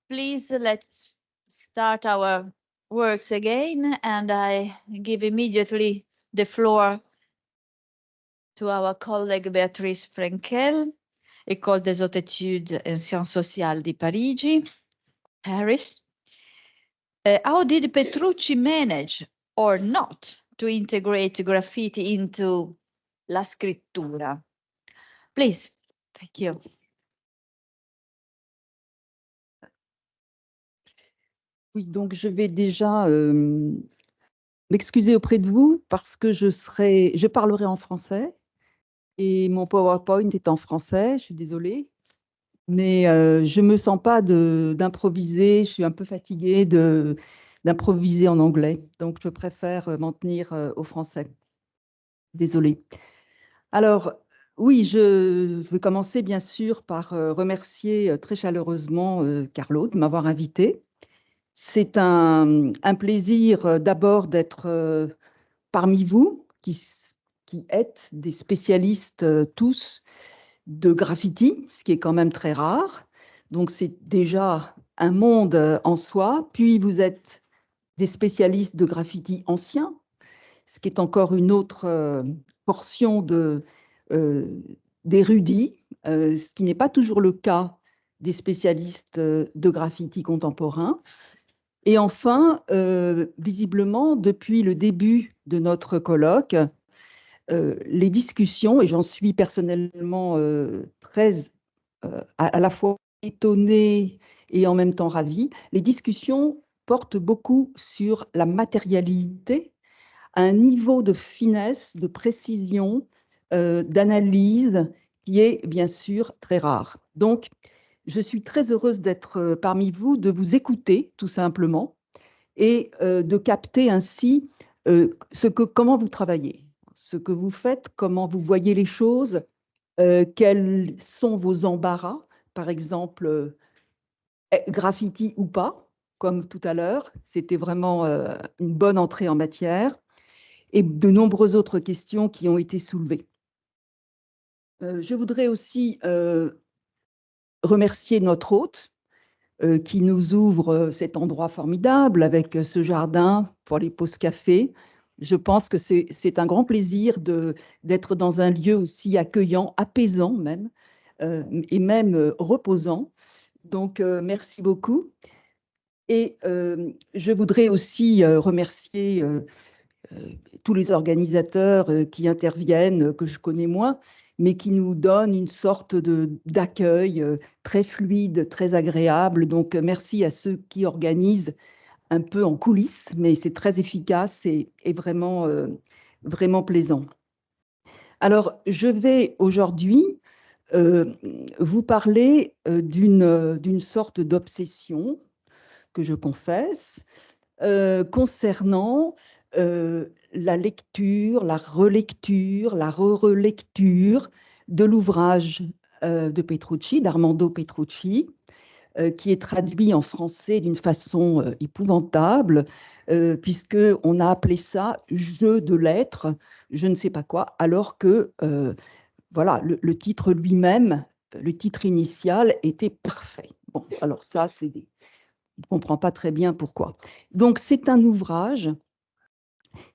please let's start our works again, and I give immediately the floor to our colleague Béatrice Frenkel, École des Hautes Études en Sciences Sociales di Parigi, Paris. How did Petrucci manage or not to integrate graffiti into la scrittura? Please, thank you. Oui, donc je vais déjà m'excuser auprès de vous parce que je parlerai en français et mon PowerPoint est en français, je suis désolée, mais je ne me sens pas d'improviser, je suis un peu fatiguée d'improviser en anglais, donc je préfère m'en tenir au français. Désolée. Alors, oui, je vais commencer bien sûr par remercier très chaleureusement Carlo de m'avoir invitée. C'est un plaisir d'abord d'être parmi vous, qui êtes des spécialistes tous de graffiti, ce qui est quand même très rare. Donc, c'est déjà un monde en soi. Puis, vous êtes des spécialistes de graffiti ancien, ce qui est encore une autre portion d'érudits, ce qui n'est pas toujours le cas des spécialistes de graffiti contemporain. Et enfin, visiblement, depuis le début de notre colloque, les discussions, et j'en suis personnellement très à la fois étonnée et en même temps ravie, les discussions portent beaucoup sur la matérialité, un niveau de finesse, de précision, d'analyse qui est bien sûr très rare. Donc, je suis très heureuse d'être parmi vous, de vous écouter tout simplement et de capter ainsi comment vous travaillez, ce que vous faites, comment vous voyez les choses, quels sont vos embarras, par exemple, graffiti ou pas, comme tout à l'heure, c'était vraiment une bonne entrée en matière, et de nombreuses autres questions qui ont été soulevées. Je voudrais aussi remercier notre hôte qui nous ouvre cet endroit formidable avec ce jardin pour les pauses café. Je pense que c'est un grand plaisir d'être dans un lieu aussi accueillant, apaisant même, et même reposant. Donc, merci beaucoup. Et je voudrais aussi remercier tous les organisateurs qui interviennent, que je connais moins, mais qui nous donnent une sorte d'accueil très fluide, très agréable. Donc, merci à ceux qui organisent un peu en coulisses, mais c'est très efficace et vraiment, vraiment plaisant. Alors, je vais aujourd'hui vous parler d'une sorte d'obsession que je confesse, concernant la lecture, la relecture, la re-relecture de l'ouvrage de Petrucci, d'Armando Petrucci, qui est traduit en français d'une façon épouvantable, puisqu'on a appelé ça « jeu de lettres », je ne sais pas quoi, alors que voilà, le titre lui-même, le titre initial était parfait. Bon, alors ça, je ne comprends pas très bien pourquoi. Donc, c'est un ouvrage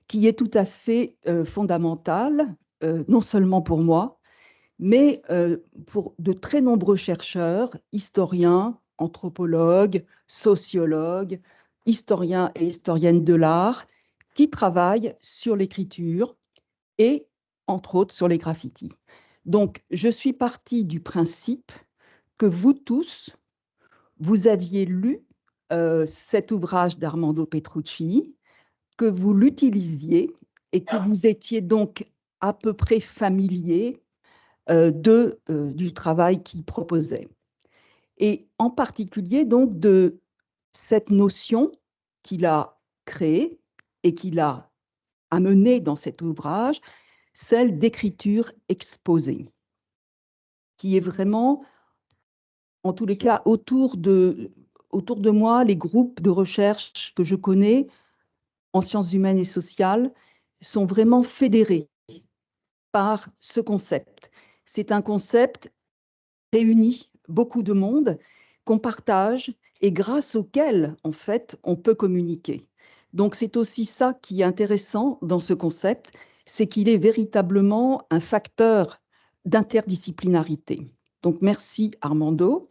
qui est tout à fait fondamental, non seulement pour moi, mais pour de très nombreux chercheurs, historiens, anthropologues, sociologues, historiens et historiennes de l'art, qui travaillent sur l'écriture et, entre autres, sur les graffitis. Donc, je suis partie du principe que vous tous, vous aviez lu cet ouvrage d'Armando Petrucci, que vous l'utilisiez et que vous étiez donc à peu près familier du travail qu'il proposait. Et en particulier donc de cette notion qu'il a créée et qu'il a amenée dans cet ouvrage, celle d'écriture exposée, qui est vraiment, en tous les cas, autour de moi, les groupes de recherche que je connais en sciences humaines et sociales sont vraiment fédérés par ce concept. C'est un concept qui réunit beaucoup de monde, qu'on partage et grâce auxquels, en fait, on peut communiquer. Donc, c'est aussi ça qui est intéressant dans ce concept, c'est qu'il est véritablement un facteur d'interdisciplinarité. Donc, merci Armando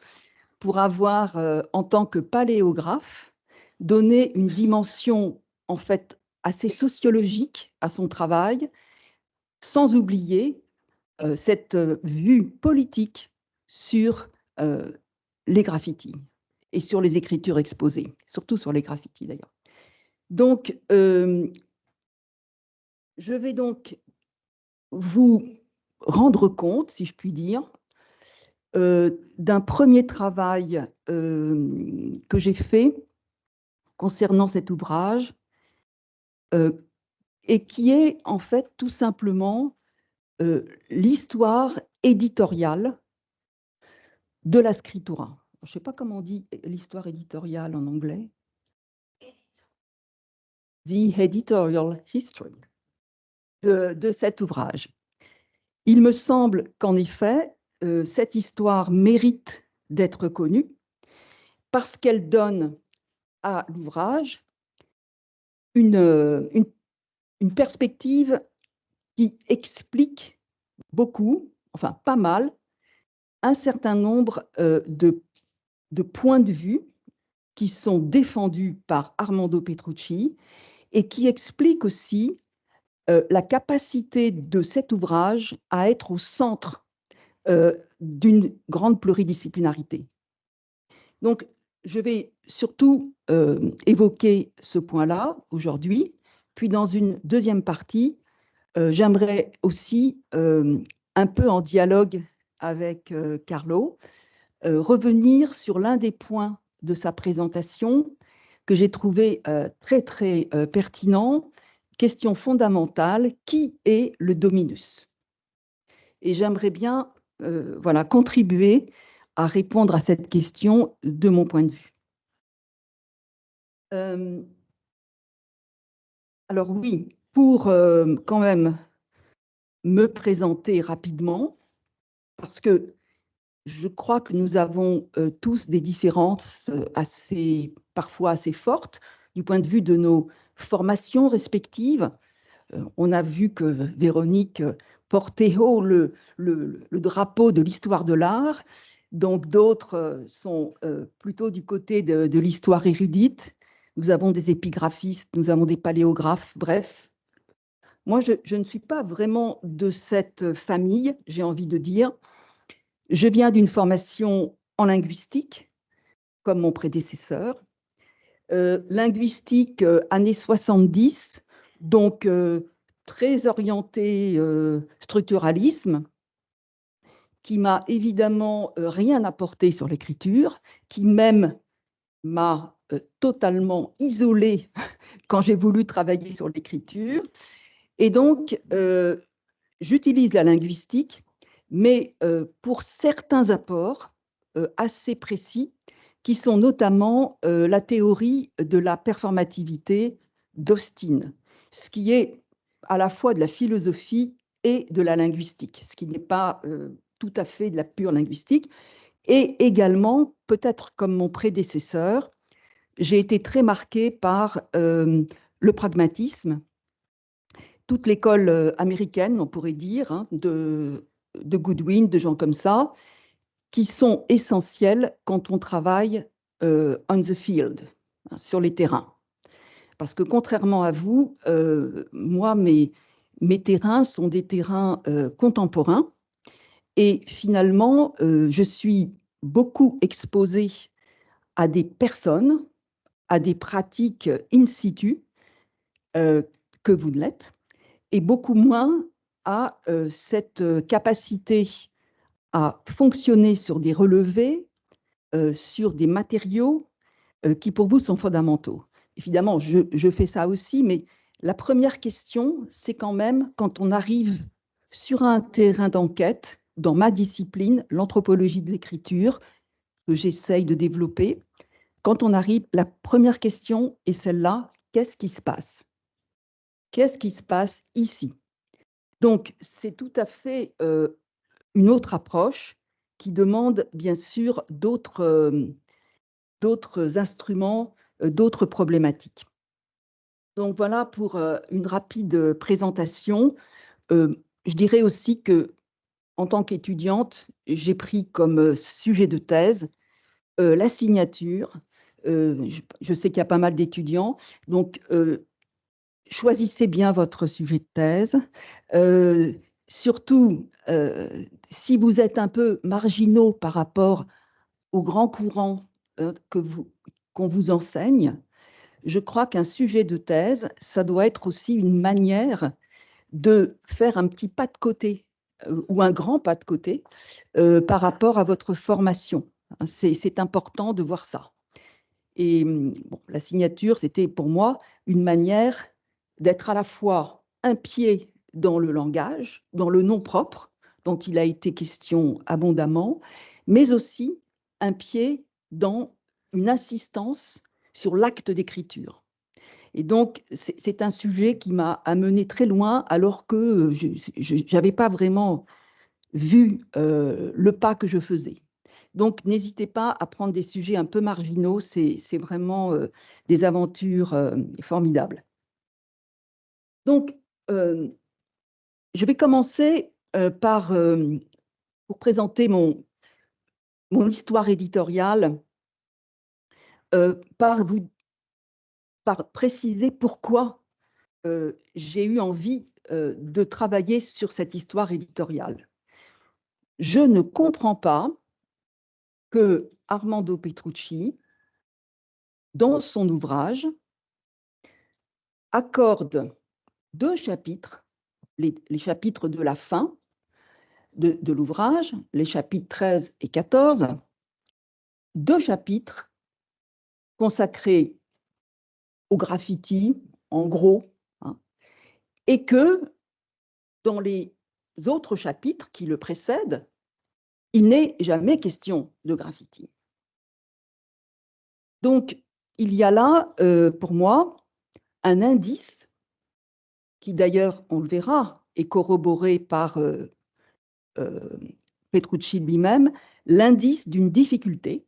pour avoir, en tant que paléographe, donné une dimension, en fait, assez sociologique à son travail, sans oublier cette vue politique sur les graffitis et sur les écritures exposées, surtout sur les graffitis d'ailleurs. Donc, je vais donc vous rendre compte, si je puis dire, d'un premier travail que j'ai fait concernant cet ouvrage et qui est en fait tout simplement l'histoire éditoriale de la scrittura. Je ne sais pas comment on dit l'histoire éditoriale en anglais. The editorial history de cet ouvrage. Il me semble qu'en effet, cette histoire mérite d'être connue parce qu'elle donne à l'ouvrage une perspective qui explique beaucoup, enfin pas mal, un certain nombre de points de vue qui sont défendus par Armando Petrucci et qui expliquent aussi la capacité de cet ouvrage à être au centre d'une grande pluridisciplinarité. Donc, je vais surtout évoquer ce point-là aujourd'hui, puis dans une deuxième partie, j'aimerais aussi, un peu en dialogue avec Carlo, revenir sur l'un des points de sa présentation que j'ai trouvé très, très pertinent. Question fondamentale, qui est le dominus? Et j'aimerais bien voilà, contribuer à répondre à cette question de mon point de vue. Alors oui, pour quand même me présenter rapidement, parce que je crois que nous avons tous des différences parfois assez fortes du point de vue de nos formations respectives. On a vu que Véronique portait haut le drapeau de l'histoire de l'art, donc d'autres sont plutôt du côté de l'histoire érudite. Nous avons des épigraphistes, nous avons des paléographes, bref. Moi, je ne suis pas vraiment de cette famille, j'ai envie de dire. Je viens d'une formation en linguistique, comme mon prédécesseur. Linguistique années 70, donc très orientée structuralisme, qui m'a évidemment rien apporté sur l'écriture, qui même m'a totalement isolée quand j'ai voulu travailler sur l'écriture. Et donc, j'utilise la linguistique, mais pour certains apports assez précis, qui sont notamment la théorie de la performativité d'Austin, ce qui est à la fois de la philosophie et de la linguistique, ce qui n'est pas tout à fait de la pure linguistique. Et également, peut-être comme mon prédécesseur, j'ai été très marquée par le pragmatisme, toute l'école américaine, on pourrait dire, hein, de Goodwin, de gens comme ça, qui sont essentiels quand on travaille on the field, hein, sur les terrains. Parce que contrairement à vous, moi, mes terrains sont des terrains contemporains et finalement, je suis beaucoup exposée à des personnes, à des pratiques in situ que vous ne l'êtes, et beaucoup moins à cette capacité à fonctionner sur des relevés, sur des matériaux qui pour vous sont fondamentaux. Évidemment, je fais ça aussi, mais la première question, c'est quand même quand on arrive sur un terrain d'enquête, dans ma discipline, l'anthropologie de l'écriture, que j'essaye de développer, quand on arrive, la première question est celle-là, qu'est-ce qui se passe? Qu'est-ce qui se passe ici? Donc, c'est tout à fait une autre approche qui demande bien sûr d'autres instruments, d'autres problématiques. Donc voilà pour une rapide présentation. Je dirais aussi que, en tant qu'étudiante, j'ai pris comme sujet de thèse la signature. Je sais qu'il y a pas mal d'étudiants, donc choisissez bien votre sujet de thèse. Surtout, si vous êtes un peu marginaux par rapport aux grands courants qu'on vous enseigne, je crois qu'un sujet de thèse, ça doit être aussi une manière de faire un petit pas de côté ou un grand pas de côté par rapport à votre formation. C'est important de voir ça. Et bon, la signature, c'était pour moi une manière d'être à la fois un pied dans le langage, dans le nom propre, dont il a été question abondamment, mais aussi un pied dans une insistance sur l'acte d'écriture. Et donc, c'est un sujet qui m'a amené très loin, alors que je n'avais pas vraiment vu le pas que je faisais. Donc, n'hésitez pas à prendre des sujets un peu marginaux, c'est vraiment des aventures formidables. Donc, je vais commencer pour présenter mon histoire éditoriale, par préciser pourquoi j'ai eu envie de travailler sur cette histoire éditoriale. Je ne comprends pas que Armando Petrucci, dans son ouvrage, accorde 2 chapitres, les chapitres de la fin de l'ouvrage, les chapitres 13 et 14, 2 chapitres consacrés au graffiti, en gros, hein, et que dans les autres chapitres qui le précèdent, il n'est jamais question de graffiti. Donc, il y a là, pour moi, un indice qui, d'ailleurs, on le verra, est corroboré par Petrucci lui-même, l'indice d'une difficulté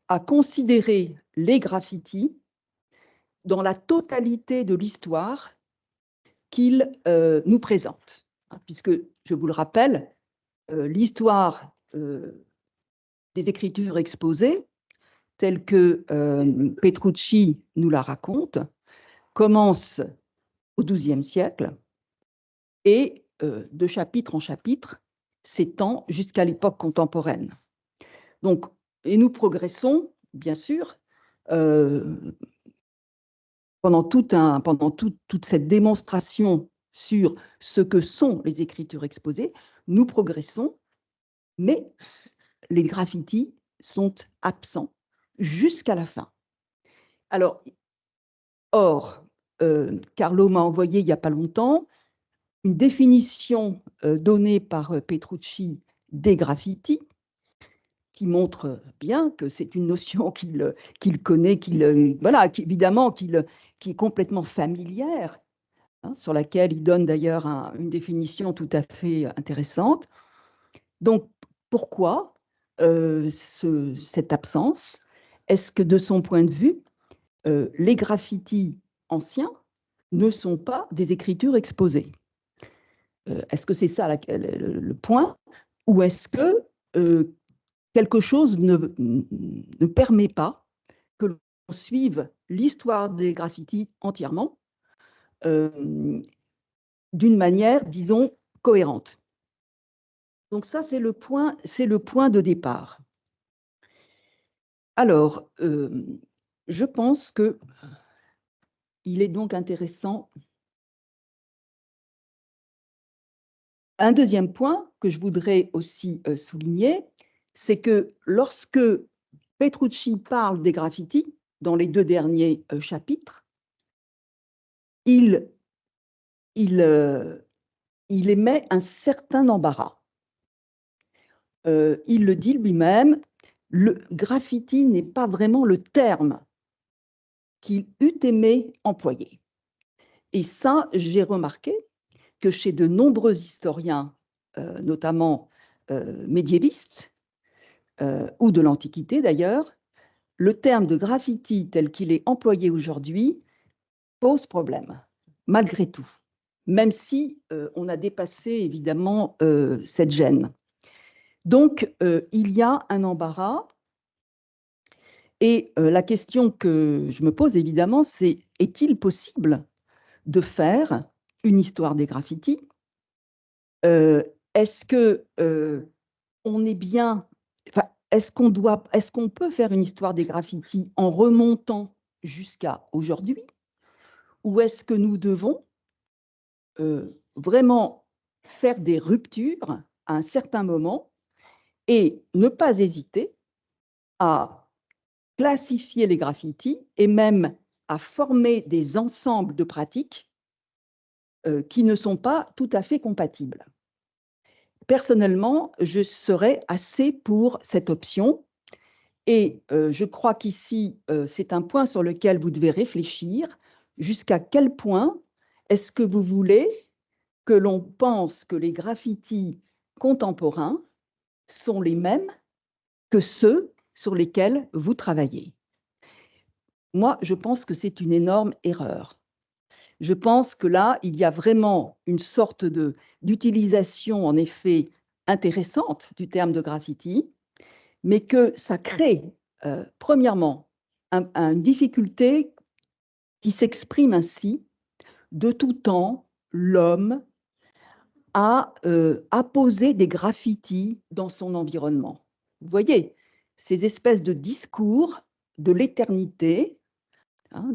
à considérer les graffitis dans la totalité de l'histoire qu'il nous présente. Puisque, je vous le rappelle, l'histoire des écritures exposées, telle que Petrucci nous la raconte, commence au XIIe siècle et de chapitre en chapitre s'étend jusqu'à l'époque contemporaine. Donc, et nous progressons, bien sûr, pendant toute cette démonstration sur ce que sont les écritures exposées, nous progressons, mais les graffitis sont absents jusqu'à la fin. Alors, Carlo m'a envoyé il n'y a pas longtemps une définition donnée par Petrucci des graffitis, qui montre bien que c'est une notion qu'il connaît, voilà, évidemment, qui est complètement familière, hein, sur laquelle il donne d'ailleurs une définition tout à fait intéressante. Donc, pourquoi cette absence? Est-ce que, de son point de vue, les graffitis anciens ne sont pas des écritures exposées? Est-ce que c'est ça le point? Ou est-ce que quelque chose ne permet pas que l'on suive l'histoire des graffitis entièrement d'une manière, disons, cohérente? Donc ça, c'est le point de départ. Alors, je pense qu'il est donc intéressant. Un deuxième point que je voudrais aussi souligner, c'est que lorsque Petrucci parle des graffitis, dans les 2 derniers chapitres, il émet un certain embarras. Il le dit lui-même, le graffiti n'est pas vraiment le terme qu'il eût aimé employer. Et ça, j'ai remarqué que chez de nombreux historiens, notamment médiéviste, ou de l'Antiquité d'ailleurs, le terme de graffiti tel qu'il est employé aujourd'hui pose problème, malgré tout, même si on a dépassé évidemment cette gêne. Donc, il y a un embarras. Et la question que je me pose évidemment, c'est est-il possible de faire une histoire des graffitis? Est-ce que on est bien, enfin, est-ce qu'on peut faire une histoire des graffitis en remontant jusqu'à aujourd'hui, ou est-ce que nous devons vraiment faire des ruptures à un certain moment et ne pas hésiter à classifier les graffitis et même à former des ensembles de pratiques qui ne sont pas tout à fait compatibles. Personnellement, je serais assez pour cette option et je crois qu'ici, c'est un point sur lequel vous devez réfléchir. Jusqu'à quel point est-ce que vous voulez que l'on pense que les graffitis contemporains sont les mêmes que ceux sur lesquels vous travaillez? Moi, je pense que c'est une énorme erreur. Je pense que là, il y a vraiment une sorte d'utilisation, en effet, intéressante du terme de graffiti, mais que ça crée, premièrement, une difficulté qui s'exprime ainsi: de tout temps, l'homme a apposé des graffitis dans son environnement. Vous voyez, ces espèces de discours de l'éternité, hein,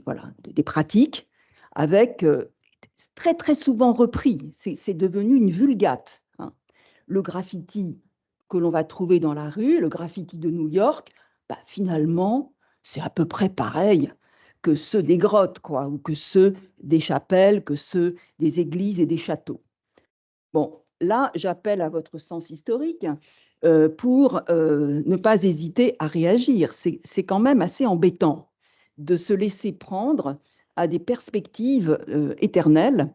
voilà, des pratiques, avec très très souvent repris. C'est devenu une vulgate. Hein. Le graffiti que l'on va trouver dans la rue, le graffiti de New York, bah, finalement, c'est à peu près pareil que ceux des grottes, quoi, ou que ceux des chapelles, que ceux des églises et des châteaux. Bon, là, j'appelle à votre sens historique pour ne pas hésiter à réagir. C'est quand même assez embêtant de se laisser prendre à des perspectives éternelles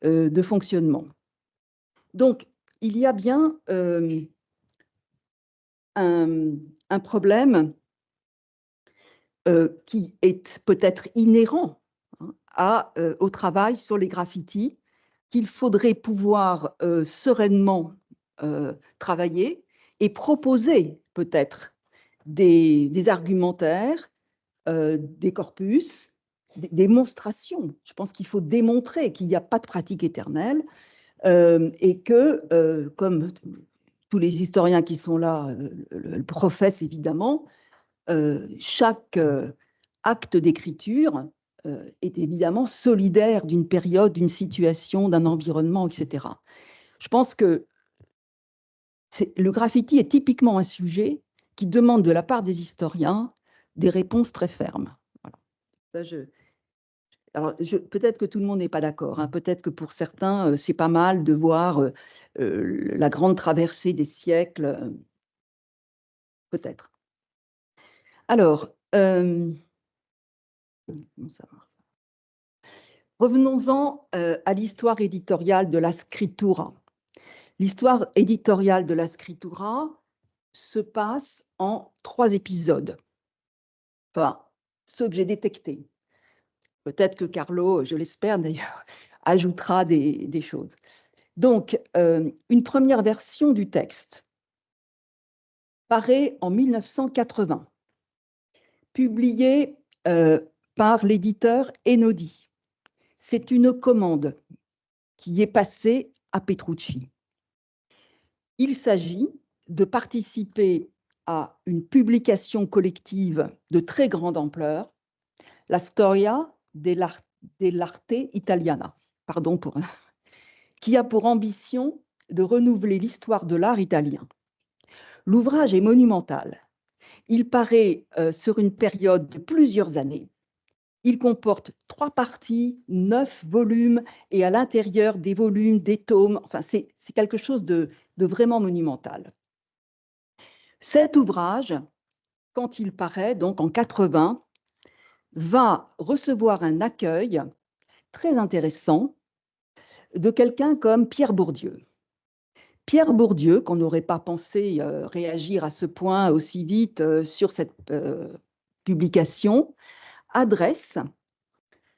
de fonctionnement. Donc, il y a bien un problème qui est peut-être inhérent au travail sur les graffitis, qu'il faudrait pouvoir sereinement travailler et proposer peut-être des argumentaires, des corpus, des démonstrations. Je pense qu'il faut démontrer qu'il n'y a pas de pratique éternelle et que, comme tous les historiens qui sont là le professent évidemment, chaque acte d'écriture est évidemment solidaire d'une période, d'une situation, d'un environnement, etc. Je pense que le graffiti est typiquement un sujet qui demande de la part des historiens des réponses très fermes. Voilà. Ça, alors, peut-être que tout le monde n'est pas d'accord. Hein. Peut-être que pour certains, c'est pas mal de voir la grande traversée des siècles. Peut-être. Alors, revenons-en à l'histoire éditoriale de la scritura. L'histoire éditoriale de la scritura se passe en 3 épisodes. Enfin, ceux que j'ai détectés. Peut-être que Carlo, je l'espère d'ailleurs, ajoutera des choses. Donc, une première version du texte paraît en 1980, publiée par l'éditeur Enodi. C'est une commande qui est passée à Petrucci. Il s'agit de participer à une publication collective de très grande ampleur, la Storia dell'arte italiana, pardon qui a pour ambition de renouveler l'histoire de l'art italien. L'ouvrage est monumental. Il paraît sur une période de plusieurs années. Il comporte 3 parties, 9 volumes, et à l'intérieur des volumes, des tomes. Enfin, c'est quelque chose de vraiment monumental. Cet ouvrage, quand il paraît, donc en 80, va recevoir un accueil très intéressant de quelqu'un comme Pierre Bourdieu. Pierre Bourdieu, qu'on n'aurait pas pensé réagir à ce point aussi vite sur cette publication, adresse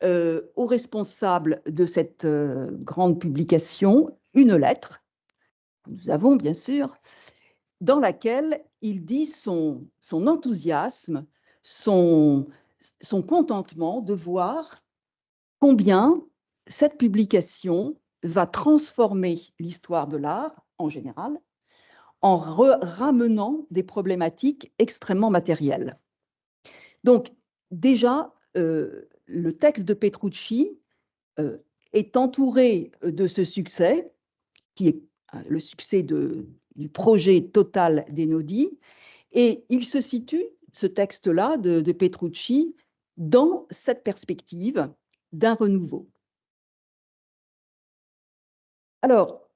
aux responsables de cette grande publication une lettre, nous avons bien sûr, dans laquelle il dit son enthousiasme, son contentement de voir combien cette publication va transformer l'histoire de l'art en général en ramenant des problématiques extrêmement matérielles. Donc, déjà, le texte de Petrucci est entouré de ce succès, qui est le succès du projet total d'Einaudi, et il se situe, ce texte-là de Petrucci, dans cette perspective d'un renouveau. Alors,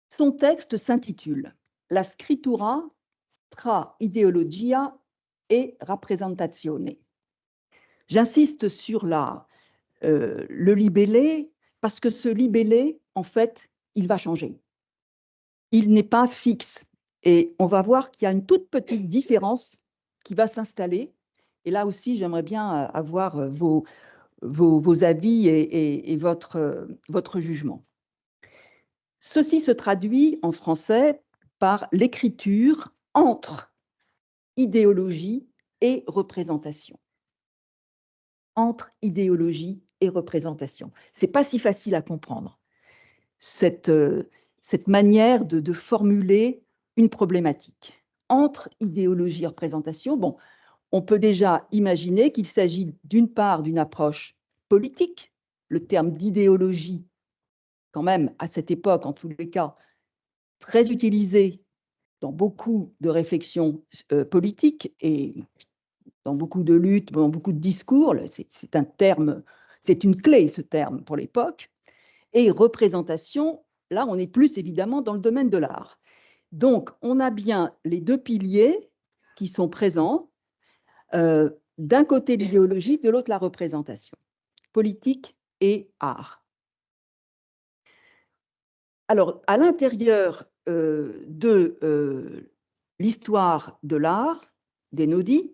son texte s'intitule « La scrittura tra ideologia e rappresentazione ». J'insiste sur le libellé, parce que ce libellé, en fait, il va changer. Il n'est pas fixe. Et on va voir qu'il y a une toute petite différence qui va s'installer. Et là aussi, j'aimerais bien avoir vos avis et votre jugement. Ceci se traduit en français par l'écriture entre idéologie et représentation. Entre idéologie et représentation. Ce n'est pas si facile à comprendre, cette manière de formuler une problématique. Entre idéologie et représentation, bon, on peut déjà imaginer qu'il s'agit d'une part d'une approche politique, le terme d'idéologie, quand même, à cette époque, en tous les cas, très utilisé dans beaucoup de réflexions politiques et dans beaucoup de luttes, dans beaucoup de discours. C'est un terme, c'est une clé, ce terme, pour l'époque. Et représentation, là, on est plus évidemment dans le domaine de l'art. Donc, on a bien les deux piliers qui sont présents. D'un côté l'idéologie, de l'autre la représentation, politique et art. Alors, à l'intérieur de l'histoire de l'art d'Einaudi,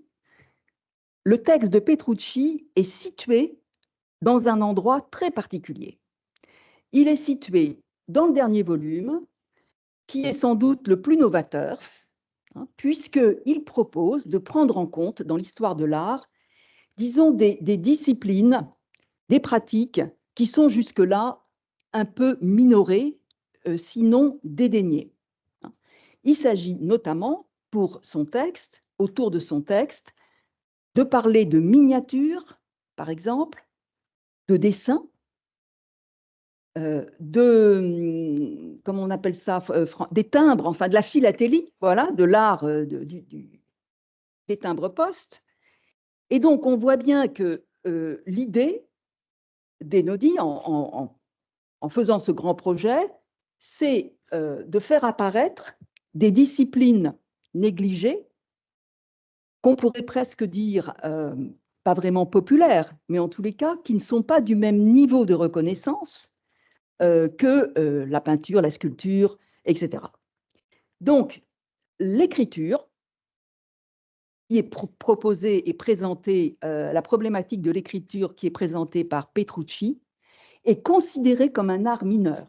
le texte de Petrucci est situé dans un endroit très particulier. Il est situé dans le dernier volume, qui est sans doute le plus novateur, hein, puisqu'il propose de prendre en compte dans l'histoire de l'art, disons, des disciplines, des pratiques qui sont jusque-là un peu minorées, sinon dédaignées. Il s'agit notamment, pour son texte, autour de son texte, de parler de miniatures, par exemple, de dessin, comment on appelle ça, des timbres, enfin de la philatélie, voilà, de l'art des timbres-poste. Et donc, on voit bien que l'idée d'Einaudi, en faisant ce grand projet, c'est de faire apparaître des disciplines négligées, qu'on pourrait presque dire pas vraiment populaires, mais en tous les cas, qui ne sont pas du même niveau de reconnaissance que la peinture, la sculpture, etc. Donc, l'écriture qui est proposée et présentée, la problématique de l'écriture qui est présentée par Petrucci, est considérée comme un art mineur.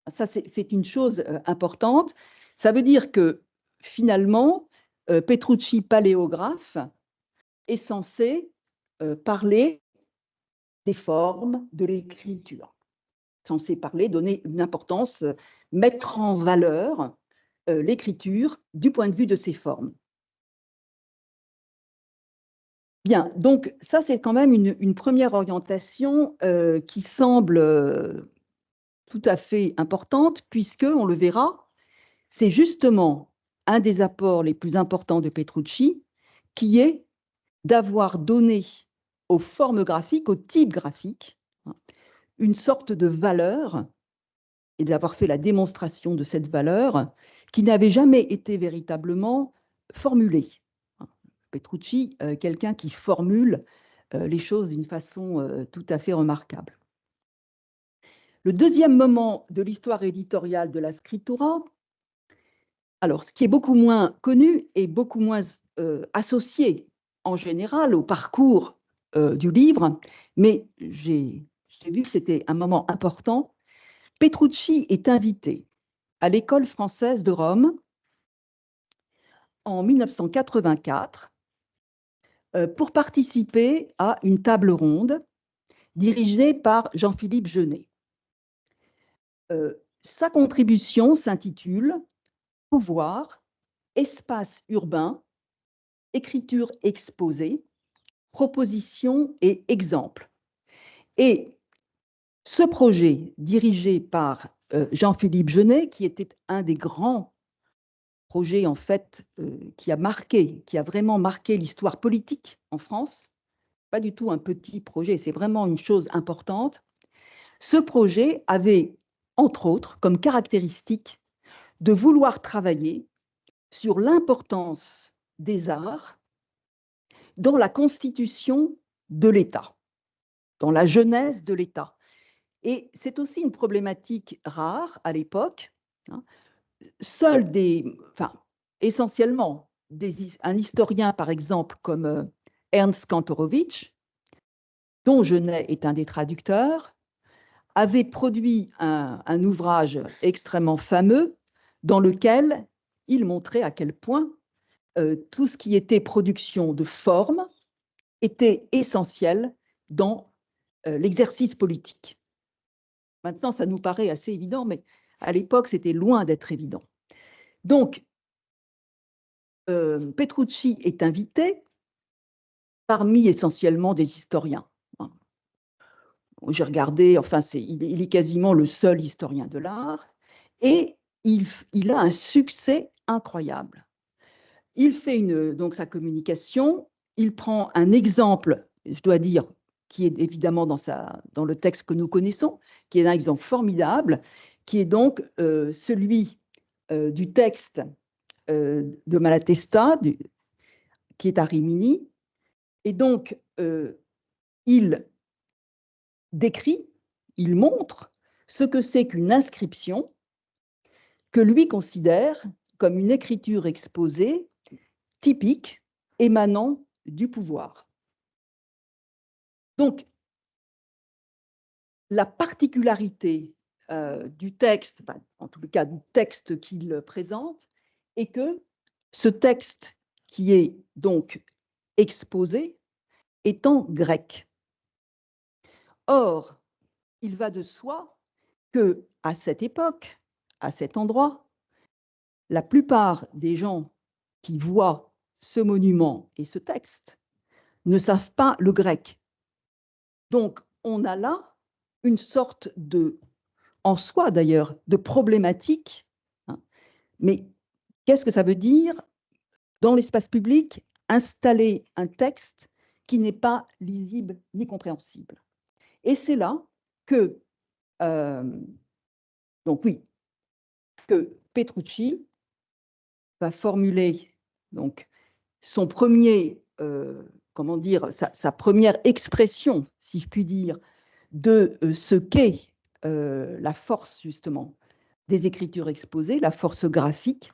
Ça, c'est une chose importante. Ça veut dire que, finalement, Petrucci, paléographe, est censé parler des formes de l'écriture, censé parler, donner une importance, mettre en valeur l'écriture du point de vue de ses formes. Bien, donc ça, c'est quand même une première orientation qui semble tout à fait importante, puisque, on le verra, c'est justement un des apports les plus importants de Petrucci, qui est d'avoir donné aux formes graphiques, aux types graphiques, une sorte de valeur, et d'avoir fait la démonstration de cette valeur, qui n'avait jamais été véritablement formulée. Petrucci, quelqu'un qui formule les choses d'une façon tout à fait remarquable. Le deuxième moment de l'histoire éditoriale de la scriptura, alors ce qui est beaucoup moins connu et beaucoup moins associé en général au parcours du livre, mais j'ai vu que c'était un moment important. Petrucci est invité à l'école française de Rome en 1984 pour participer à une table ronde dirigée par Jean-Philippe Jeunet. Sa contribution s'intitule « Pouvoir, espace urbain, écriture exposée, propositions et exemples ». Et ce projet, dirigé par Jean-Philippe Jeunet, qui était un des grands projets, en fait, qui a vraiment marqué l'histoire politique en France, pas du tout un petit projet, c'est vraiment une chose importante. Ce projet avait, entre autres, comme caractéristique de vouloir travailler sur l'importance des arts dans la constitution de l'État, dans la genèse de l'État. Et c'est aussi une problématique rare à l'époque. Hein. Seuls essentiellement, un historien, par exemple, comme Ernst Kantorowicz, dont Jeunet est un des traducteurs, avait produit un ouvrage extrêmement fameux dans lequel il montrait à quel point tout ce qui était production de forme était essentiel dans l'exercice politique. Maintenant, ça nous paraît assez évident, mais à l'époque, c'était loin d'être évident. Donc, Petrucci est invité parmi essentiellement des historiens. J'ai regardé, enfin, il est quasiment le seul historien de l'art, et il a un succès incroyable. Il fait donc sa communication, il prend un exemple, je dois dire, qui est évidemment dans le texte que nous connaissons, qui est un exemple formidable, qui est donc celui du texte de Malatesta, qui est à Rimini. Et donc, il décrit, il montre ce que c'est qu'une inscription que lui considère comme une écriture exposée typique émanant du pouvoir. Donc, la particularité du texte, en tout cas du texte qu'il présente, est que ce texte qui est donc exposé est en grec. Or, il va de soi que, à cette époque, à cet endroit, la plupart des gens qui voient ce monument et ce texte ne savent pas le grec. Donc, on a là une sorte en soi d'ailleurs, de problématique. Hein. Mais qu'est-ce que ça veut dire dans l'espace public installer un texte qui n'est pas lisible ni compréhensible? Et c'est là que, donc oui, que Petrucci va formuler donc son premier, comment dire, sa première expression, si je puis dire, de ce qu'est la force justement des écritures exposées, la force graphique.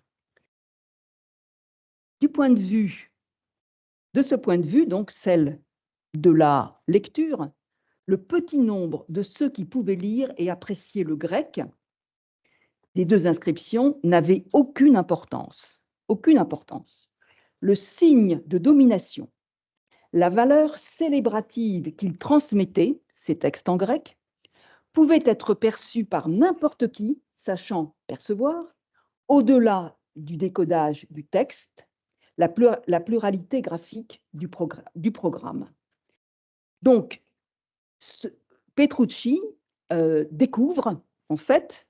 De ce point de vue, donc celle de la lecture, le petit nombre de ceux qui pouvaient lire et apprécier le grec des deux inscriptions n'avait aucune importance. Aucune importance. Le signe de domination, la valeur célébrative qu'il transmettait, ces textes en grec, pouvait être perçu par n'importe qui, sachant percevoir, au-delà du décodage du texte, la pluralité graphique du programme. Donc, Petrucci découvre, en fait,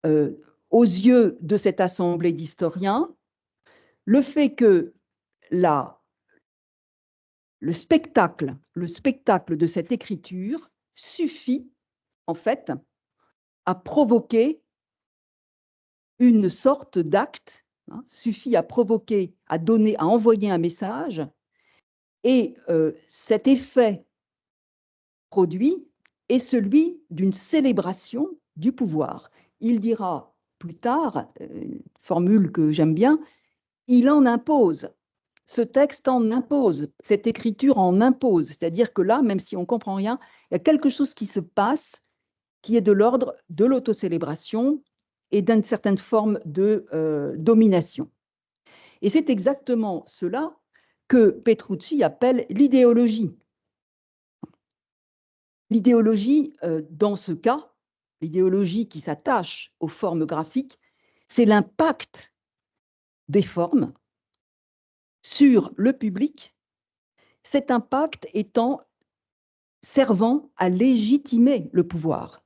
aux yeux de cette assemblée d'historiens, le fait que le spectacle de cette écriture suffit, en fait, à provoquer une sorte d'acte, hein, suffit à provoquer, à envoyer un message, et cet effet produit est celui d'une célébration du pouvoir. Il dira plus tard, une formule que j'aime bien, il en impose. Ce texte en impose, cette écriture en impose. C'est-à-dire que là, même si on ne comprend rien, il y a quelque chose qui se passe qui est de l'ordre de l'autocélébration et d'une certaine forme de domination. Et c'est exactement cela que Petrucci appelle l'idéologie. L'idéologie, dans ce cas, l'idéologie qui s'attache aux formes graphiques, c'est l'impact des formes sur le public, cet impact servant à légitimer le pouvoir.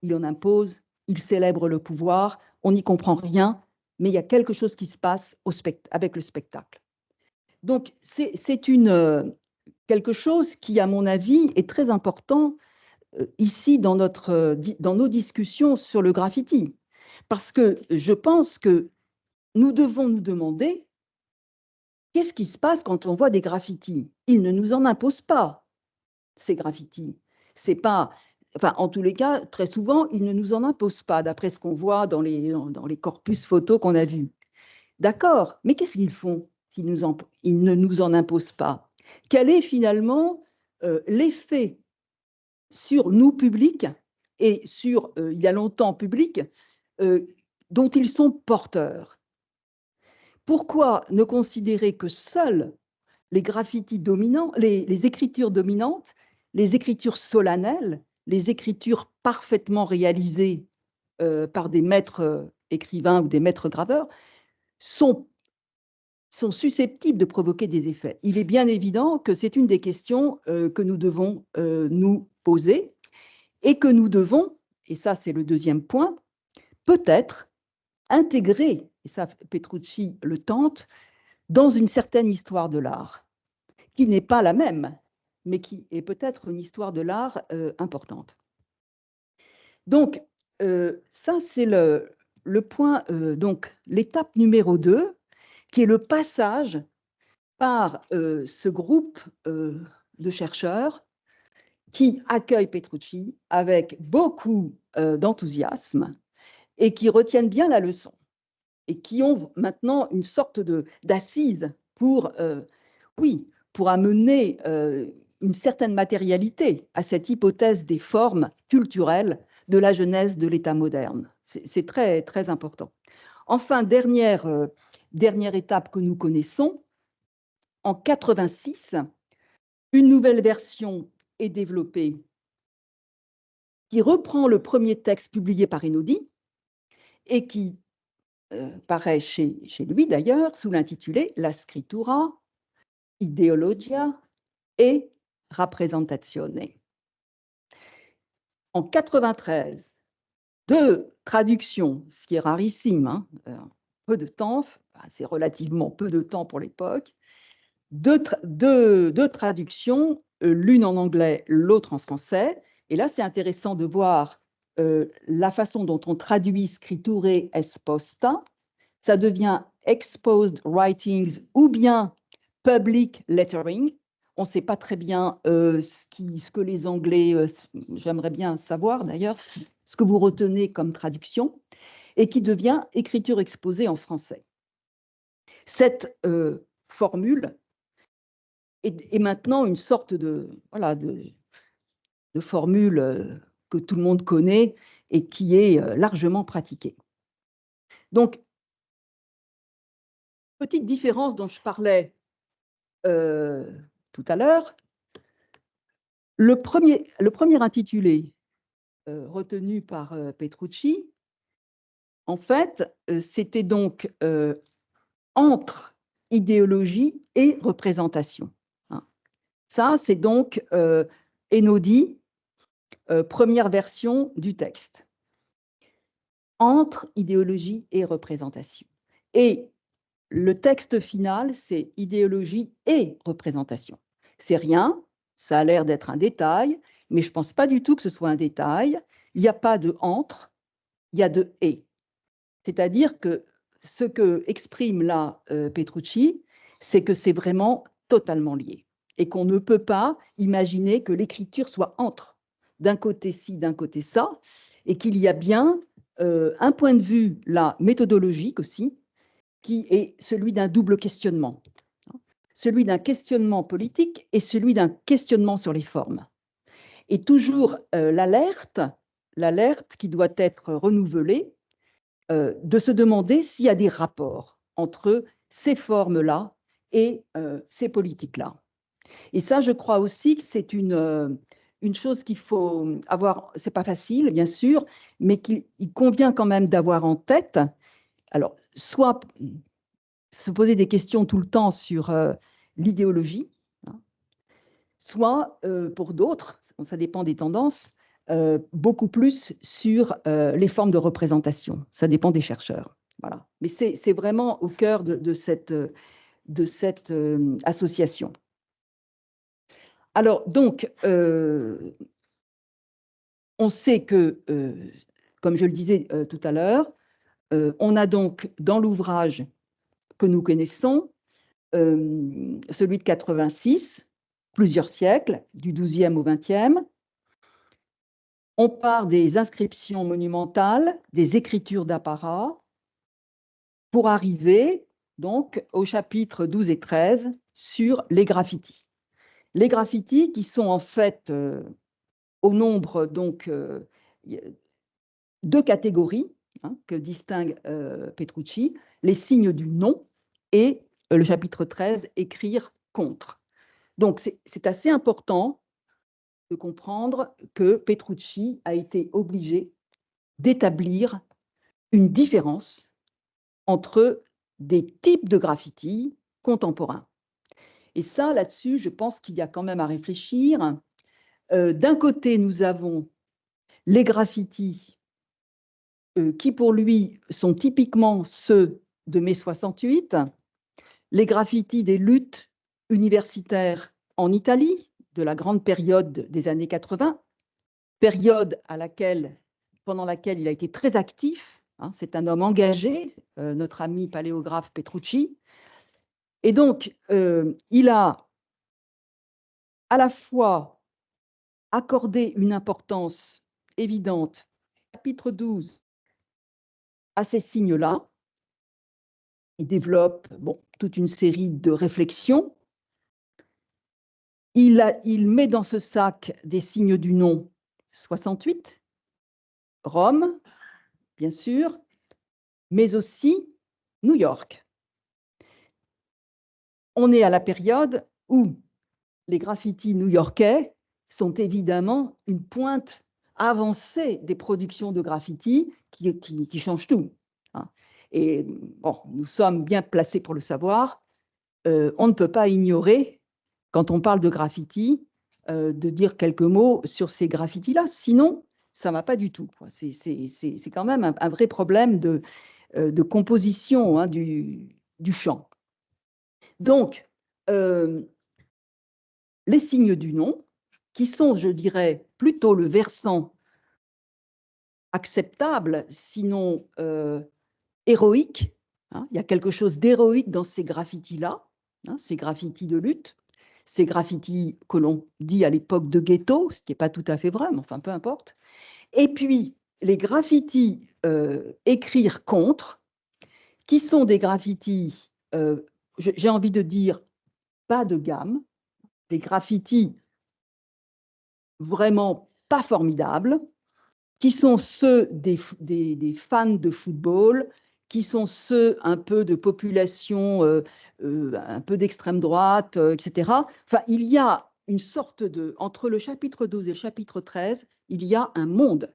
Il en impose, il célèbre le pouvoir, on n'y comprend rien, mais il y a quelque chose qui se passe avec le spectacle. Donc, c'est quelque chose qui, à mon avis, est très important ici dans nos discussions sur le graffiti. Parce que je pense que nous devons nous demander qu'est-ce qui se passe quand on voit des graffitis? Ils ne nous en imposent pas, ces graffitis. C'est pas, enfin, en tous les cas, très souvent, ils ne nous en imposent pas, d'après ce qu'on voit dans les corpus photos qu'on a vus. D'accord, mais qu'est-ce qu'ils font s'ils ils ne nous en imposent pas? Quel est finalement l'effet sur nous, publics, et sur, il y a longtemps, public, dont ils sont porteurs? Pourquoi ne considérer que seuls les graffitis dominants, les écritures dominantes, les écritures solennelles, les écritures parfaitement réalisées par des maîtres écrivains ou des maîtres graveurs, sont susceptibles de provoquer des effets? Il est bien évident que c'est une des questions que nous devons nous poser et que nous devons, et ça c'est le deuxième point, peut-être intégrer, et ça Petrucci le tente, dans une certaine histoire de l'art, qui n'est pas la même, mais qui est peut-être une histoire de l'art importante. Donc, ça, c'est le point, donc l'étape numéro 2, qui est le passage par ce groupe de chercheurs qui accueillent Petrucci avec beaucoup d'enthousiasme et qui retiennent bien la leçon et qui ont maintenant une sorte d'assise pour, oui, pour amener une certaine matérialité à cette hypothèse des formes culturelles de la genèse de l'État moderne. C'est très, très important. Enfin, dernière étape que nous connaissons, en 86, une nouvelle version est développée qui reprend le premier texte publié par Einaudi et qui paraît chez lui d'ailleurs sous l'intitulé La scrittura, ideologia et rappresentazione. En 93, 2 traductions, ce qui est rarissime, hein, peu de temps, c'est relativement peu de temps pour l'époque, deux traductions, l'une en anglais, l'autre en français. Et là, c'est intéressant de voir la façon dont on traduit scriture esposta. Ça devient exposed writings ou bien public lettering. On ne sait pas très bien ce que les Anglais, j'aimerais bien savoir d'ailleurs, ce que vous retenez comme traduction, et qui devient écriture exposée en français. Cette formule est maintenant une sorte de formule que tout le monde connaît et qui est largement pratiquée. Donc, petite différence dont je parlais tout à l'heure, le premier intitulé retenu par Petrucci, en fait, c'était donc entre idéologie et représentation. Hein. Ça, c'est donc Einaudi, première version du texte. Entre idéologie et représentation. Et le texte final, c'est idéologie et représentation. C'est rien, ça a l'air d'être un détail, mais je ne pense pas du tout que ce soit un détail. Il n'y a pas de entre, il y a de et. C'est-à-dire que ce que exprime là Petrucci, c'est que c'est vraiment totalement lié et qu'on ne peut pas imaginer que l'écriture soit entre d'un côté ci, d'un côté ça, et qu'il y a bien un point de vue là méthodologique aussi, qui est celui d'un double questionnement, celui d'un questionnement politique et celui d'un questionnement sur les formes. Et toujours l'alerte qui doit être renouvelée, de se demander s'il y a des rapports entre ces formes-là et ces politiques-là. Et ça, je crois aussi que c'est une chose qu'il faut avoir, c'est pas facile, bien sûr, mais qu'il convient quand même d'avoir en tête. Alors, soit se poser des questions tout le temps sur l'idéologie, hein, soit pour d'autres, ça dépend des tendances, beaucoup plus sur les formes de représentation. Ça dépend des chercheurs. Voilà. Mais c'est vraiment au cœur de cette association. Alors, donc, on sait que, comme je le disais tout à l'heure, on a donc dans l'ouvrage que nous connaissons, celui de 86, plusieurs siècles, du XIIe au XXe. On part des inscriptions monumentales, des écritures d'apparat, pour arriver donc au chapitre 12 et 13 sur les graffitis. Les graffitis qui sont en fait au nombre donc deux catégories que distingue Petrucci, les signes du nom et le chapitre 13, écrire contre. Donc c'est assez important de comprendre que Petrucci a été obligé d'établir une différence entre des types de graffitis contemporains. Et ça, là-dessus, je pense qu'il y a quand même à réfléchir. D'un côté, nous avons les graffitis qui, pour lui, sont typiquement ceux de mai 68, les graffitis des luttes universitaires en Italie, de la grande période des années 80, période pendant laquelle il a été très actif. C'est un homme engagé, notre ami paléographe Petrucci. Et donc, il a à la fois accordé une importance évidente, chapitre 12, à ces signes-là. Il développe toute une série de réflexions. Il met dans ce sac des signes du nom 68, Rome, bien sûr, mais aussi New York. On est à la période où les graffitis new-yorkais sont évidemment une pointe avancée des productions de graffitis qui changent tout. Et bon, nous sommes bien placés pour le savoir. On ne peut pas ignorer, quand on parle de graffiti, de dire quelques mots sur ces graffitis-là. Sinon, ça ne va pas du tout. C'est quand même un vrai problème de composition du champ. Donc, les signes du nom, qui sont, je dirais, plutôt le versant acceptable, sinon héroïque. Il y a quelque chose d'héroïque dans ces graffitis-là, ces graffitis de lutte, ces graffitis que l'on dit à l'époque de ghetto, ce qui n'est pas tout à fait vrai, mais enfin, peu importe. Et puis, les graffitis écrire contre, qui sont des graffitis, j'ai envie de dire, bas de gamme, des graffitis vraiment pas formidables, qui sont ceux des fans de football, qui sont ceux un peu de population, un peu d'extrême droite, etc. Enfin, il y a une sorte de... Entre le chapitre 12 et le chapitre 13, il y a un monde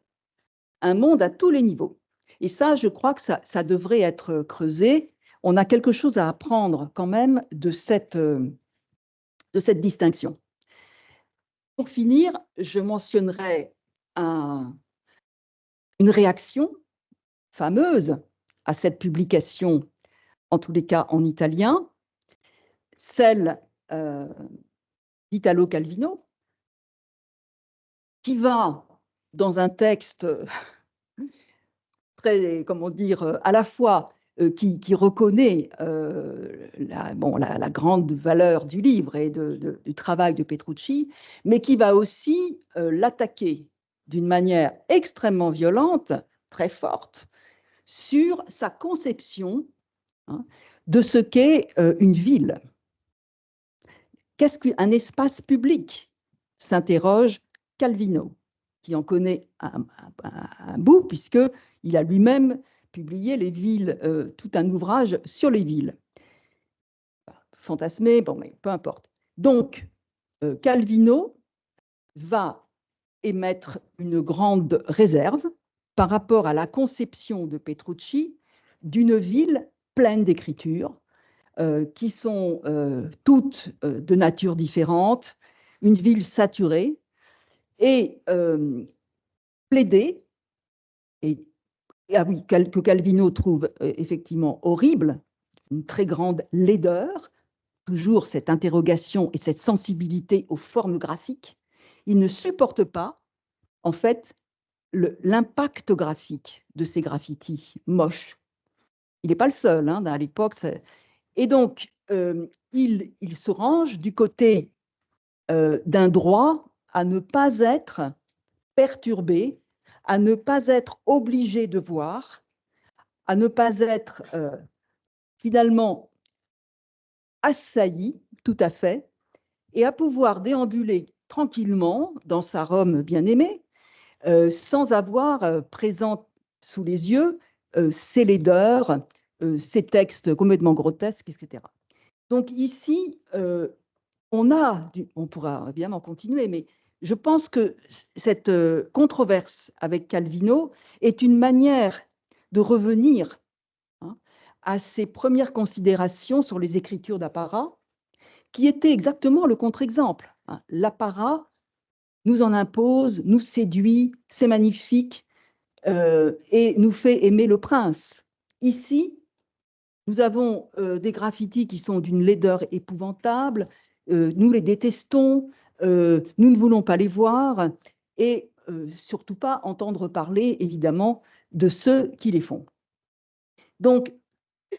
à tous les niveaux. Et ça, je crois que ça devrait être creusé. On a quelque chose à apprendre quand même de cette distinction. Pour finir, je mentionnerai une réaction fameuse à cette publication, en tous les cas en italien, celle d'Italo Calvino, qui va, dans un texte très, comment dire, à la fois qui reconnaît la grande valeur du livre et du travail de Petrucci, mais qui va aussi l'attaquer d'une manière extrêmement violente, très forte, sur sa conception de ce qu'est une ville. Qu'est-ce qu'un espace public? S'interroge Calvino, qui en connaît un bout, puisqu'il a lui-même publié les villes, tout un ouvrage sur les villes. Fantasmé, bon, mais peu importe. Donc, Calvino va émettre une grande réserve par rapport à la conception de Petrucci d'une ville pleine d'écritures, qui sont toutes de nature différente, une ville saturée, et plaider, oui, que Calvino trouve effectivement horrible, une très grande laideur, toujours cette interrogation et cette sensibilité aux formes graphiques. Il ne supporte pas, en fait, l'impact graphique de ces graffitis moches. Il n'est pas le seul, hein, à l'époque. Et donc, il se range du côté d'un droit à ne pas être perturbé, à ne pas être obligé de voir, à ne pas être finalement assailli, tout à fait, et à pouvoir déambuler tranquillement dans sa Rome bien-aimée, sans avoir présent sous les yeux ces laideurs, ces textes complètement grotesques, etc. Donc ici, on pourra évidemment continuer, mais je pense que cette controverse avec Calvino est une manière de revenir à ses premières considérations sur les écritures d'apparat, qui étaient exactement le contre-exemple. L'apparat nous en impose, nous séduit, c'est magnifique, et nous fait aimer le prince. Ici, nous avons des graffitis qui sont d'une laideur épouvantable, nous les détestons, nous ne voulons pas les voir, et surtout pas entendre parler, évidemment, de ceux qui les font. Donc, je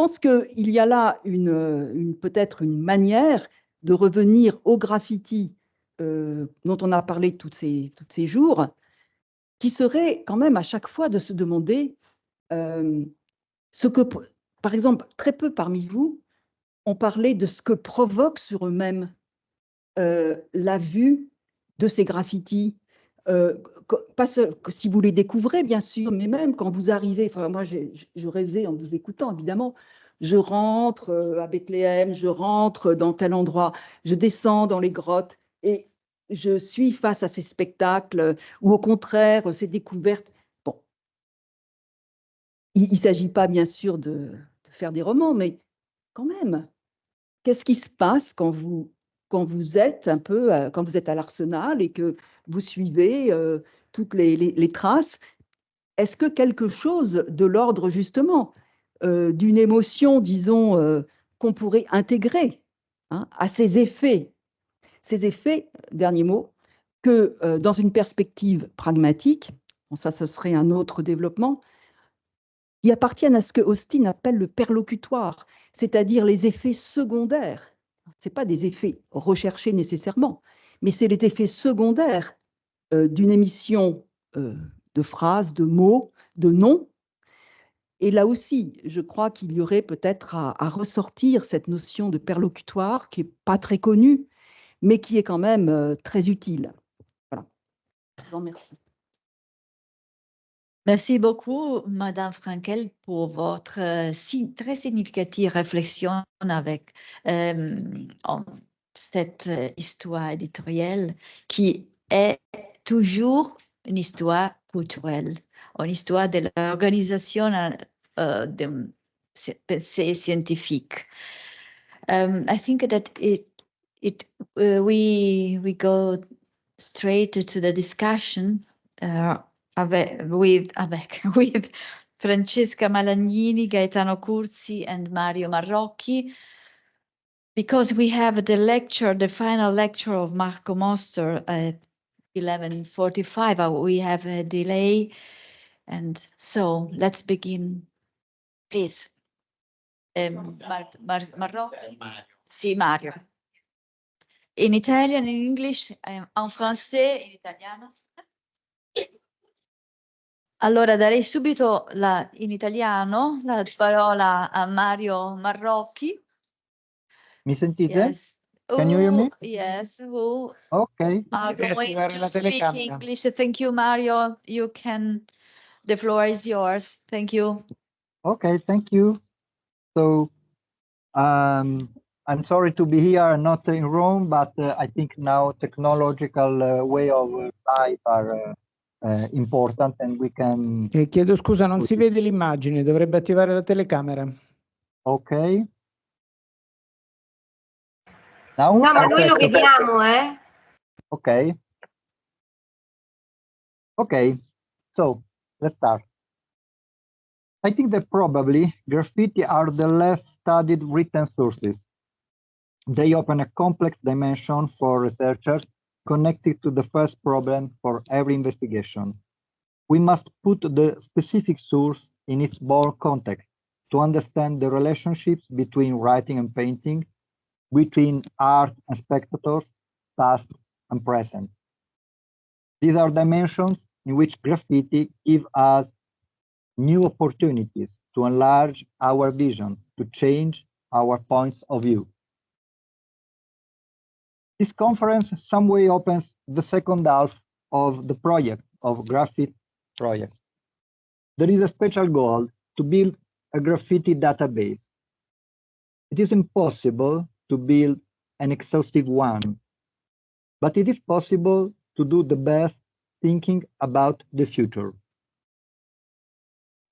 pense qu'il y a là peut-être une manière de revenir au graffiti dont on a parlé tous ces jours, qui serait quand même à chaque fois de se demander ce que, par exemple, très peu parmi vous ont parlé de ce que provoque sur eux-mêmes la vue de ces graffitis. Pas si vous les découvrez, bien sûr, mais même quand vous arrivez, enfin, moi, je rêvais en vous écoutant, évidemment, je rentre à Bethléem, je rentre dans tel endroit, je descends dans les grottes et je suis face à ces spectacles ou au contraire, ces découvertes. Bon, il ne s'agit pas, bien sûr, de faire des romans, mais quand même, qu'est-ce qui se passe quand vous êtes quand vous êtes à l'Arsenal et que vous suivez toutes les traces? Est-ce que quelque chose de l'ordre, justement, d'une émotion, disons, qu'on pourrait intégrer à ces effets, dernier mot, que dans une perspective pragmatique, bon, ça, ce serait un autre développement, qui appartiennent à ce que Austin appelle le perlocutoire, c'est-à-dire les effets secondaires. Ce n'est pas des effets recherchés nécessairement, mais c'est les effets secondaires d'une émission de phrases, de mots, de noms. Et là aussi, je crois qu'il y aurait peut-être à ressortir cette notion de perlocutoire qui n'est pas très connue, mais qui est quand même très utile. Voilà. Je vous remercie. Merci beaucoup, Madame Frankel, pour votre très significative réflexion avec cette histoire éditoriale qui est toujours une histoire culturelle, une histoire de l'organisation de pensée scientifique. I think that we go straight to the discussion with Francesca Malagnini, Gaetano Curzi, and Mario Marrocchi, because we have the final lecture of Marco Moster at 11:45. We have a delay, and so let's begin, please. Marrocchi? Sì, Mario. In Italian, in English, en français, in italiano. Allora darei subito in italiano la parola a Mario Marrocchi. Mi sentite? Yes. Can you hear me? Yes. Who Ok. are Devi going attivare to la speak telecamera. English. Thank you, Mario. You can. The floor is yours. Thank you. Okay, thank you. So, I'm sorry to be here, not in Rome, but I think now technological way of life are important, and we can. Chiedo scusa, non si vede l'immagine, dovrebbe attivare la telecamera. Ok. Now? No, ma noi lo Perfetto. vediamo, eh? Okay. Okay, so let's start. I think that probably graffiti are the less studied written sources. They open a complex dimension for researchers connected to the first problem for every investigation. We must put the specific source in its broad context to understand the relationships between writing and painting, between art and spectators, past and present. These are dimensions in which graffiti give us new opportunities to enlarge our vision, to change our points of view. This conference some way opens the second half of the project, of Graff-IT Project. There is a special goal to build a graffiti database. It is impossible to build an exhaustive one, but it is possible to do the best thinking about the future.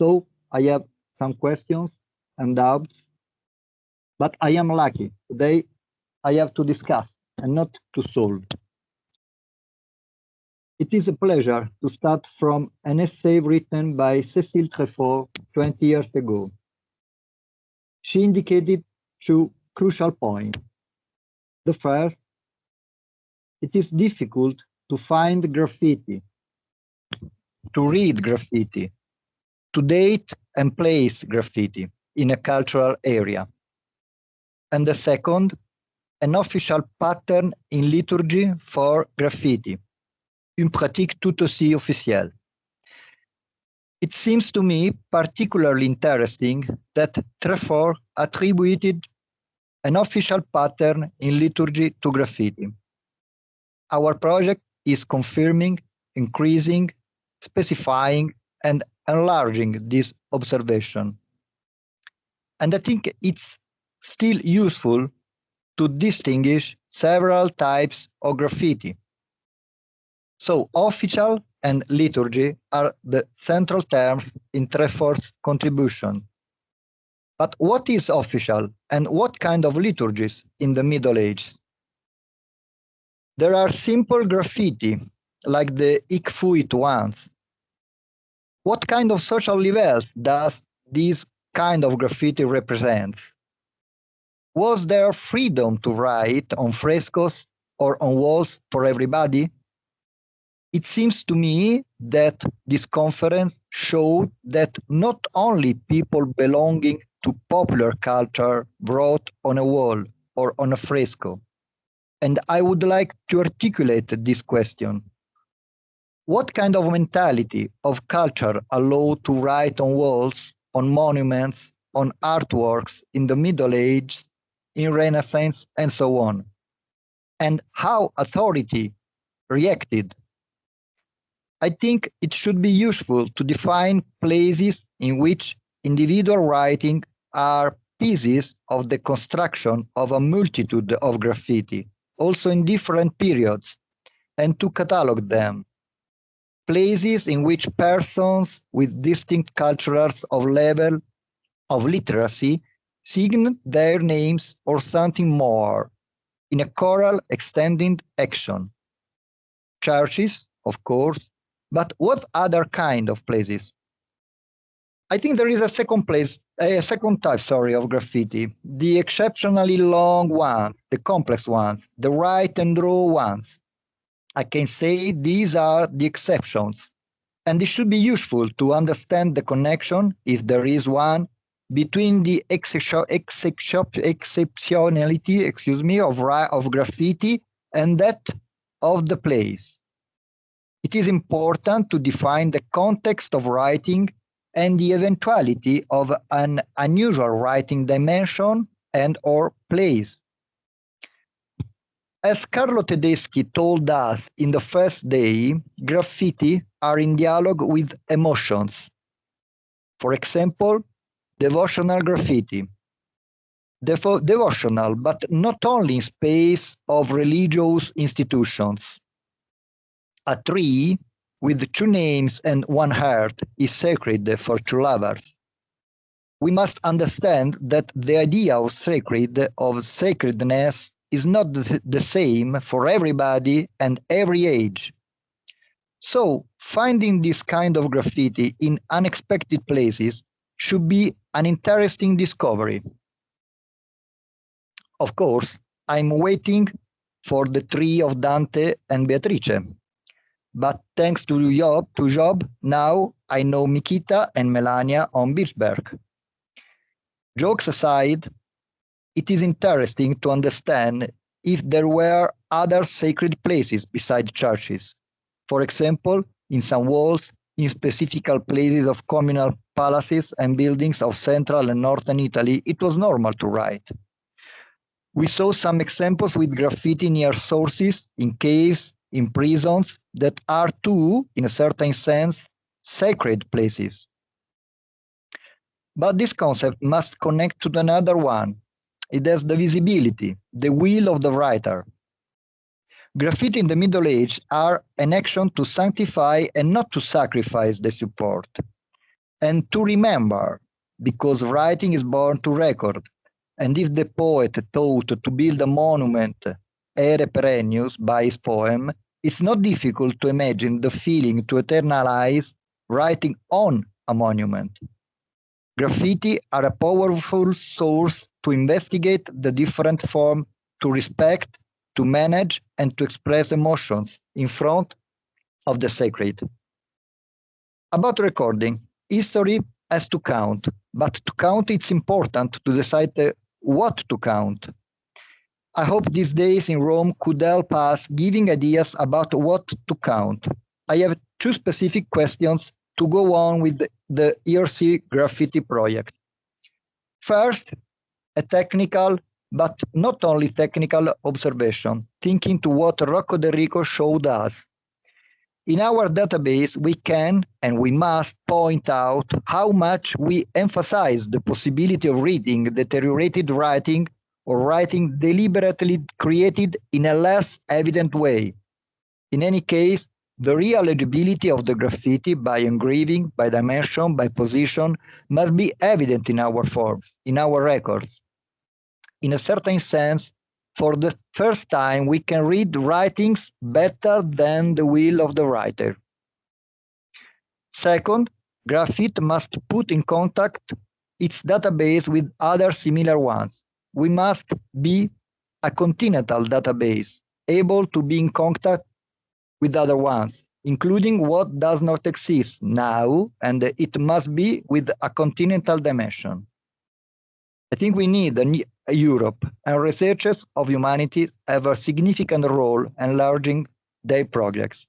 So I have some questions and doubts, but I am lucky. Today I have to discuss and not to solve. It is a pleasure to start from an essay written by Cécile Trefort 20 years ago. She indicated two crucial points. The first, it is difficult to find graffiti, to read graffiti, to date and place graffiti in a cultural area. And the second, an official pattern in liturgy for graffiti, une pratique tout aussi officielle. It seems to me particularly interesting that Trefort attributed an official pattern in liturgy to graffiti. Our project is confirming, increasing, specifying, and enlarging this observation. And I think it's still useful to distinguish several types of graffiti. So official and liturgy are the central terms in Trefort's contribution. But what is official and what kind of liturgies in the Middle Ages? There are simple graffiti, like the Ik Fuit ones. What kind of social levels does this kind of graffiti represent? Was there freedom to write on frescoes or on walls for everybody? It seems to me that this conference showed that not only people belonging to popular culture wrote on a wall or on a fresco. And I would like to articulate this question. What kind of mentality of culture allowed to write on walls, on monuments, on artworks in the Middle Ages, in Renaissance, and so on? And how authority reacted? I think it should be useful to define places in which individual writing are pieces of the construction of a multitude of graffiti, also in different periods, and to catalog them. Places in which persons with distinct cultures of level of literacy sign their names or something more, in a choral extending action. Churches, of course, but what other kind of places? I think there is a second type, of graffiti, the exceptionally long ones, the complex ones, the write and draw ones. I can say these are the exceptions, and it should be useful to understand the connection, if there is one, between the exceptionality, of, of graffiti and that of the place. it is important to define the context of writing and the eventuality of an unusual writing dimension and/or place. As Carlo Tedeschi told us in the first day, graffiti are in dialogue with emotions. For example, devotional graffiti. Devotional, but not only in space of religious institutions. A tree with two names and one heart is sacred for two lovers. We must understand that the idea of sacredness is not the same for everybody and every age. So, finding this kind of graffiti in unexpected places should be an interesting discovery. Of course, I'm waiting for the tree of Dante and Beatrice. But thanks to Job, now I know Mikita and Melania on Birchberg. Jokes aside, it is interesting to understand if there were other sacred places beside churches. For example, in some walls, in specific places of communal palaces and buildings of central and northern Italy, it was normal to write. We saw some examples with graffiti near sources, in caves, in prisons, that are too, in a certain sense, sacred places. But this concept must connect to another one. It has the visibility, the will of the writer. Graffiti in the Middle Age are an action to sanctify and not to sacrifice the support. And to remember, because writing is born to record. And if the poet thought to build a monument, ere perennius, by his poem, it's not difficult to imagine the feeling to eternalize writing on a monument. Graffiti are a powerful source to investigate the different form, to respect, to manage, and to express emotions in front of the sacred. About recording, history has to count, but to count it's important to decide what to count. I hope these days in Rome could help us giving ideas about what to count. I have two specific questions to go on with the ERC Graffiti project. First, a technical, but not only technical observation, thinking to what Rocco De Rico showed us. In our database, we can and we must point out how much we emphasize the possibility of reading deteriorated writing or writing deliberately created in a less evident way. In any case, the real legibility of the graffiti by engraving, by dimension, by position must be evident in our forms, in our records. In a certain sense, for the first time, we can read writings better than the will of the writer. Second, Graff-IT must put in contact its database with other similar ones. We must be a continental database, able to be in contact with other ones, including what does not exist now, and it must be with a continental dimension. I think we need a Europe, and researchers of humanity have a significant role enlarging their projects.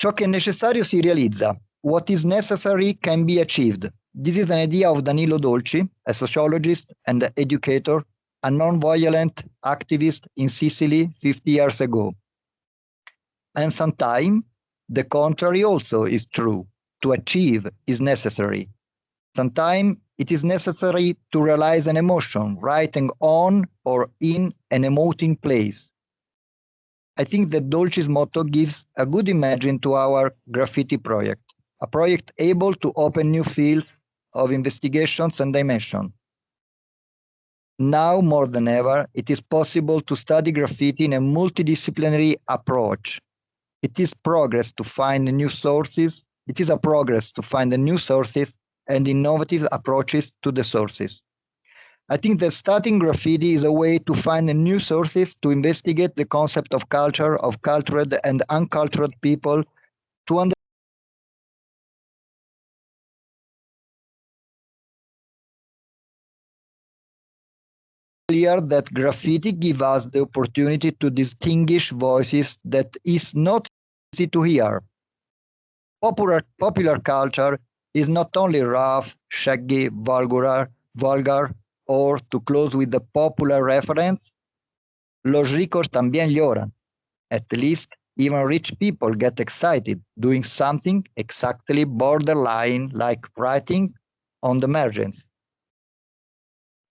Ciò che è necessario si realizza. What is necessary can be achieved. This is an idea of Danilo Dolci, a sociologist and educator, a non-violent activist in Sicily 50 years ago. And sometimes the contrary also is true. To achieve is necessary. Sometimes it is necessary to realize an emotion, writing on or in an emoting place. I think that Dolci's motto gives a good imagine to our graffiti project, a project able to open new fields of investigations and dimension. Now more than ever, it is possible to study graffiti in a multidisciplinary approach. It is progress to find new sources. It is a progress to find the new sources and innovative approaches to the sources. I think that studying graffiti is a way to find new sources to investigate the concept of culture, of cultured and uncultured people, to understand clear that graffiti gives us the opportunity to distinguish voices that is not easy to hear. Popular culture is not only rough, shaggy, vulgar, or, to close with the popular reference, los ricos también lloran. At least, even rich people get excited doing something exactly borderline like writing on the margins.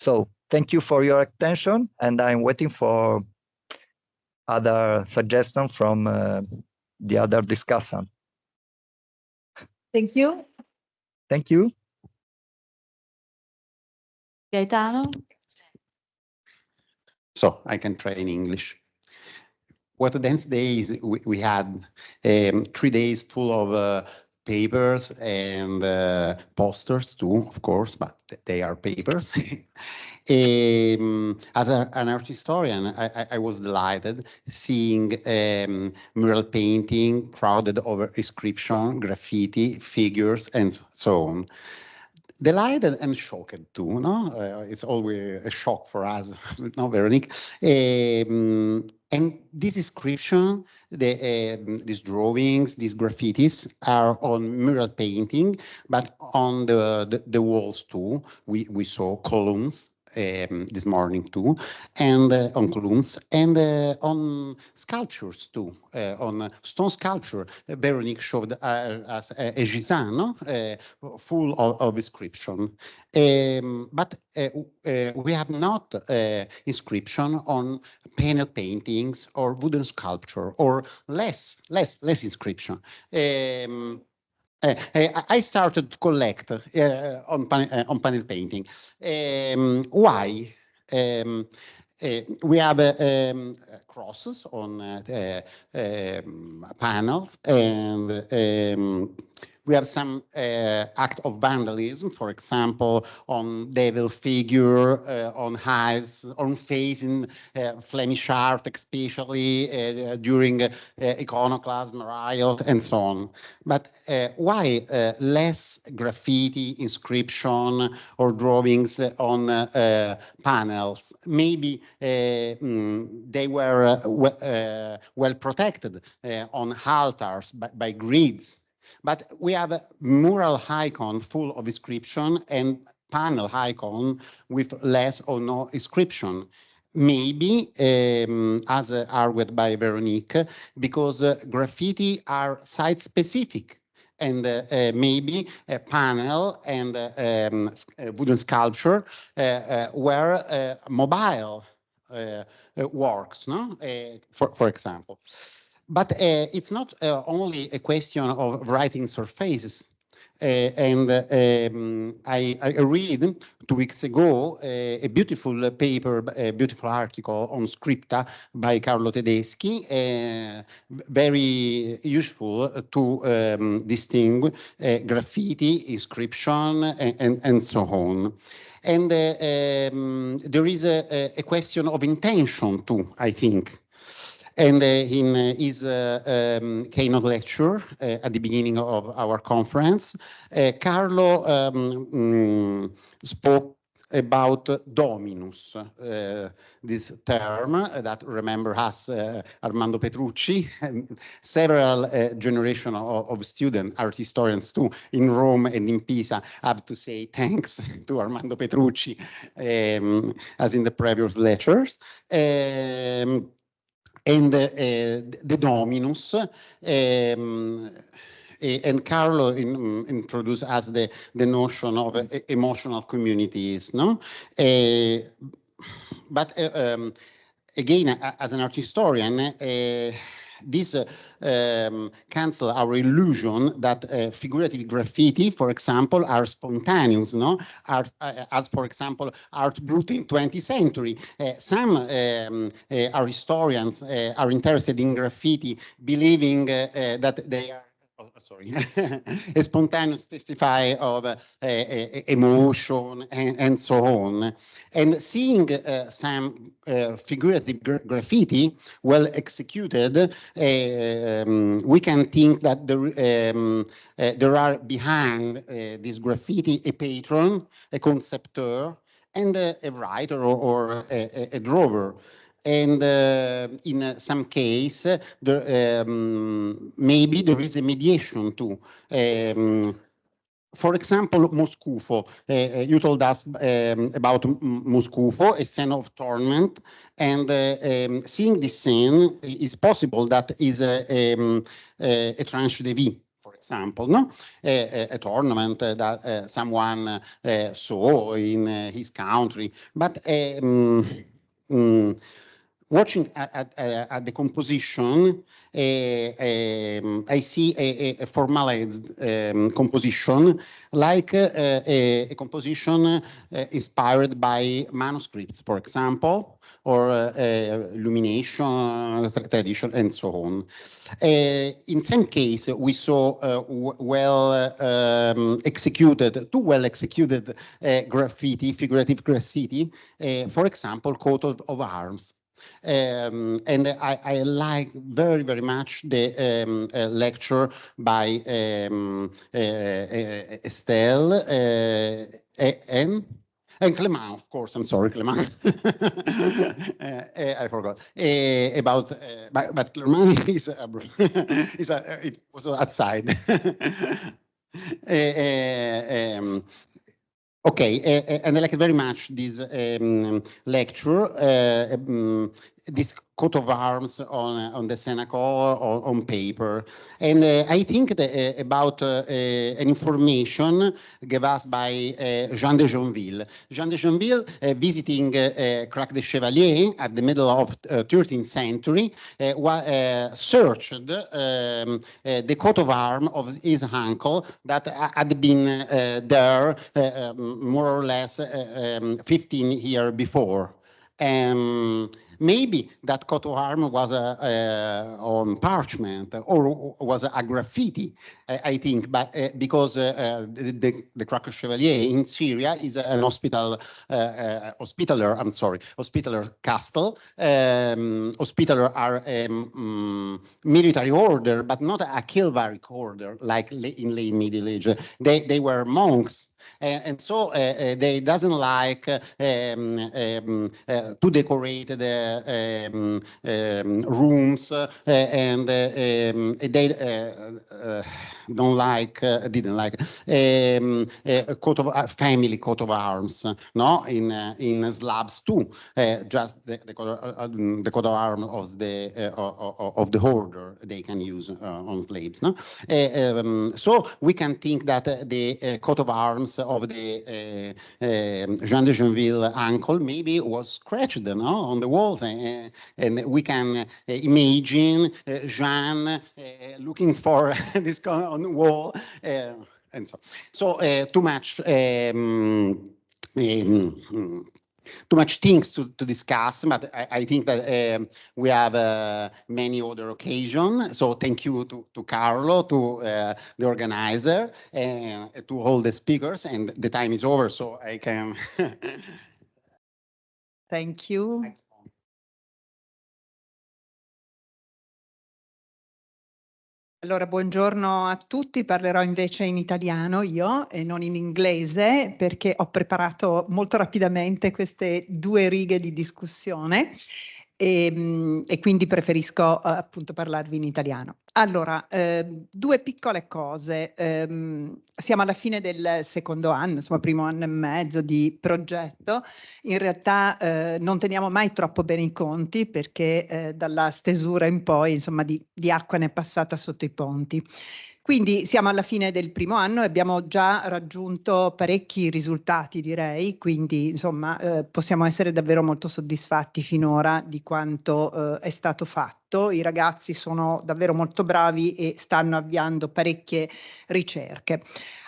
So, thank you for your attention, and I'm waiting for other suggestions from the other discussants. Thank you. Thank you. Gaetano? So I can try in English. What a dense days we had. 3 days full of papers and posters too, of course, but they are papers. As an art historian, I was delighted seeing mural painting crowded over inscription, graffiti, figures, and so on. Delighted and shocked too, no? It's always a shock for us, no, Veronique? And this inscription, these drawings, these graffitis are on mural painting, but on the walls too. We saw columns this morning too, and on columns, and on sculptures too, on stone sculpture. Veronique showed us a Gisan, no? Full of inscription. But we have not inscription on panel paintings or wooden sculpture, or less inscription. I started to collect on panel painting. Why? We have crosses on panels, and we have some act of vandalism, for example, on devil figure, on eyes, on face in Flemish art, especially during iconoclasm, riot, and so on. But why less graffiti, inscription, or drawings on panels? Maybe they were well protected on altars by grids. But we have a mural icon full of inscription and panel icon with less or no inscription. Maybe, as argued by Veronique, because graffiti are site-specific, and maybe a panel and wooden sculpture were mobile works, no? For example. But it's not only a question of writing surfaces. I read 2 weeks ago a beautiful paper, a beautiful article on scripta by Carlo Tedeschi, very useful to distinguish graffiti, inscription, and so on. And there is a question of intention too, I think. And in his keynote lecture at the beginning of our conference, Carlo spoke about dominus, this term that remember us Armando Petrucci, and several generations of students, art historians too, in Rome and in Pisa have to say thanks to Armando Petrucci, as in the previous lectures. And the dominus, and Carlo introduced us the notion of emotional communities, no? But again, as an art historian, this cancel our illusion that figurative graffiti, for example, are spontaneous, no? As for example, art brut in 20th century. Some art historians are interested in graffiti, believing that they are a spontaneous testify of emotion and so on. And seeing some figurative graffiti well executed, we can think that there are behind this graffiti a patron, a concepteur, and a writer or a drawer. And in some case, maybe there is a mediation too. For example, Moscufo. You told us about Moscufo, a scene of torment, and seeing this scene is possible that is a tranche de vie, for example, no? A tournament that someone saw in his country, but watching at the composition, I see a formalized composition, like a composition inspired by manuscripts, for example, or illumination tradition, and so on. In some case, we saw too well executed graffiti, figurative graffiti, for example, coat of arms. And I like very, very much the lecture by Estelle and Clément, of course. I'm sorry, Clément. I forgot about, but Clément is it was outside. Okay, and I like very much this lecture, this coat of arms on the Senecor on paper. And I think that, about an information given us by Jean de Jonville. Jean de Jonville, visiting Crac des Chevaliers at the middle of 13th century, searched the coat of arms of his uncle that had been there more or less 15 years before. Maybe that coat of arms was on parchment or was a graffiti, I think, but because the Crac des Chevaliers in Syria is an hospitaler castle. Hospitaler are military order, but not a chivalric order like in late Middle Age. They were monks. And so they doesn't like to decorate the rooms, and they didn't like a family coat of arms, no, in Slavs too, just the coat of arms of the order they can use on slaves, no. So we can think that the coat of arms of the Jean de Jonville uncle maybe was scratched, no, on the walls, and we can imagine Jean looking for this kind on the wall, and so too much. Too much things to discuss, but I think that we have many other occasions. So thank you to Carlo, to the organizer, and to all the speakers. And the time is over, so I can. Thank you. Allora, buongiorno a tutti, parlerò invece in italiano io e non in inglese perché ho preparato molto rapidamente queste 2 righe di discussione e quindi preferisco appunto parlarvi in italiano. Allora, 2 piccole cose. Siamo alla fine del secondo anno, insomma primo anno e mezzo di progetto. In realtà non teniamo mai troppo bene i conti perché dalla stesura in poi insomma di acqua ne è passata sotto i ponti. Quindi siamo alla fine del primo anno e abbiamo già raggiunto parecchi risultati, direi, quindi insomma possiamo essere davvero molto soddisfatti finora di quanto è stato fatto. I ragazzi sono davvero molto bravi e stanno avviando parecchie ricerche.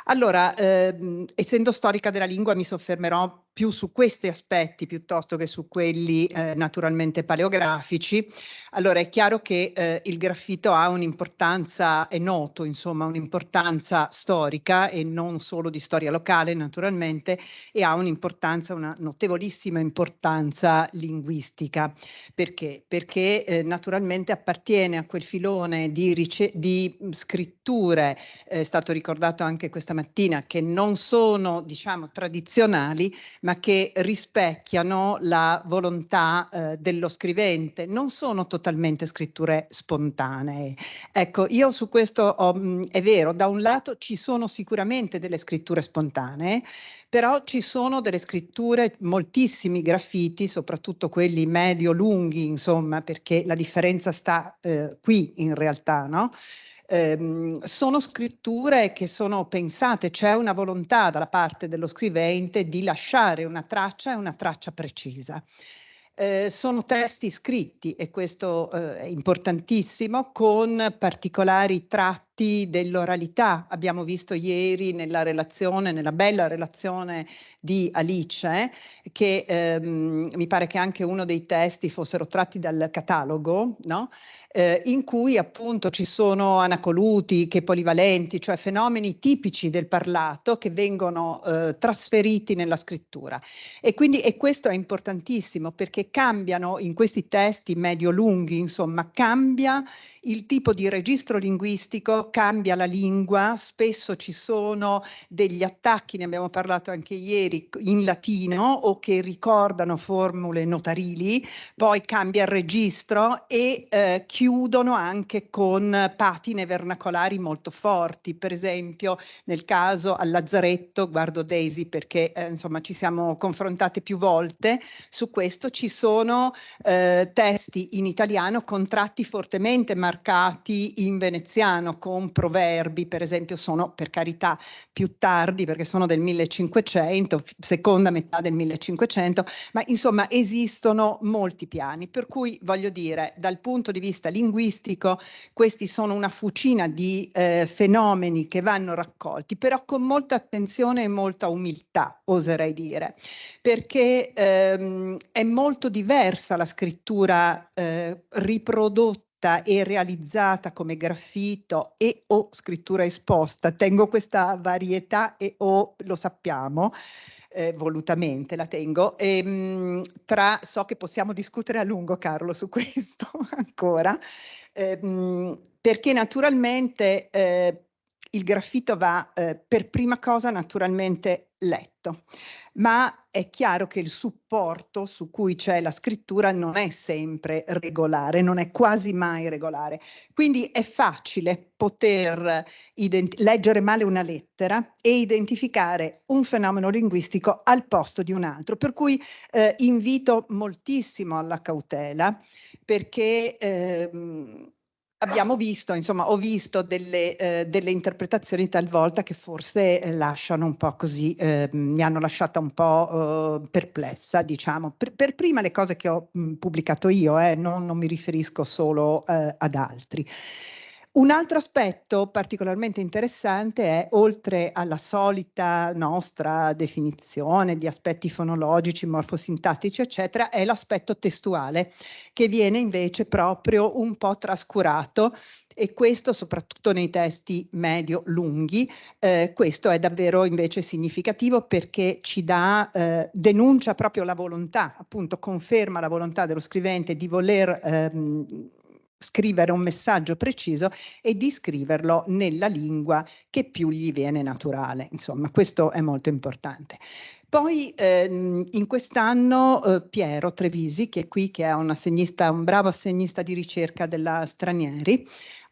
Allora, essendo storica della lingua mi soffermerò più su questi aspetti piuttosto che su quelli naturalmente paleografici. Allora è chiaro che il graffito ha un'importanza, è noto insomma, un'importanza storica e non solo di storia locale naturalmente, e ha un'importanza, una notevolissima importanza linguistica. Perché? Perché naturalmente appartiene a quel filone di scritture, è stato ricordato anche questa mattina, che non sono diciamo tradizionali, ma che rispecchiano la volontà dello scrivente. Non sono totalmente scritture spontanee. Ecco, io su questo è vero, da un lato ci sono sicuramente delle scritture spontanee, però ci sono delle scritture, moltissimi graffiti, soprattutto quelli medio-lunghi, insomma, perché la differenza sta qui in realtà, no? Sono scritture che sono pensate, c'è una volontà dalla parte dello scrivente di lasciare una traccia e una traccia precisa. Sono testi scritti, e questo è importantissimo, con particolari tratti dell'oralità. Abbiamo visto ieri nella relazione, nella bella relazione di Alice, che mi pare che anche uno dei testi fossero tratti dal catalogo, no? In cui appunto ci sono anacoluti, che polivalenti, cioè fenomeni tipici del parlato che vengono trasferiti nella scrittura. E quindi questo è importantissimo, perché cambiano in questi testi medio-lunghi, insomma, cambia il tipo di registro linguistico, cambia la lingua, spesso ci sono degli attacchi, ne abbiamo parlato anche ieri, in latino o che ricordano formule notarili, poi cambia il registro e chiudono anche con patine vernacolari molto forti. Per esempio nel caso al Lazzaretto, guardo Daisy perché insomma ci siamo confrontate più volte su questo, ci sono testi in italiano con tratti fortemente marcati in veneziano, con proverbi, per esempio, sono per carità più tardi perché sono del 1500, seconda metà del 1500, ma insomma esistono molti piani, per cui voglio dire, dal punto di vista linguistico questi sono una fucina di fenomeni che vanno raccolti, però con molta attenzione e molta umiltà, oserei dire, perché è molto diversa la scrittura riprodotta e realizzata come graffito e o scrittura esposta. Tengo questa varietà e o lo sappiamo, volutamente la tengo. So che possiamo discutere a lungo, Carlo, su questo ancora, perché naturalmente il graffito va per prima cosa naturalmente letto, ma è chiaro che il supporto su cui c'è la scrittura non è sempre regolare, non è quasi mai regolare. Quindi è facile poter leggere male una lettera e identificare un fenomeno linguistico al posto di un altro. Per cui invito moltissimo alla cautela, perché abbiamo visto, insomma, ho visto delle interpretazioni talvolta che forse lasciano un po' così, mi hanno lasciata un po' perplessa, diciamo. Per prima le cose che ho pubblicato io, non mi riferisco solo ad altri. Un altro aspetto particolarmente interessante è, oltre alla solita nostra definizione di aspetti fonologici, morfosintattici, eccetera, è l'aspetto testuale, che viene invece proprio un po' trascurato, e questo soprattutto nei testi medio-lunghi. Questo è davvero invece significativo, perché ci dà, denuncia proprio la volontà, appunto conferma la volontà dello scrivente di voler scrivere un messaggio preciso e di scriverlo nella lingua che più gli viene naturale. Insomma, questo è molto importante. Poi in quest'anno Piero Trevisi, che è qui, che è un bravo assegnista di ricerca della Stranieri,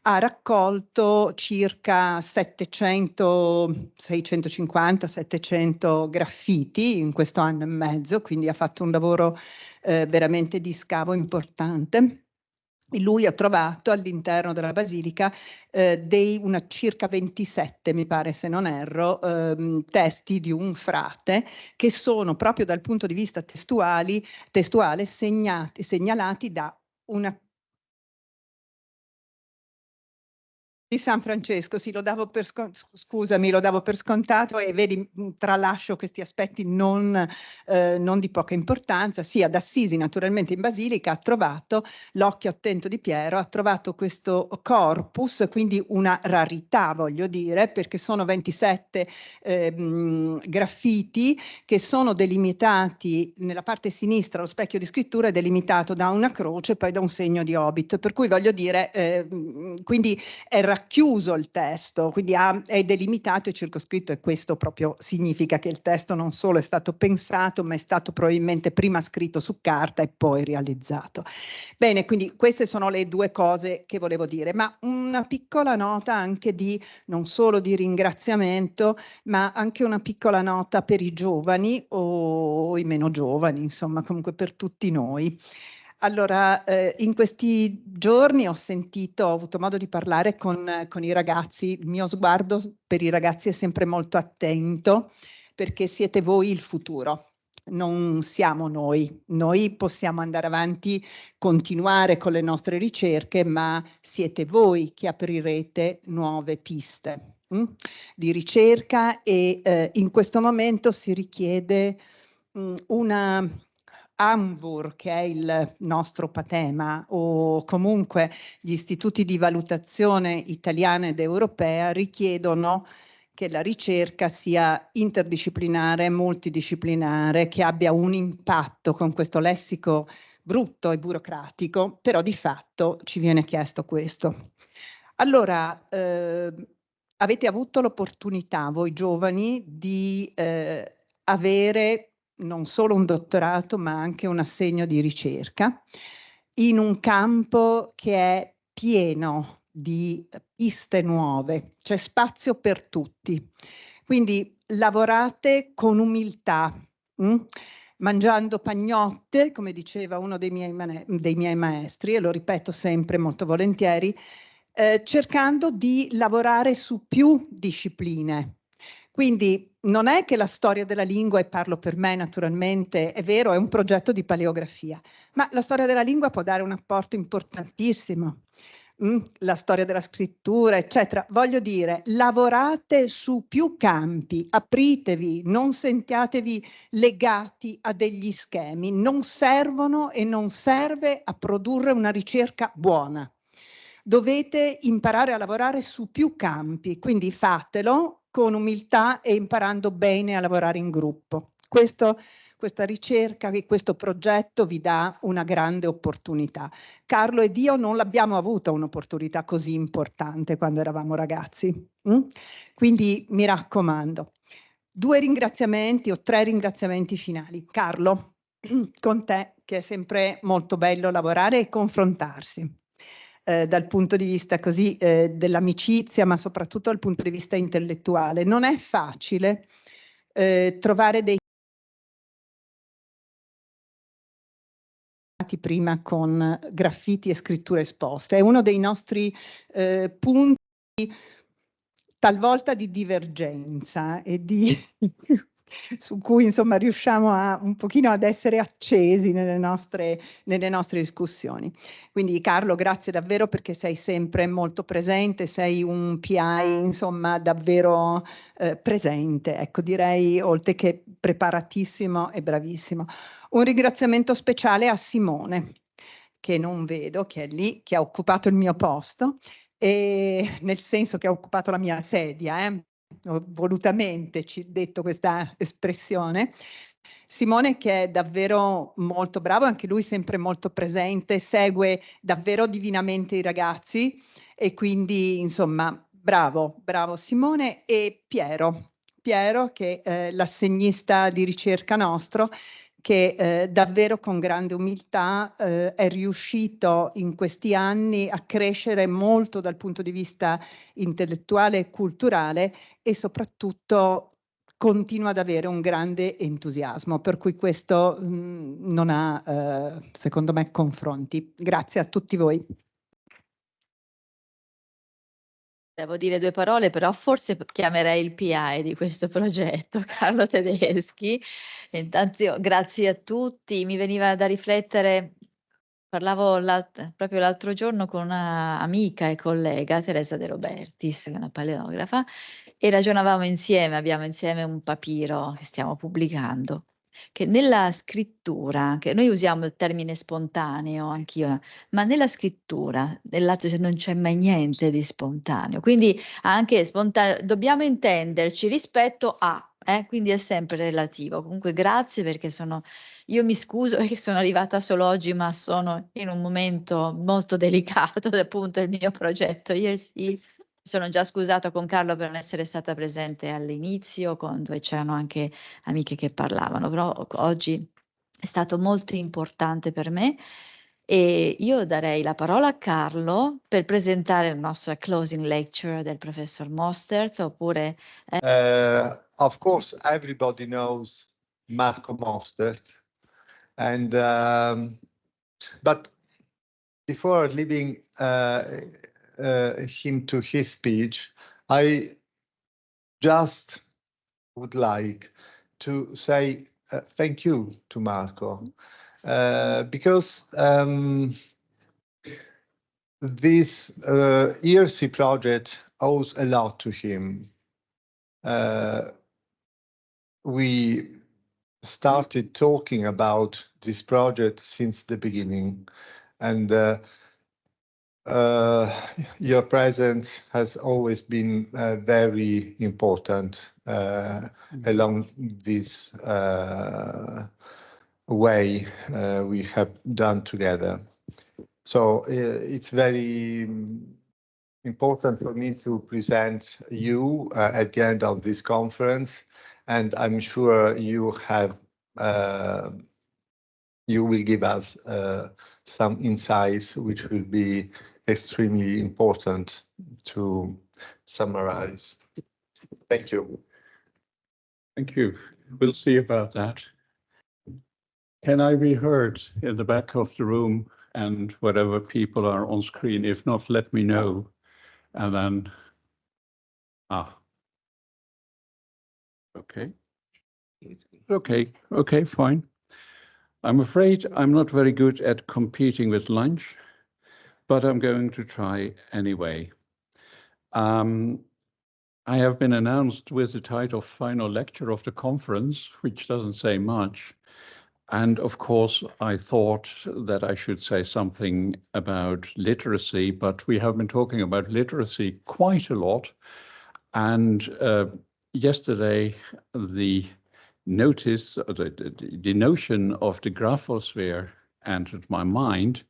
ha raccolto circa 650-700 graffiti in questo anno e mezzo, quindi ha fatto un lavoro veramente di scavo importante. E lui ha trovato all'interno della basilica circa 27, mi pare se non erro, testi di un frate, che sono proprio dal punto di vista testuale segnalati da una di San Francesco, sì, lo davo per scontato, e vedi, tralascio questi aspetti non di poca importanza. Sì, ad Assisi, naturalmente in Basilica, ha trovato, l'occhio attento di Piero, ha trovato questo corpus, quindi una rarità, voglio dire, perché sono 27 graffiti che sono delimitati nella parte sinistra. Lo specchio di scrittura è delimitato da una croce e poi da un segno di obit, per cui voglio dire, quindi è racchiuso il testo, quindi è delimitato e circoscritto, e questo proprio significa che il testo non solo è stato pensato, ma è stato probabilmente prima scritto su carta e poi realizzato. Bene, quindi queste sono le due cose che volevo dire, ma una piccola nota anche non solo di ringraziamento, ma anche una piccola nota per i giovani o i meno giovani, insomma, comunque per tutti noi. Allora, in questi giorni ho avuto modo di parlare con i ragazzi. Il mio sguardo per i ragazzi è sempre molto attento, perché siete voi il futuro, non siamo noi. Noi possiamo andare avanti, continuare con le nostre ricerche, ma siete voi che aprirete nuove piste di ricerca, e in questo momento si richiede una ANVUR, che è il nostro patema, o comunque gli istituti di valutazione italiana ed europea richiedono che la ricerca sia interdisciplinare, multidisciplinare, che abbia un impatto, con questo lessico brutto e burocratico, però di fatto ci viene chiesto questo. Allora, avete avuto l'opportunità, voi giovani, di avere non solo un dottorato, ma anche un assegno di ricerca in un campo che è pieno di piste nuove, c'è spazio per tutti. Quindi lavorate con umiltà, mangiando pagnotte, come diceva uno dei miei maestri, e lo ripeto sempre molto volentieri, cercando di lavorare su più discipline. Quindi non è che la storia della lingua, e parlo per me naturalmente, è vero, è un progetto di paleografia, ma la storia della lingua può dare un apporto importantissimo. La storia della scrittura, eccetera. Voglio dire, lavorate su più campi, apritevi, non sentiatevi legati a degli schemi, non servono e non serve a produrre una ricerca buona. Dovete imparare a lavorare su più campi, quindi fatelo con umiltà e imparando bene a lavorare in gruppo. Questa ricerca e questo progetto vi dà una grande opportunità. Carlo ed io non l'abbiamo avuta un'opportunità così importante quando eravamo ragazzi. Quindi mi raccomando, 2 ringraziamenti o 3 ringraziamenti finali. Carlo, con te, che è sempre molto bello lavorare e confrontarsi. Dal punto di vista così dell'amicizia, ma soprattutto dal punto di vista intellettuale. Non è facile trovare dei prima con graffiti e scritture esposte. È uno dei nostri punti talvolta di divergenza e su cui insomma riusciamo un pochino ad essere accesi nelle nostre discussioni. Quindi Carlo, grazie davvero, perché sei sempre molto presente, sei un PI insomma davvero presente, ecco, direi, oltre che preparatissimo e bravissimo. Un ringraziamento speciale a Simone, che non vedo, che è lì, che ha occupato il mio posto, e nel senso che ha occupato la mia sedia, ho volutamente detto questa espressione. Simone, che è davvero molto bravo, anche lui sempre molto presente, segue davvero divinamente i ragazzi, e quindi insomma bravo Simone. E Piero che è l'assegnista di ricerca nostro, che davvero con grande umiltà è riuscito in questi anni a crescere molto dal punto di vista intellettuale e culturale, e soprattutto continua ad avere un grande entusiasmo, per cui questo non ha, secondo me, confronti. Grazie a tutti voi. Devo dire 2 parole, però forse chiamerei il PI di questo progetto, Carlo Tedeschi. Intanto grazie a tutti, mi veniva da riflettere, parlavo proprio l'altro giorno con un'amica e collega, Teresa De Robertis, che è una paleografa, e ragionavamo insieme, abbiamo insieme un papiro che stiamo pubblicando, che nella scrittura, che noi usiamo il termine spontaneo, anch'io, ma nella scrittura, nell'atto non c'è mai niente di spontaneo, quindi anche spontaneo, dobbiamo intenderci rispetto a, quindi è sempre relativo. Comunque grazie, perché io mi scuso perché sono arrivata solo oggi, ma sono in un momento molto delicato dal punto del mio progetto ERC sono già scusata con Carlo per non essere stata presente all'inizio, dove c'erano anche amiche che parlavano, però oggi è stato molto importante per me e io darei la parola a Carlo per presentare la nostra closing lecture del professor Mostert, oppure... Of course, everybody knows Marco Mostert, and but before leaving him to his speech, I just would like to say thank you to Marco, because this ERC project owes a lot to him. We started talking about this project since the beginning, and your presence has always been very important along this way we have done together. So it's very important for me to present you at the end of this conference, and I'm sure you have you will give us some insights which will be extremely important to summarize. Thank you. Thank you. We'll see about that. Can I be heard in the back of the room and whatever people are on screen? If not, let me know. And then, okay. Okay, fine. I'm afraid I'm not very good at competing with lunch, but I'm going to try anyway. I have been announced with the title final lecture of the conference, which doesn't say much. And of course, I thought that I should say something about literacy, but we have been talking about literacy quite a lot. And yesterday, the notice, the notion of the graphosphere entered my mind,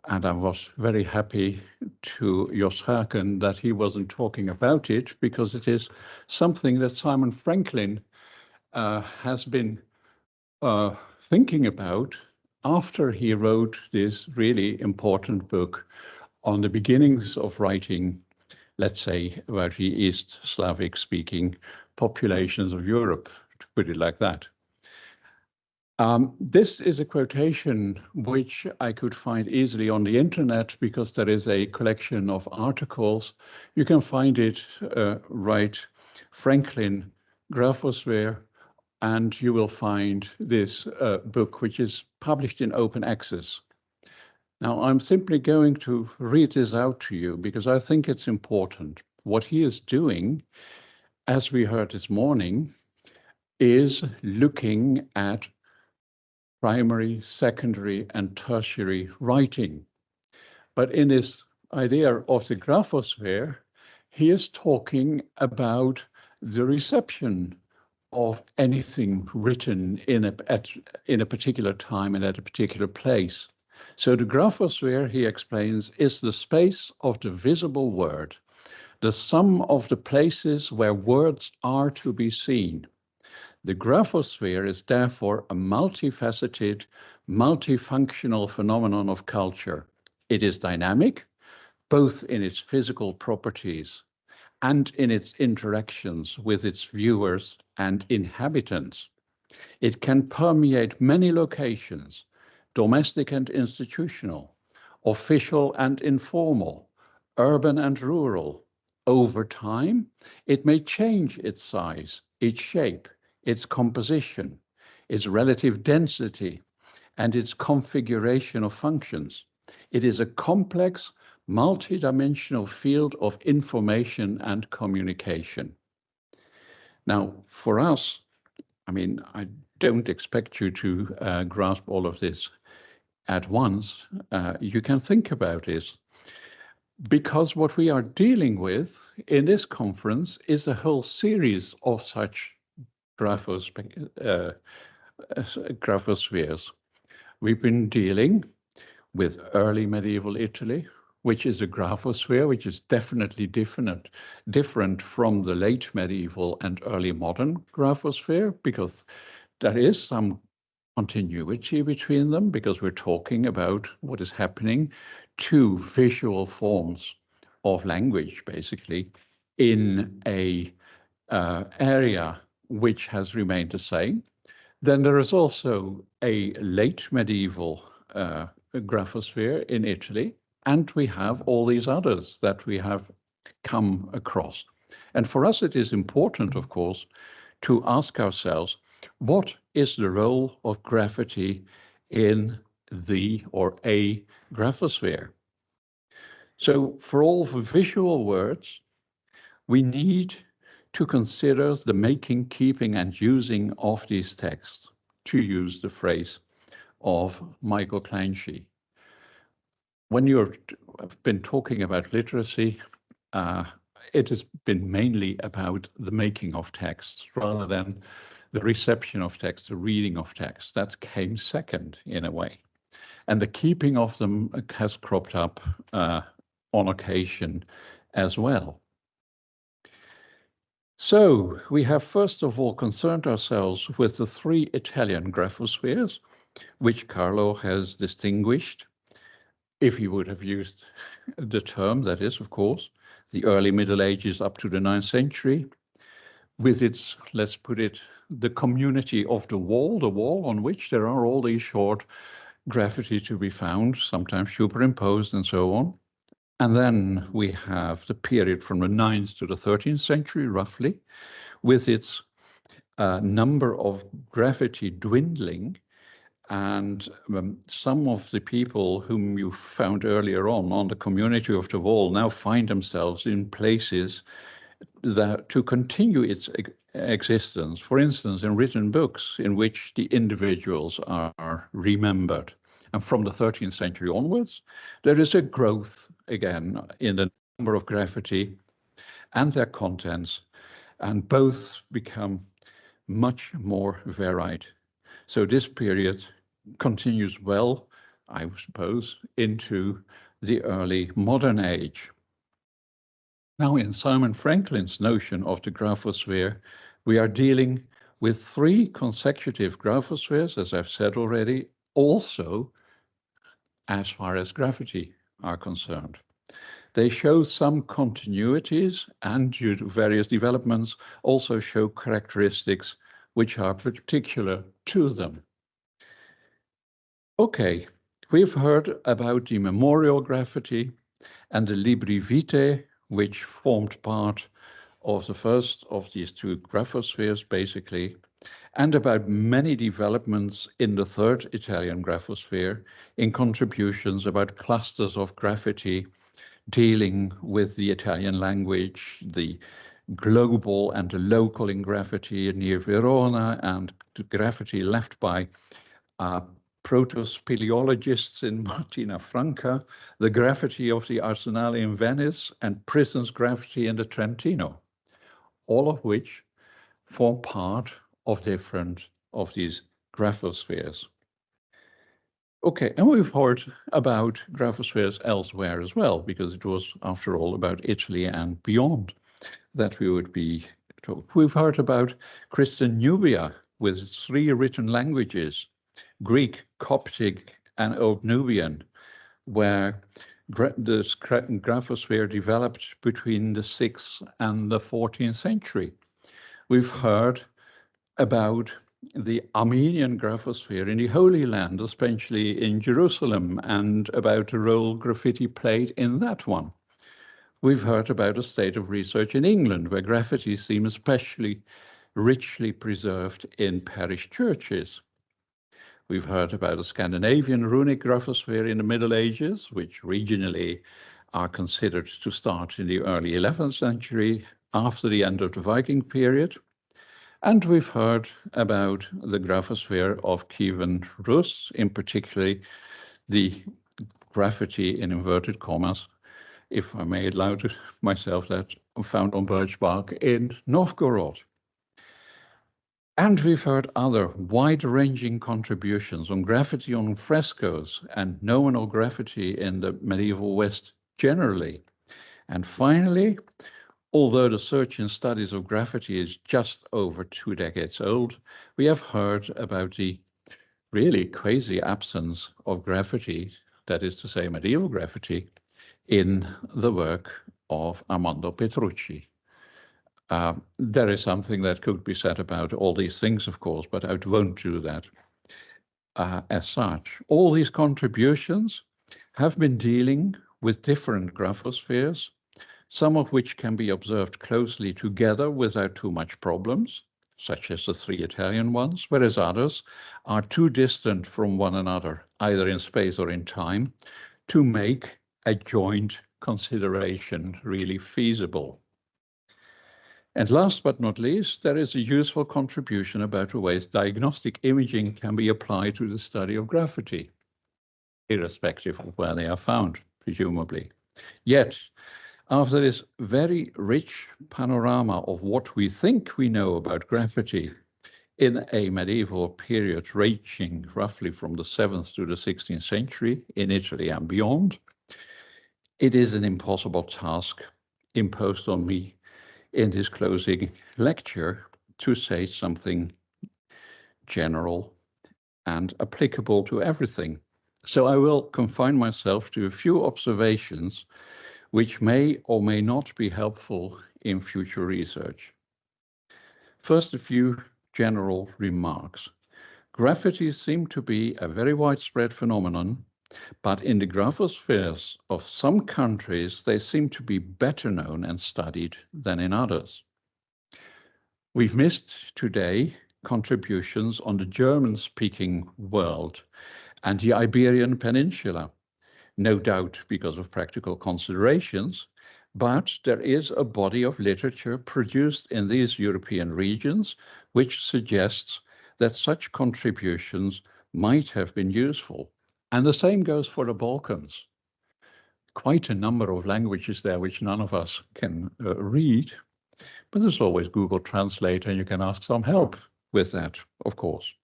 and I was very happy to Jos Haken that he wasn't talking about it, because it is something that Simon Franklin has been thinking about after he wrote this really important book on the beginnings of writing, let's say, about the East Slavic speaking populations of Europe, to put it like that. This is a quotation which I could find easily on the internet, because there is a collection of articles. You can find it right, Franklin Graphosphere, and you will find this book, which is published in open access. Now, I'm simply going to read this out to you because I think it's important. What he is doing, as we heard this morning, is looking at primary, secondary, and tertiary writing. But in this idea of the graphosphere, he is talking about the reception of anything written in a particular time and at a particular place. So the graphosphere, he explains, is the space of the visible word, the sum of the places where words are to be seen. The graphosphere is therefore a multifaceted, multifunctional phenomenon of culture. It is dynamic, both in its physical properties and in its interactions with its viewers and inhabitants. It can permeate many locations, domestic and institutional, official and informal, urban and rural. Over time, it may change its size, its shape, its composition, its relative density, and its configuration of functions. It is a complex, multidimensional field of information and communication. Now, for us, I mean, I don't expect you to grasp all of this at once. You can think about this, because what we are dealing with in this conference is a whole series of such graphospheres. We've been dealing with early medieval Italy, which is a graphosphere, which is definitely different from the late medieval and early modern graphosphere, because there is some continuity between them, because we're talking about what is happening to visual forms of language, basically, in a area which has remained the same. Then there is also a late medieval graphosphere in Italy, and we have all these others that we have come across. And for us, it is important, of course, to ask ourselves, what is the role of graffiti in the or a graphosphere? So for all the visual words, we need to consider the making, keeping, and using of these texts, to use the phrase of Michael Kleinschy. When you've been talking about literacy, it has been mainly about the making of texts rather than the reception of text, the reading of text. That came second in a way. And the keeping of them has cropped up on occasion as well. So we have first of all concerned ourselves with the three Italian graphospheres, which Carlo has distinguished, if he would have used the term, that is, of course, the early Middle Ages up to the 9th century, with its, let's put it, the community of the wall on which there are all these short graffiti to be found, sometimes superimposed and so on. And then we have the period from the 9th to the 13th century, roughly, with its number of graffiti dwindling. And some of the people whom you found earlier on the community of the wall now find themselves in places that to continue its existence, for instance, in written books in which the individuals are remembered. And from the 13th century onwards, there is a growth again in the number of graffiti and their contents, and both become much more varied. So this period continues well, I suppose, into the early modern age. Now, in Simon Franklin's notion of the graphosphere, we are dealing with three consecutive graphospheres, as I've said already, also as far as graffiti are concerned. They show some continuities and, due to various developments, also show characteristics which are particular to them. Okay, we've heard about the memorial graffiti and the libri vitae, which formed part of the first of these two graphospheres, basically, and about many developments in the third Italian graphosphere in contributions about clusters of graffiti dealing with the Italian language, the global and the local in graffiti near Verona, and the graffiti left by proto-speleologists in Martina Franca, the graffiti of the Arsenale in Venice, and prisons graffiti in the Trentino, all of which form part of different of these graphospheres. Okay, and we've heard about graphospheres elsewhere as well, because it was, after all, about Italy and beyond that we would be told. We've heard about Christian Nubia with its three written languages, Greek, Coptic, and Old Nubian, where the graphosphere developed between the 6th and the 14th century. We've heard about the Armenian graphosphere in the Holy Land, especially in Jerusalem, and about the role graffiti played in that one. We've heard about a state of research in England, where graffiti seems especially richly preserved in parish churches. We've heard about a Scandinavian runic graphosphere in the Middle Ages, which regionally are considered to start in the early 11th century, after the end of the Viking period. And we've heard about the graphosphere of Kievan Rus, in particular the graffiti in inverted commas, if I may allow myself that, found on birch bark in Novgorod. And we've heard other wide-ranging contributions on graffiti on frescoes and nominal graffiti in the medieval West generally. And finally, although the search and studies of graffiti is just over 2 decades old, we have heard about the really crazy absence of graffiti, that is to say medieval graffiti, in the work of Armando Petrucci. There is something that could be said about all these things, of course, but I won't do that as such. All these contributions have been dealing with different graphospheres, some of which can be observed closely together without too much problems, such as the 3 Italian ones, whereas others are too distant from one another, either in space or in time, to make a joint consideration really feasible. And last but not least, there is a useful contribution about the ways diagnostic imaging can be applied to the study of graffiti, irrespective of where they are found, presumably. Yet, after this very rich panorama of what we think we know about graffiti in a medieval period ranging roughly from the 7th to the 16th century in Italy and beyond, it is an impossible task imposed on me in this closing lecture to say something general and applicable to everything. So I will confine myself to a few observations which may or may not be helpful in future research. First, a few general remarks. Graffiti seems to be a very widespread phenomenon, but in the graphospheres of some countries, they seem to be better known and studied than in others. We've missed today contributions on the German-speaking world and the Iberian Peninsula, no doubt because of practical considerations, but there is a body of literature produced in these European regions which suggests that such contributions might have been useful. And the same goes for the Balkans. Quite a number of languages there which none of us can read, but there's always Google Translate and you can ask some help with that, of course.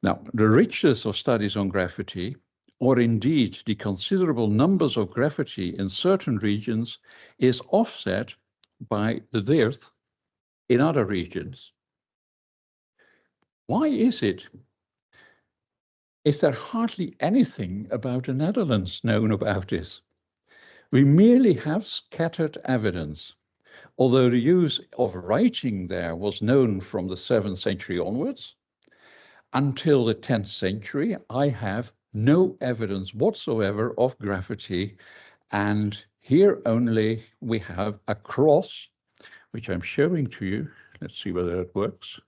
Now, the richness of studies on graffiti, or indeed the considerable numbers of graffiti in certain regions, is offset by the dearth in other regions. Why is it? Is there hardly anything about the Netherlands known about this? We merely have scattered evidence. Although the use of writing there was known from the 7th century onwards, until the 10th century, I have no evidence whatsoever of graffiti. And here only we have a cross, which I'm showing to you. Let's see whether it works.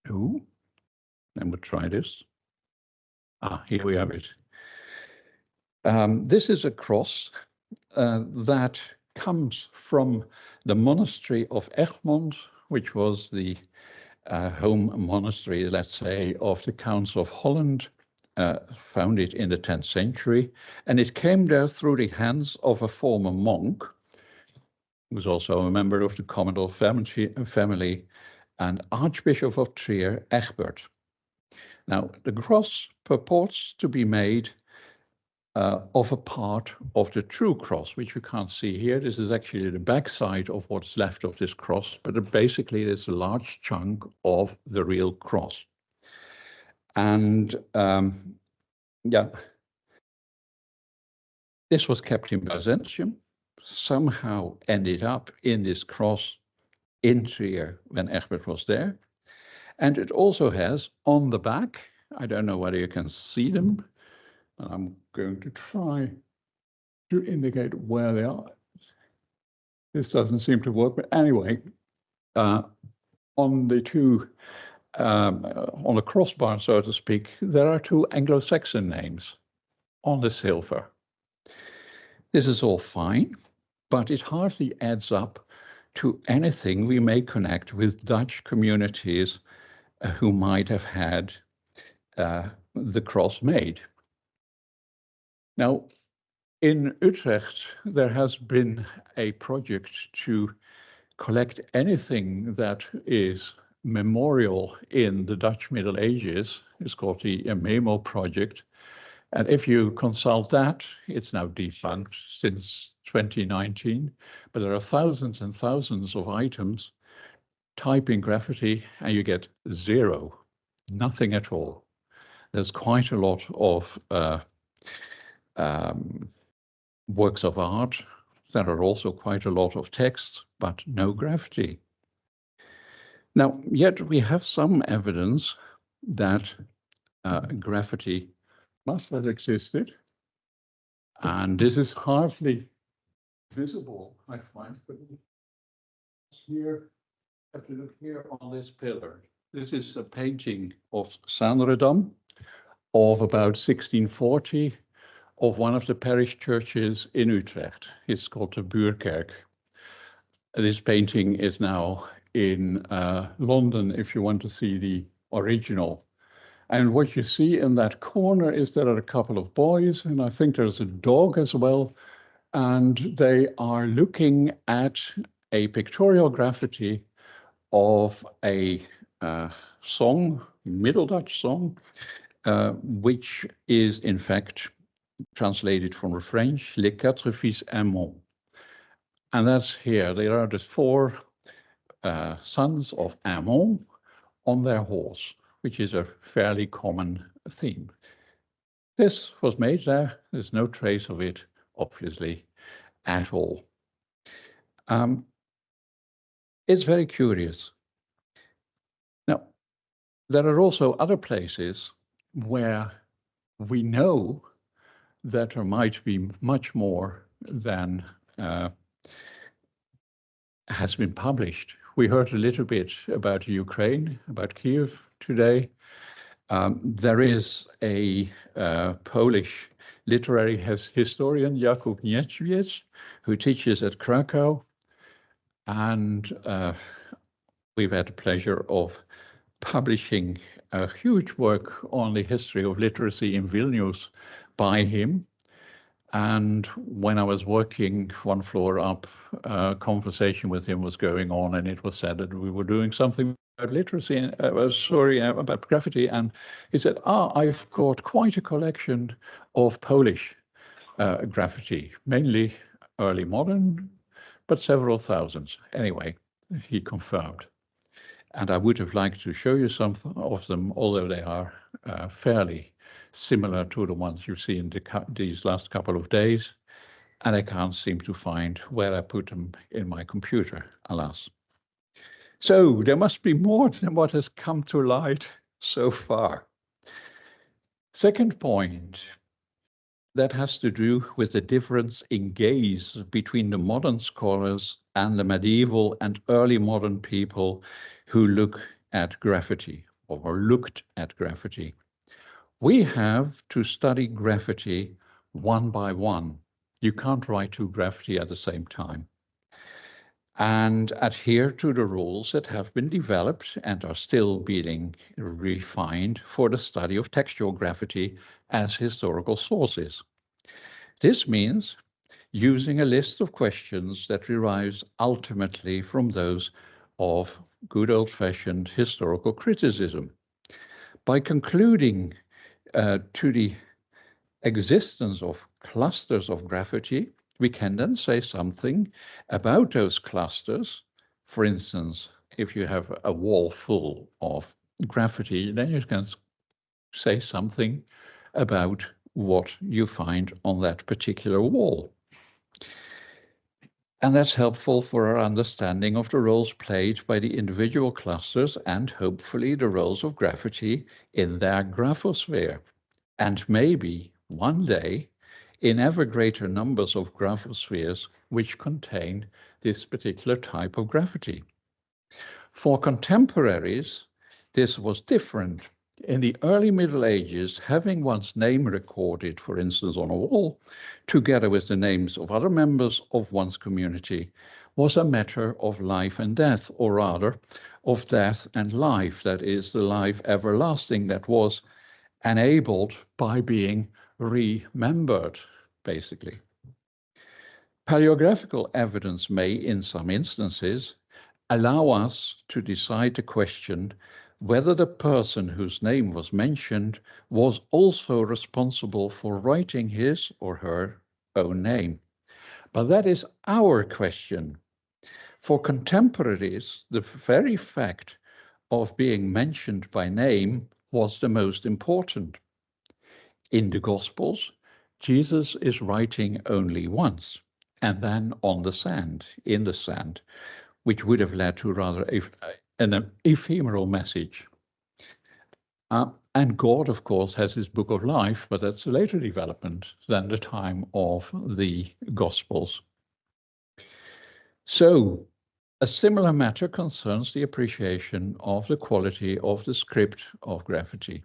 Oh, and we'll try this. Here we have it. This is a cross that comes from the monastery of Egmond, which was the home monastery, let's say, of the Counts of Holland, founded in the 10th century. And it came there through the hands of a former monk, who was also a member of the Commodore family, and Archbishop of Trier, Egbert. Now, the cross purports to be made of a part of the true cross, which you can't see here. This is actually the backside of what's left of this cross, but basically it's a large chunk of the real cross. And yeah, this was kept in Byzantium, somehow ended up in this cross in Trier when Egbert was there. And it also has on the back, I don't know whether you can see them, I'm going to try to indicate where they are. This doesn't seem to work, but anyway, on the two, on the crossbar, so to speak, there are 2 Anglo-Saxon names on the silver. This is all fine, but it hardly adds up to anything we may connect with Dutch communities who might have had the cross made. Now, in Utrecht, there has been a project to collect anything that is memorial in the Dutch Middle Ages. It's called the Memo Project. And if you consult that, it's now defunct since 2019, but there are thousands and thousands of items. Type in graffiti and you get zero, nothing at all. There's quite a lot of works of art. There are also quite a lot of texts, but no graffiti. Now, yet we have some evidence that graffiti must have existed. And this is hardly visible, I find. But here, have to look here on this pillar. This is a painting of Sanredam of about 1640 of one of the parish churches in Utrecht. It's called the Buurkerk. This painting is now in London if you want to see the original. And what you see in that corner is there are a couple of boys, and I think there's a dog as well, and they are looking at a pictorial graffiti of a song, Middle Dutch song, which is in fact translated from the French, Les Quatre Fils Aimants. And that's here. There are the four sons of Aimant on their horse, which is a fairly common theme. This was made there. There's no trace of it, obviously, at all. It's very curious. Now, there are also other places where we know that there might be much more than has been published. We heard a little bit about Ukraine, about Kiev today. There is a Polish literary historian, Jakub Niedźwiedź, who teaches at Krakow. And we've had the pleasure of publishing a huge work on the history of literacy in Vilnius by him. And when I was working one floor up, a conversation with him was going on, and it was said that we were doing something about literacy, about graffiti. And he said, I've got quite a collection of Polish graffiti, mainly early modern, but several thousands. Anyway, he confirmed. And I would have liked to show you some of them, although they are fairly similar to the ones you see in these last couple of days. And I can't seem to find where I put them in my computer, alas. So there must be more than what has come to light so far. Second point, that has to do with the difference in gaze between the modern scholars and the medieval and early modern people who look at graffiti or looked at graffiti. We have to study graffiti one by one. You can't write two graffiti at the same time. And adhere to the rules that have been developed and are still being refined for the study of textual graffiti as historical sources. This means using a list of questions that derives ultimately from those of good old-fashioned historical criticism. By concluding to the existence of clusters of graffiti, we can then say something about those clusters. For instance, if you have a wall full of graffiti, then you can say something about what you find on that particular wall. And that's helpful for our understanding of the roles played by the individual clusters and hopefully the roles of graffiti in their graphosphere. And maybe one day in ever greater numbers of graphospheres which contain this particular type of graffiti. For contemporaries, this was different. In the early Middle Ages, having one's name recorded, for instance, on a wall, together with the names of other members of one's community, was a matter of life and death, or rather, of death and life, that is, the life everlasting that was enabled by being remembered, basically. Paleographical evidence may, in some instances, allow us to decide the question whether the person whose name was mentioned was also responsible for writing his or her own name. But that is our question. For contemporaries, the very fact of being mentioned by name was the most important. In the Gospels, Jesus is writing only once, and then on the sand, in the sand, which would have led to rather an ephemeral message. And God, of course, has his book of life, but that's a later development than the time of the Gospels. So, a similar matter concerns the appreciation of the quality of the script of Graffiti.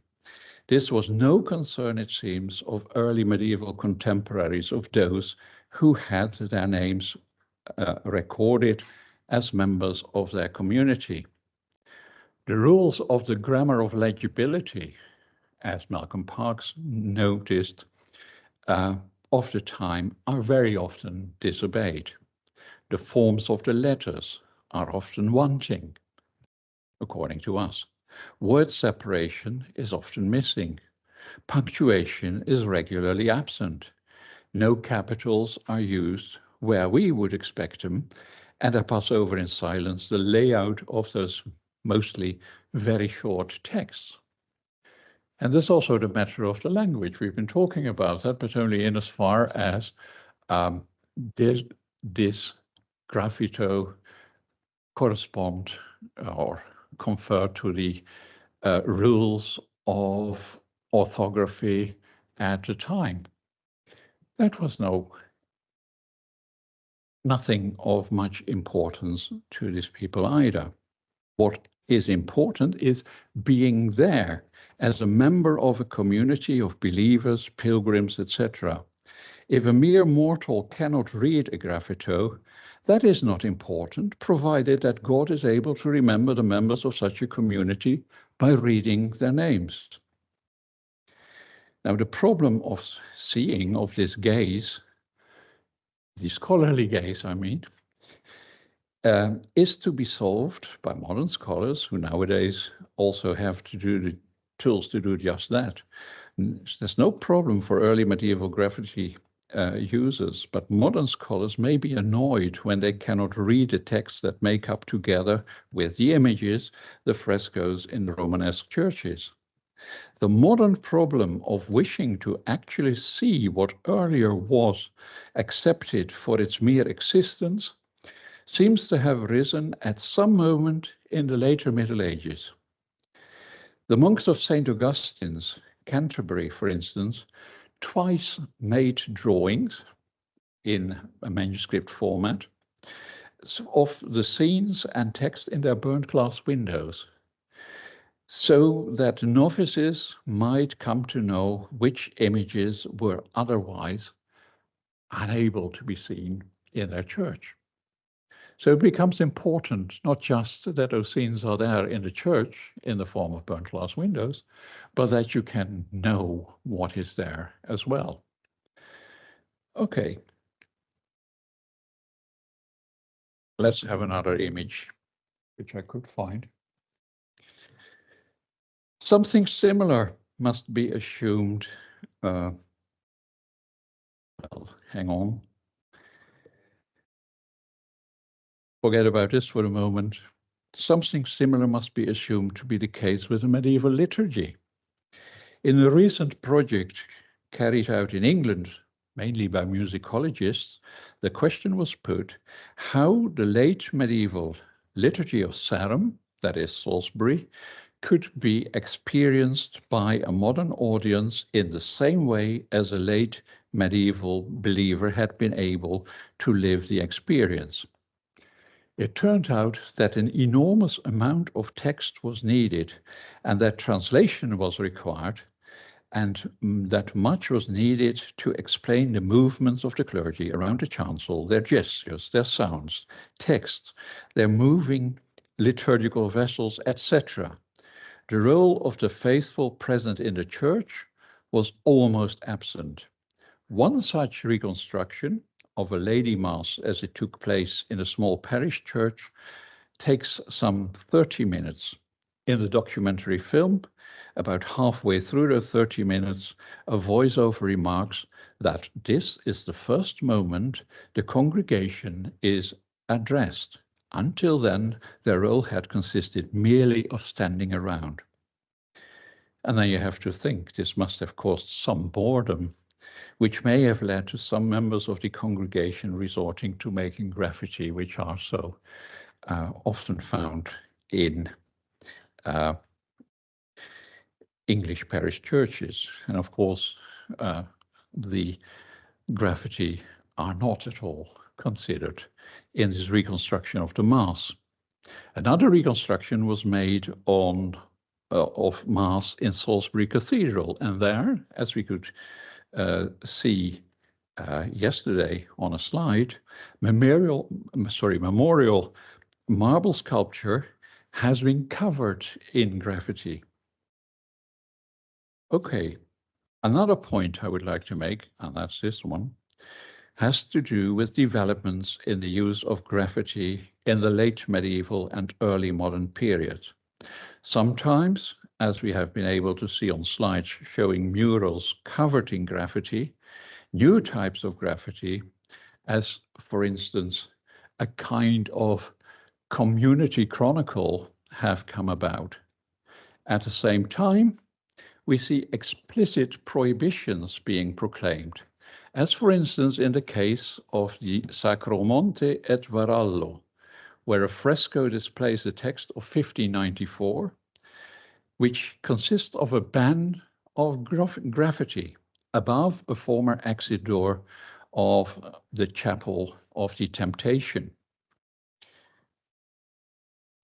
This was no concern, it seems, of early medieval contemporaries of those who had their names recorded as members of their community. The rules of the grammar of legibility, as Malcolm Parks noticed, of the time are very often disobeyed. The forms of the letters are often wanting, according to us. Word separation is often missing. Punctuation is regularly absent. No capitals are used where we would expect them, and I pass over in silence the layout of those mostly very short texts. And this is also the matter of the language. We've been talking about that, but only in as far as this graffito correspond or confer to the rules of orthography at the time. That was nothing of much importance to these people either. What is important is being there as a member of a community of believers, pilgrims, etc. If a mere mortal cannot read a graffito, that is not important, provided that God is able to remember the members of such a community by reading their names. Now, the problem of seeing of this gaze, the scholarly gaze, I mean, is to be solved by modern scholars who nowadays also have to do the tools to do just that. There's no problem for early medieval graffiti users, but modern scholars may be annoyed when they cannot read the texts that make up together with the images the frescoes in the Romanesque churches. The modern problem of wishing to actually see what earlier was accepted for its mere existence seems to have arisen at some moment in the later Middle Ages. The monks of St. Augustine's, Canterbury, for instance, twice made drawings in a manuscript format of the scenes and text in their burnt glass windows, so that novices might come to know which images were otherwise unable to be seen in their church. So it becomes important not just that those scenes are there in the church in the form of burnt glass windows, but that you can know what is there as well. Okay. Let's have another image, which I could find. Something similar must be assumed. Well, hang on. Forget about this for a moment. Something similar must be assumed to be the case with the medieval liturgy. In a recent project carried out in England, mainly by musicologists, the question was put how the late medieval liturgy of Sarum, that is Salisbury, could be experienced by a modern audience in the same way as a late medieval believer had been able to live the experience. It turned out that an enormous amount of text was needed and that translation was required, and that much was needed to explain the movements of the clergy around the chancel, their gestures, their sounds, texts, their moving liturgical vessels, etc. The role of the faithful present in the church was almost absent. One such reconstruction of a Lady Mass as it took place in a small parish church takes some 30 minutes. In the documentary film, about halfway through the 30 minutes, a voiceover remarks that this is the first moment the congregation is addressed. Until then, their role had consisted merely of standing around. And then you have to think this must have caused some boredom, which may have led to some members of the congregation resorting to making graffiti, which are so often found in English parish churches. And of course, the graffiti are not at all considered in this reconstruction of the Mass. Another reconstruction was made of Mass in Salisbury Cathedral, and there, as we could see yesterday on a slide, memorial marble sculpture has been covered in graffiti. Okay, another point I would like to make, and that's this one, has to do with developments in the use of graffiti in the late medieval and early modern period. Sometimes, as we have been able to see on slides showing murals covered in graffiti, new types of graffiti, as for instance, a kind of community chronicle, have come about. At the same time, we see explicit prohibitions being proclaimed, as for instance in the case of the Sacro Monte et Varallo, where a fresco displays the text of 1594, which consists of a ban of graffiti above a former exit door of the Chapel of the Temptation.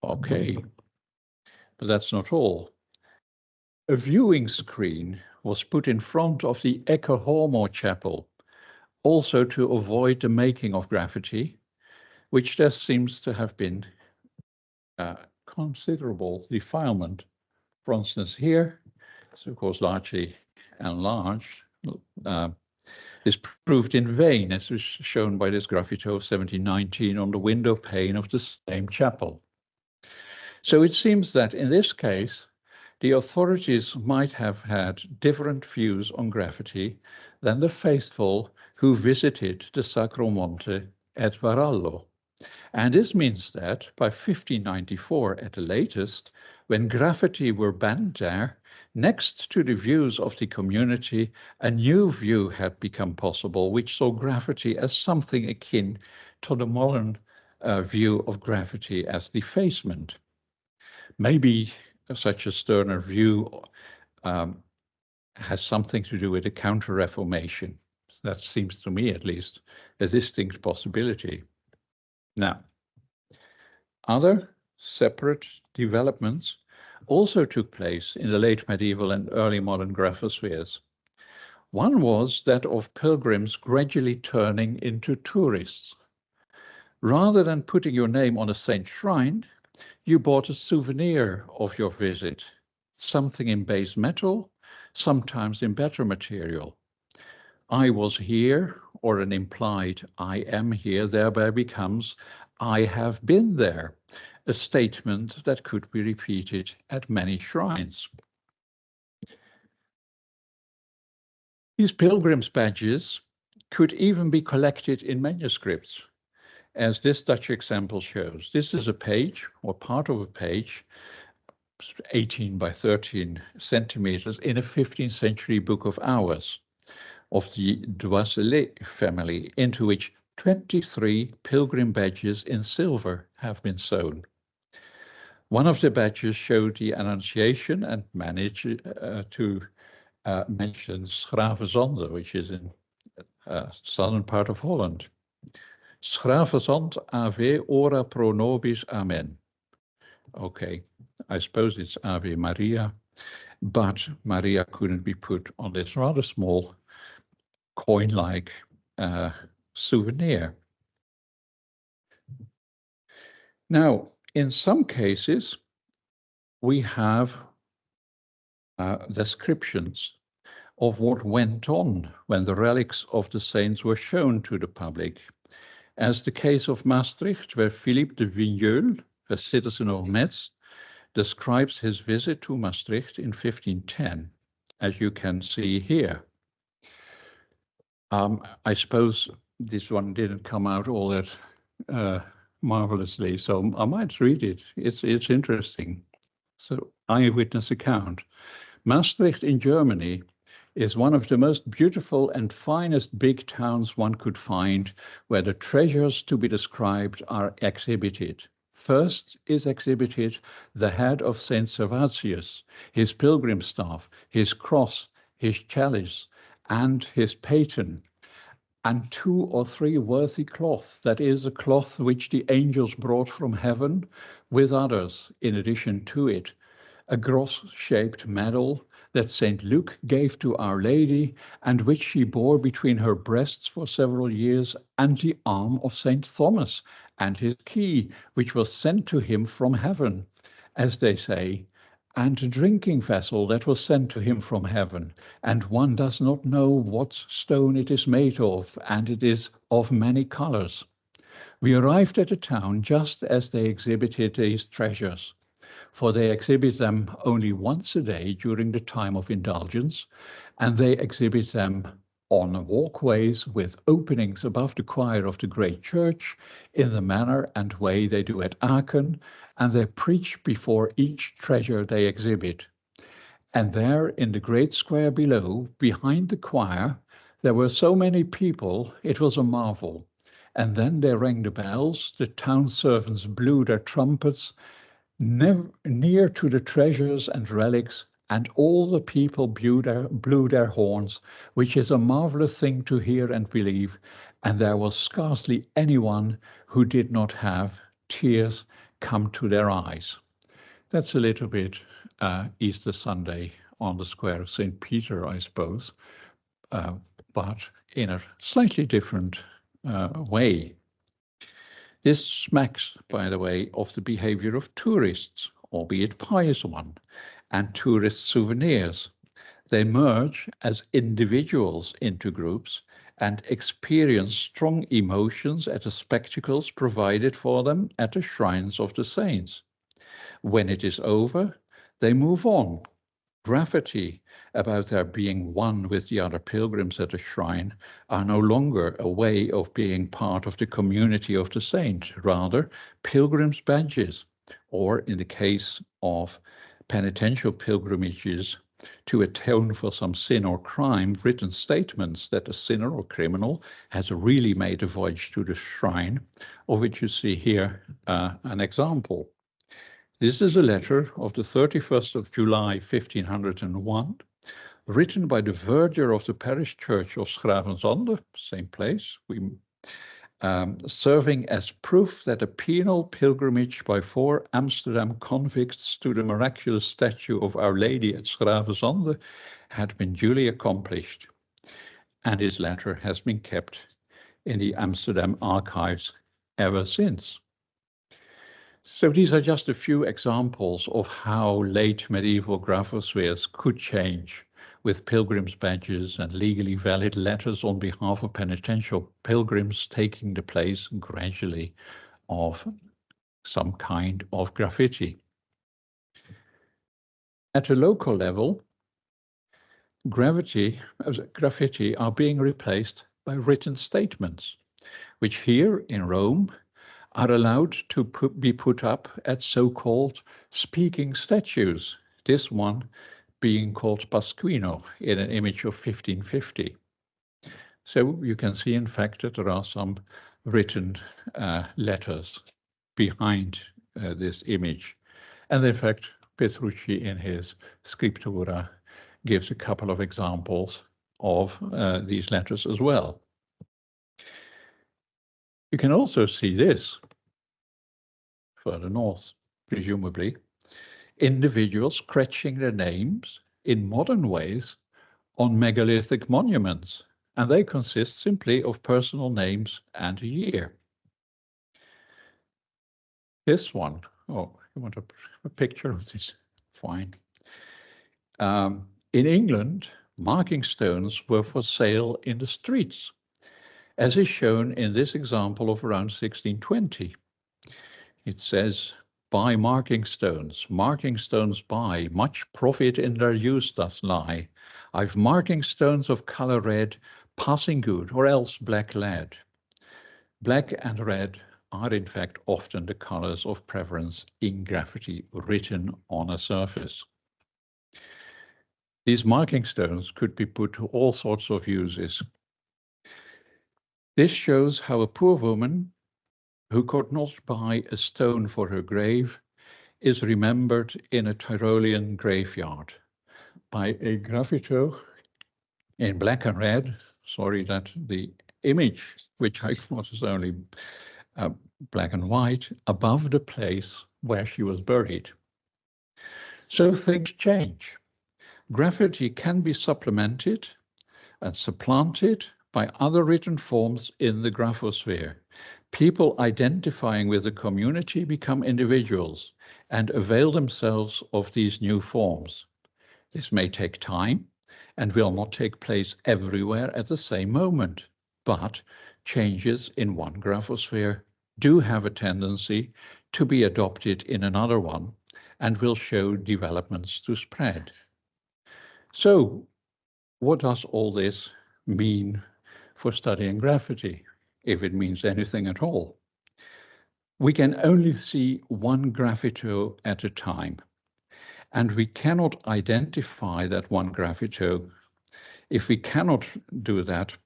Okay, but that's not all. A viewing screen was put in front of the Ecce Homo Chapel, also to avoid the making of graffiti, which there seems to have been considerable defilement. For instance, here, it's of course largely enlarged. This proved in vain, as was shown by this graffiti of 1719 on the window pane of the same chapel. So it seems that in this case, the authorities might have had different views on graffiti than the faithful who visited the Sacro Monte at Varallo. And this means that by 1594 at the latest, when graffiti were banned there, next to the views of the community, a new view had become possible, which saw graffiti as something akin to the modern view of graffiti as defacement. Maybe such a sterner view has something to do with the Counter-Reformation. That seems to me, at least, a distinct possibility. Now, other separate developments also took place in the late medieval and early modern graphospheres. One was that of pilgrims gradually turning into tourists. Rather than putting your name on a saint shrine, you bought a souvenir of your visit, something in base metal, sometimes in better material. I was here, or an implied I am here, thereby becomes I have been there, a statement that could be repeated at many shrines. These pilgrims' badges could even be collected in manuscripts, as this Dutch example shows. This is a page, or part of a page, 18 by 13 centimeters, in a 15th century book of hours of the Doiselet family, into which 23 pilgrim badges in silver have been sewn. One of the badges showed the Annunciation and managed to mention 's-Gravenzande, which is in southern part of Holland. 'S-Gravenzand Ave ora pro nobis amen. Okay, I suppose it's Ave Maria, but Maria couldn't be put on this rather small coin-like souvenir. Now, in some cases, we have descriptions of what went on when the relics of the saints were shown to the public, as the case of Maastricht, where Philippe de Vigneul, a citizen of Metz, describes his visit to Maastricht in 1510, as you can see here. I suppose this one didn't come out all that marvelously, so I might read it. It's interesting. So, eyewitness account. Maastricht in Germany is one of the most beautiful and finest big towns one could find, where the treasures to be described are exhibited. First is exhibited the head of Saint Servatius, his pilgrim staff, his cross, his chalice, and his paten, and 2 or 3 worthy cloths, that is, a cloth which the angels brought from heaven, with others in addition to it, a cross-shaped medal that St. Luke gave to Our Lady, and which she bore between her breasts for several years, and the arm of St. Thomas, and his key, which was sent to him from heaven, as they say, and a drinking vessel that was sent to him from heaven, and one does not know what stone it is made of, and it is of many colors. We arrived at the town just as they exhibited these treasures, for they exhibit them only once a day during the time of indulgence, and they exhibit them on walkways with openings above the choir of the great church in the manner and way they do at Aachen, and they preach before each treasure they exhibit. And there in the great square below, behind the choir, there were so many people, it was a marvel. And then they rang the bells, the town servants blew their trumpets, near to the treasures and relics, and all the people blew their horns, which is a marvelous thing to hear and believe, and there was scarcely anyone who did not have tears come to their eyes. That's a little bit Easter Sunday on the square of St. Peter, I suppose, but in a slightly different way. This smacks, by the way, of the behavior of tourists, albeit pious one, and tourist souvenirs. They merge as individuals into groups and experience strong emotions at the spectacles provided for them at the shrines of the saints. When it is over, they move on. Graffiti about their being one with the other pilgrims at the shrine are no longer a way of being part of the community of the saint, rather pilgrims' badges, or in the case of penitential pilgrimages, to atone for some sin or crime, written statements that the sinner or criminal has really made a voyage to the shrine, of which you see here an example. This is a letter of the 31st of July, 1501, written by the verger of the parish church of Schravenzande, same place, serving as proof that a penal pilgrimage by 4 Amsterdam convicts to the miraculous statue of Our Lady at Schravenzande had been duly accomplished, and his letter has been kept in the Amsterdam archives ever since. So these are just a few examples of how late medieval graphospheres could change, with pilgrims' badges and legally valid letters on behalf of penitential pilgrims taking the place gradually of some kind of graffiti. At a local level, graffiti are being replaced by written statements, which here in Rome are allowed to be put up at so-called speaking statues, this one being called Pasquino in an image of 1550. So you can see, in fact, that there are some written letters behind this image. And in fact, Petrucci in his Scriptura gives a couple of examples of these letters as well. You can also see this, further north, presumably, individuals scratching their names in modern ways on megalithic monuments, and they consist simply of personal names and a year. This one, oh, you want a picture of this? Fine. In England, marking stones were for sale in the streets, as is shown in this example of around 1620. It says, buy marking stones. Marking stones buy, much profit in their use doth lie. I've marking stones of color red, passing good, or else black lead. Black and red are in fact often the colors of preference in graffiti written on a surface. These marking stones could be put to all sorts of uses. This shows how a poor woman who could not buy a stone for her grave is remembered in a Tyrolean graveyard by a graffito in black and red. Sorry that the image, which I thought was only black and white, above the place where she was buried. So things change. Graffiti can be supplemented and supplanted by other written forms in the graphosphere. People identifying with the community become individuals and avail themselves of these new forms. This may take time and will not take place everywhere at the same moment, but changes in one graphosphere do have a tendency to be adopted in another one and will show developments to spread. So, what does all this mean for studying graffiti, if it means anything at all? We can only see one graffito at a time, and we cannot identify that one graffito. If we cannot do that,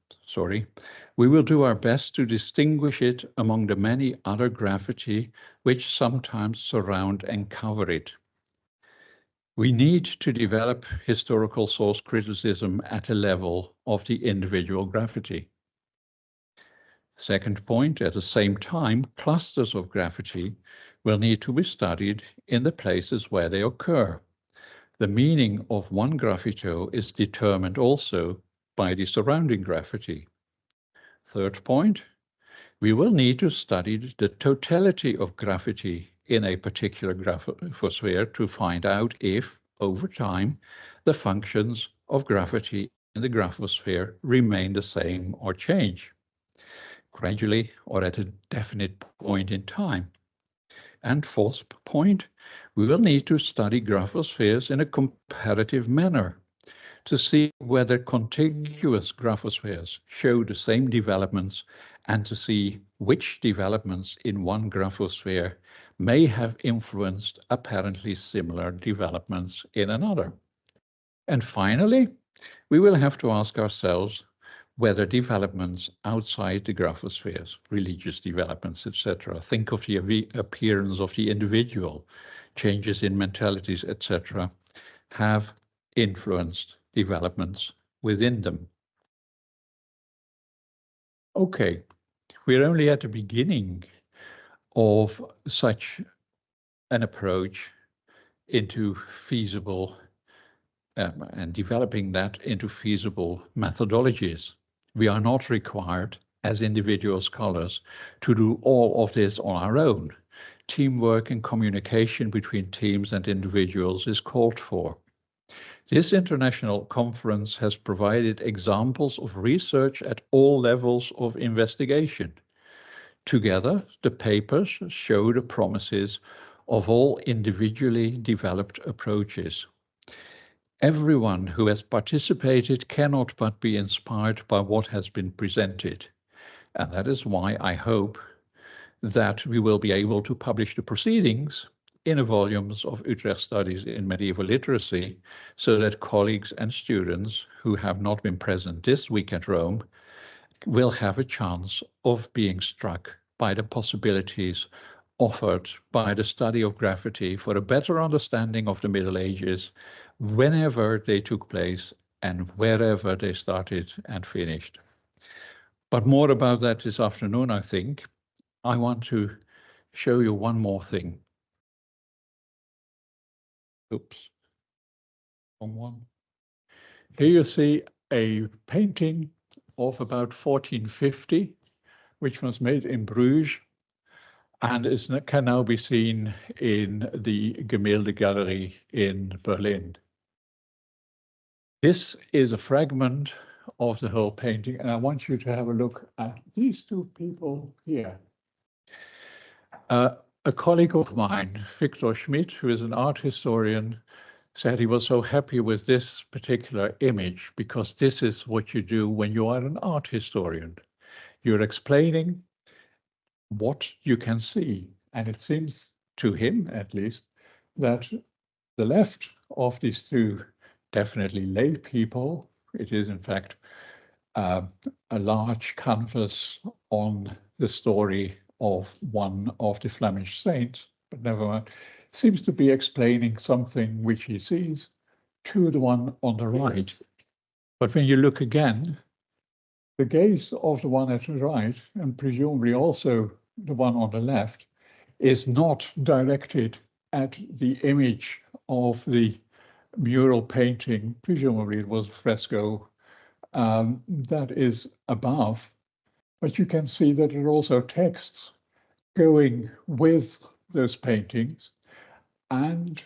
we will do our best to distinguish it among the many other graffiti which sometimes surround and cover it. We need to develop historical source criticism at a level of the individual graffiti. Second point, at the same time, clusters of graffiti will need to be studied in the places where they occur. The meaning of one graffito is determined also by the surrounding graffiti. Third point, we will need to study the totality of graffiti in a particular graphosphere to find out if, over time, the functions of graffiti in the graphosphere remain the same or change, gradually or at a definite point in time. And fourth point, we will need to study graphospheres in a comparative manner to see whether contiguous graphospheres show the same developments and to see which developments in one graphosphere may have influenced apparently similar developments in another. And finally, we will have to ask ourselves whether developments outside the graphospheres, religious developments, etc., think of the appearance of the individual, changes in mentalities, etc., have influenced developments within them. Okay, we're only at the beginning of such an approach into feasible and developing that into feasible methodologies. We are not required as individual scholars to do all of this on our own. Teamwork and communication between teams and individuals is called for. This international conference has provided examples of research at all levels of investigation. Together, the papers show the promises of all individually developed approaches. Everyone who has participated cannot but be inspired by what has been presented. And that is why I hope that we will be able to publish the proceedings in the volumes of Utrecht Studies in Medieval Literacy, so that colleagues and students who have not been present this week at Rome will have a chance of being struck by the possibilities offered by the study of graffiti for a better understanding of the Middle Ages, whenever they took place and wherever they started and finished. But more about that this afternoon, I think. I want to show you one more thing. Oops. Wrong one. Here you see a painting of about 1450, which was made in Bruges and can now be seen in the Gemälde Gallery in Berlin. This is a fragment of the whole painting, and I want you to have a look at these two people here. A colleague of mine, Victor Schmidt, who is an art historian, said he was so happy with this particular image because this is what you do when you are an art historian. You're explaining what you can see. And it seems to him, at least, that the left of these two, definitely lay people, it is in fact a large canvas on the story of one of the Flemish saints, but never mind, seems to be explaining something which he sees to the one on the right. But when you look again, the gaze of the one at the right, and presumably also the one on the left, is not directed at the image of the mural painting, presumably it was a fresco, that is above, but you can see that there are also texts going with those paintings. And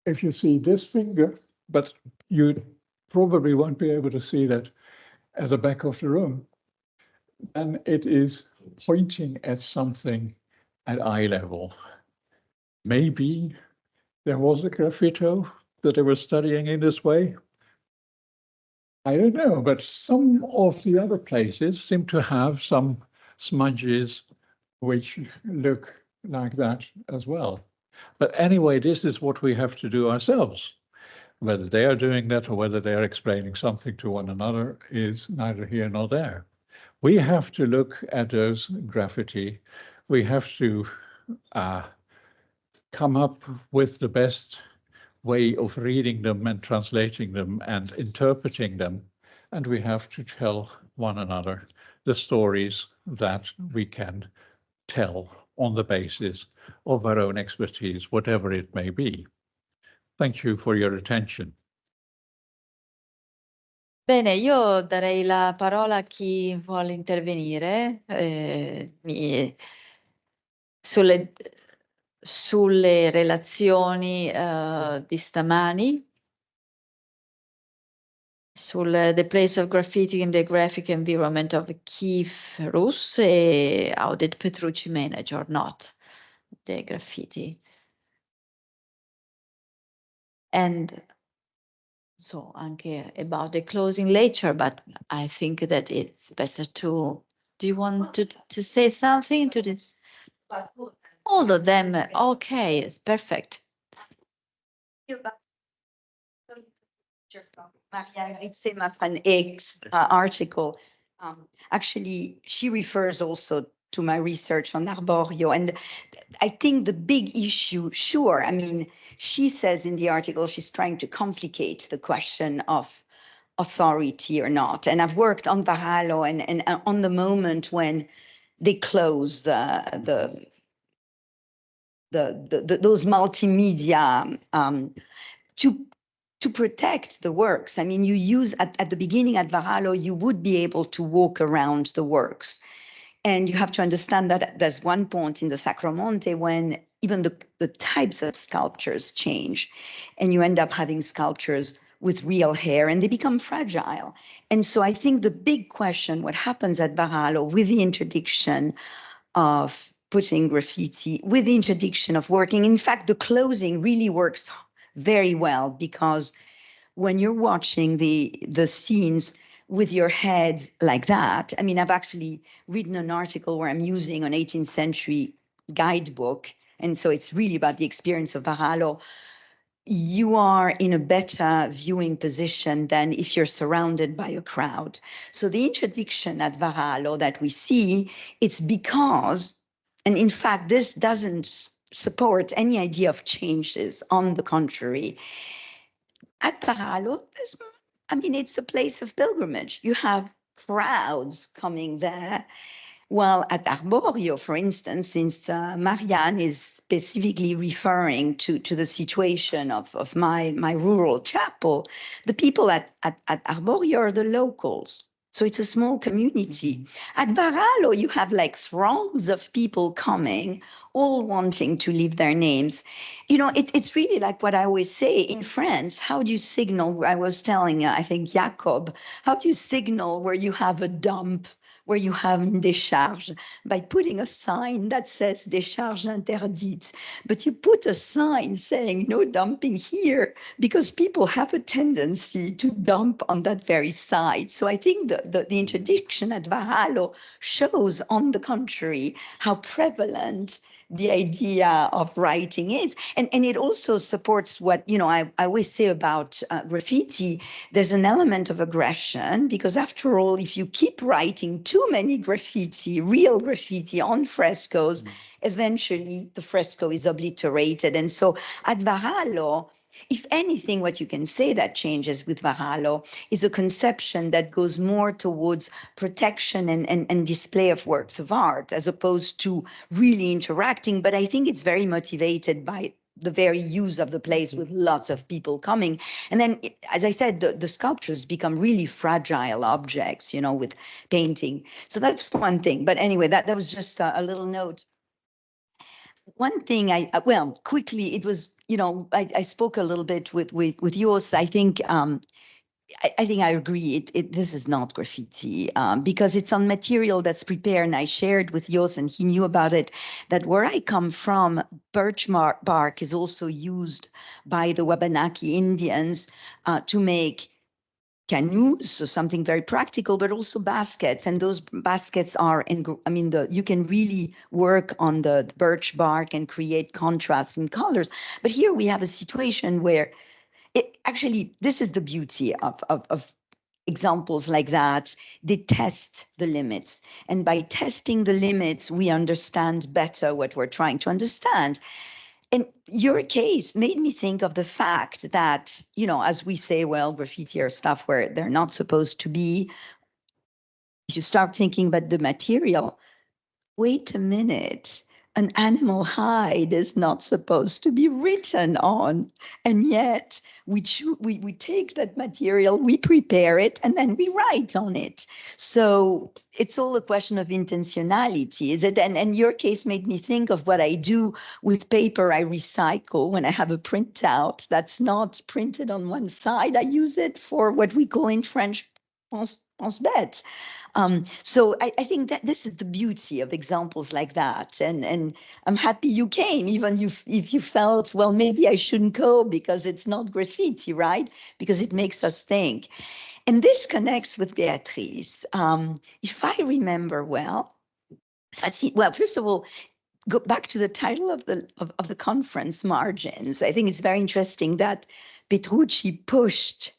if you see this finger, but you probably won't be able to see that at the back of the room, then it is pointing at something at eye level. Maybe there was a graffito that they were studying in this way. I don't know, but some of the other places seem to have some smudges which look like that as well. But anyway, this is what we have to do ourselves. Whether they are doing that or whether they are explaining something to one another is neither here nor there. We have to look at those graffiti. We have to come up with the best way of reading them and translating them and interpreting them. And we have to tell one another the stories that we can tell on the basis of our own expertise, whatever it may be. Thank you for your attention. Bene, io darei la parola a chi vuole intervenire sulle relazioni di stamani, sul The Place of Graffiti in the Graphic Environment of Keith Roos e how did Petrucci manage or not the graffiti. And so anche about the closing lecture, but I think that it's better to, do you want to say something to this? All of them, okay, it's perfect. Marianne Ritzema van Eyck's article. Actually, she refers also to my research on Arborio. And I think the big issue, sure, I mean, she says in the article, she's trying to complicate the question of authority or not. And I've worked on Varallo and on the moment when they closed those multimedia to protect the works. I mean, you use at the beginning at Varallo, you would be able to walk around the works. And you have to understand that there's one point in the Sacromonte when even the types of sculptures change, and you end up having sculptures with real hair and they become fragile. And so I think the big question, what happens at Varallo with the interdiction of putting graffiti, with the interdiction of working, in fact, the closing really works very well, because when you're watching the scenes with your head like that, I mean, I've actually written an article where I'm using an 18th century guidebook, and so it's really about the experience of Varallo. You are in a better viewing position than if you're surrounded by a crowd. So the interdiction at Varallo that we see, it's because, and in fact, this doesn't support any idea of changes. On the contrary, at Varallo, I mean, it's a place of pilgrimage. You have crowds coming there. Well, at Arborio, for instance, since Marianne is specifically referring to the situation of my rural chapel, the people at Arborio are the locals. So it's a small community. At Varallo, you have like throngs of people coming all wanting to leave their names. You know, it's really like what I always say in France. How do you signal? I was telling, I think, Jacob, how do you signal where you have a dump, where you have une décharge? By putting a sign that says décharge interdite. But you put a sign saying no dumping here because people have a tendency to dump on that very side. So I think the interdiction at Varallo shows, on the contrary, how prevalent the idea of writing is. And it also supports what, you know, I always say about graffiti. There's an element of aggression because, after all, if you keep writing too many graffiti, real graffiti on frescoes, eventually the fresco is obliterated. And so at Varallo, if anything, what you can say that changes with Varallo is a conception that goes more towards protection and display of works of art, as opposed to really interacting. But I think it's very motivated by the very use of the place, with lots of people coming. And then, as I said, the sculptures become really fragile objects, you know, with painting. So that's one thing. But anyway, that was just a little note. One thing well, quickly, it was, you know, I spoke a little bit with yours. I think I think I agree. This is not graffiti because it's on material that's prepared. And I shared with Jos, and he knew about it, that where I come from, birch bark is also used by the Wabanaki Indians to make canoes, so something very practical, but also baskets. And those baskets are, you can really work on the birch bark and create contrasts and colors. But here we have a situation where actually, this is the beauty of examples like that. They test the limits. And by testing the limits, we understand better what we're trying to understand. And your case made me think of the fact that, you know, as we say, well, graffiti are stuff where they're not supposed to be. If you start thinking about the material, wait a minute. An animal hide is not supposed to be written on. And yet we take that material, we prepare it, and then we write on it. So it's all a question of intentionality, is it? And your case made me think of what I do with paper I recycle when I have a printout that's not printed on one side. I use it for what we call in French, pense-bête. So I think that this is the beauty of examples like that. And I'm happy you came, even if you felt, well, maybe I shouldn't go because it's not graffiti, right? Because it makes us think. And this connects with Beatrice. If I remember well, so well, first of all, go back to the title of the conference, Margins. I think it's very interesting that Petrucci pushed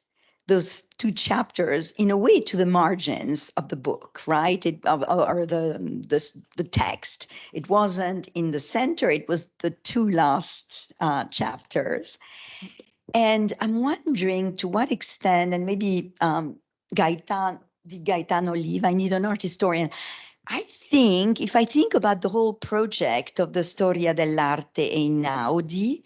those two chapters in a way to the margins of the book, right? Or the text. It wasn't in the center, it was the two last chapters. And I'm wondering to what extent, and maybe Gaetano leave, I need an art historian. I think, if I think about the whole project of the Storia dell'arte e Einaudi,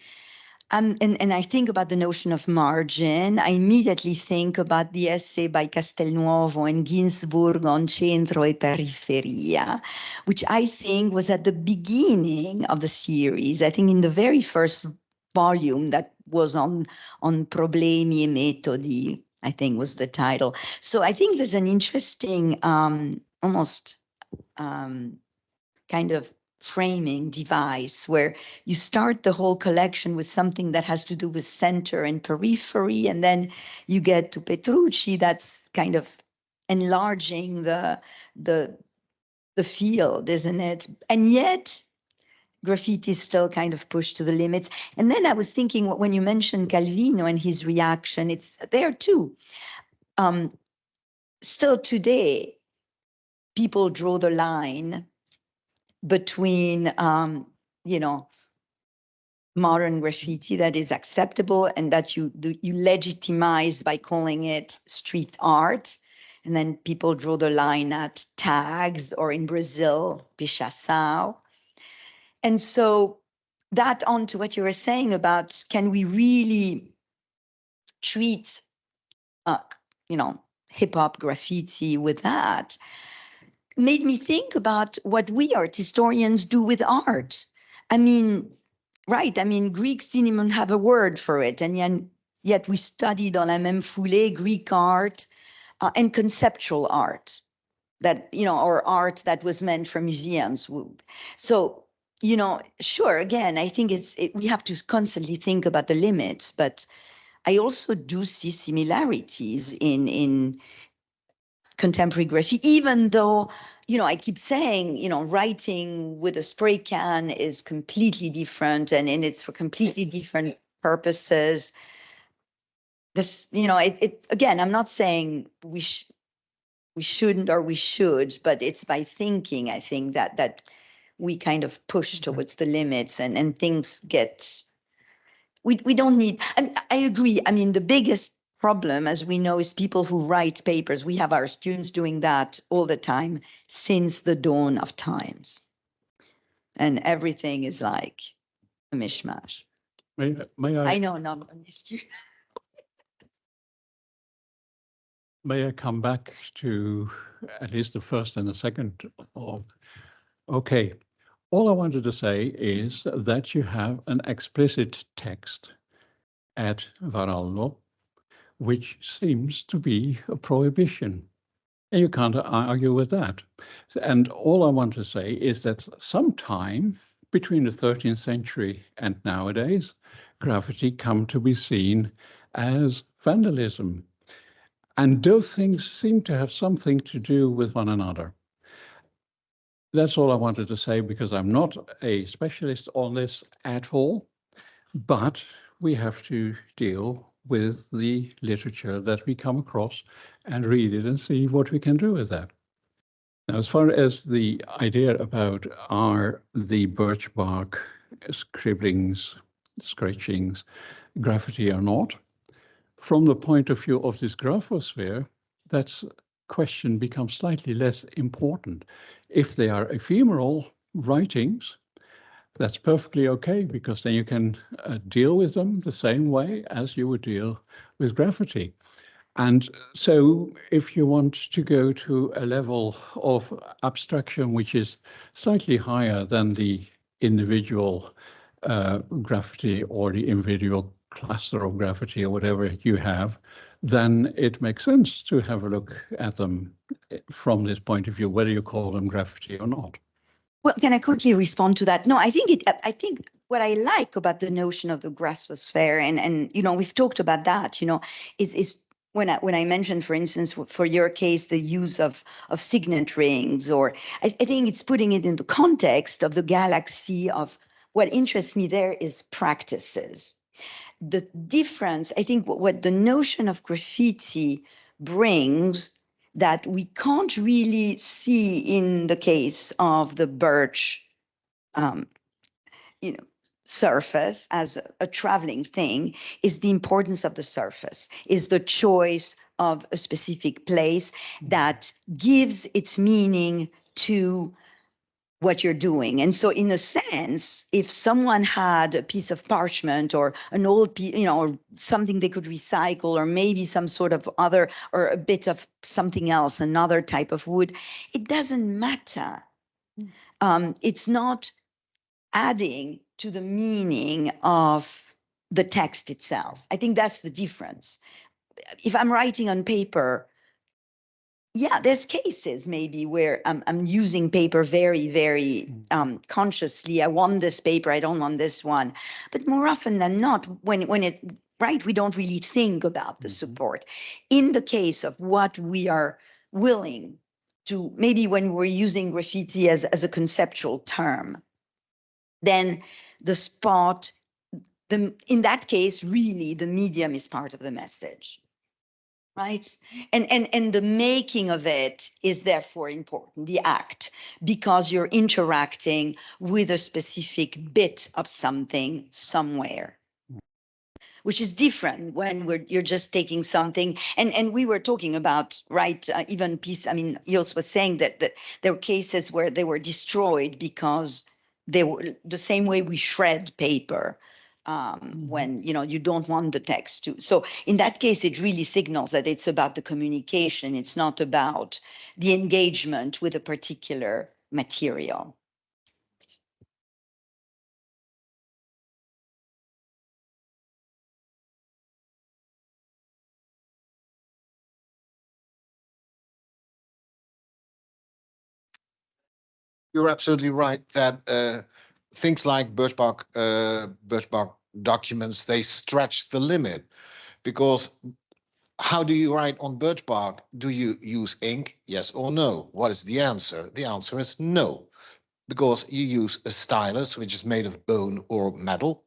and I think about the notion of margin, I immediately think about the essay by Castelnuovo and Ginsburg on centro e periferia, which I think was at the beginning of the series. I think in the very first volume that was on Problemi e Metodi, I think was the title. So I think there's an interesting, almost kind of framing device where you start the whole collection with something that has to do with center and periphery, and then you get to Petrucci that's kind of enlarging the field, isn't it? And yet graffiti is still kind of pushed to the limits. And then I was thinking, when you mentioned Calvino and his reaction, it's there too. Still today, people draw the line between, you know, modern graffiti that is acceptable and that you legitimize by calling it street art. And then people draw the line at tags, or in Brazil, pichação. And so that on to what you were saying about, can we really treat, you know, hip hop graffiti with that? Made me think about what we art historians do with art. I mean, right, I mean, Greeks didn't even have a word for it, and yet we studied on la même foulée Greek art and conceptual art, that, you know, or art that was meant for museums. So, you know, sure, again, I think we have to constantly think about the limits, but I also do see similarities in contemporary graffiti, even though, you know, I keep saying, you know, writing with a spray can is completely different, and it's for completely different purposes. This, you know, again, I'm not saying we shouldn't or we should, but it's by thinking, I think, that we kind of push towards the limits, and things get, we don't need, I agree. I mean, the biggest problem, as we know, is people who write papers. We have our students doing that all the time since the dawn of times. And everything is like a mishmash. May I? I know, not only students. May I come back to at least the first and the second? Okay. All I wanted to say is that you have an explicit text at Varallo, which seems to be a prohibition. And you can't argue with that. And all I want to say is that sometime between the 13th century and nowadays, graffiti come to be seen as vandalism. And those things seem to have something to do with one another. That's all I wanted to say, because I'm not a specialist on this at all, but we have to deal with the literature that we come across and read it and see what we can do with that. Now, as far as the idea about are the birch bark scribblings, scratchings, graffiti or not, from the point of view of this graphosphere, that question becomes slightly less important. If they are ephemeral writings, that's perfectly okay, because then you can deal with them the same way as you would deal with graffiti. And so if you want to go to a level of abstraction which is slightly higher than the individual graffiti or the individual cluster of graffiti or whatever you have, then it makes sense to have a look at them from this point of view, whether you call them graffiti or not. Well, can I quickly respond to that? No, I think what I like about the notion of the graphosphere, and you know, we've talked about that, you know, is when I mentioned, for instance, for your case, the use of signet rings, or I think it's putting it in the context of the galaxy of what interests me there is practices. The difference, I think, what the notion of graffiti brings that we can't really see in the case of the birch, you know, surface as a traveling thing, is the importance of the surface, is the choice of a specific place that gives its meaning to what you're doing. And so in a sense, if someone had a piece of parchment or an old piece, you know, or something they could recycle, or maybe some sort of other, or a bit of something else, another type of wood, it doesn't matter. It's not adding to the meaning of the text itself. I think that's the difference. If I'm writing on paper, yeah, there's cases maybe where I'm using paper very, very consciously. I want this paper, I don't want this one. But more often than not, when it, right, we don't really think about the support. In the case of what we are willing to, maybe when we're using graffiti as a conceptual term, then the spot, in that case, really the medium is part of the message. Right. And the making of it is therefore important, the act, because you're interacting with a specific bit of something somewhere, which is different when you're just taking something. And we were talking about, right, even piece, I mean, Jos was saying that there were cases where they were destroyed because they were the same way we shred paper. When, you know, you don't want the text to. So in that case, it really signals that it's about the communication. It's not about the engagement with a particular material. You're absolutely right that things like Birchbark documents, they stretch the limit, because how do you write on Birchbark? Do you use ink? Yes or no? What is the answer? The answer is no, because you use a stylus, which is made of bone or metal,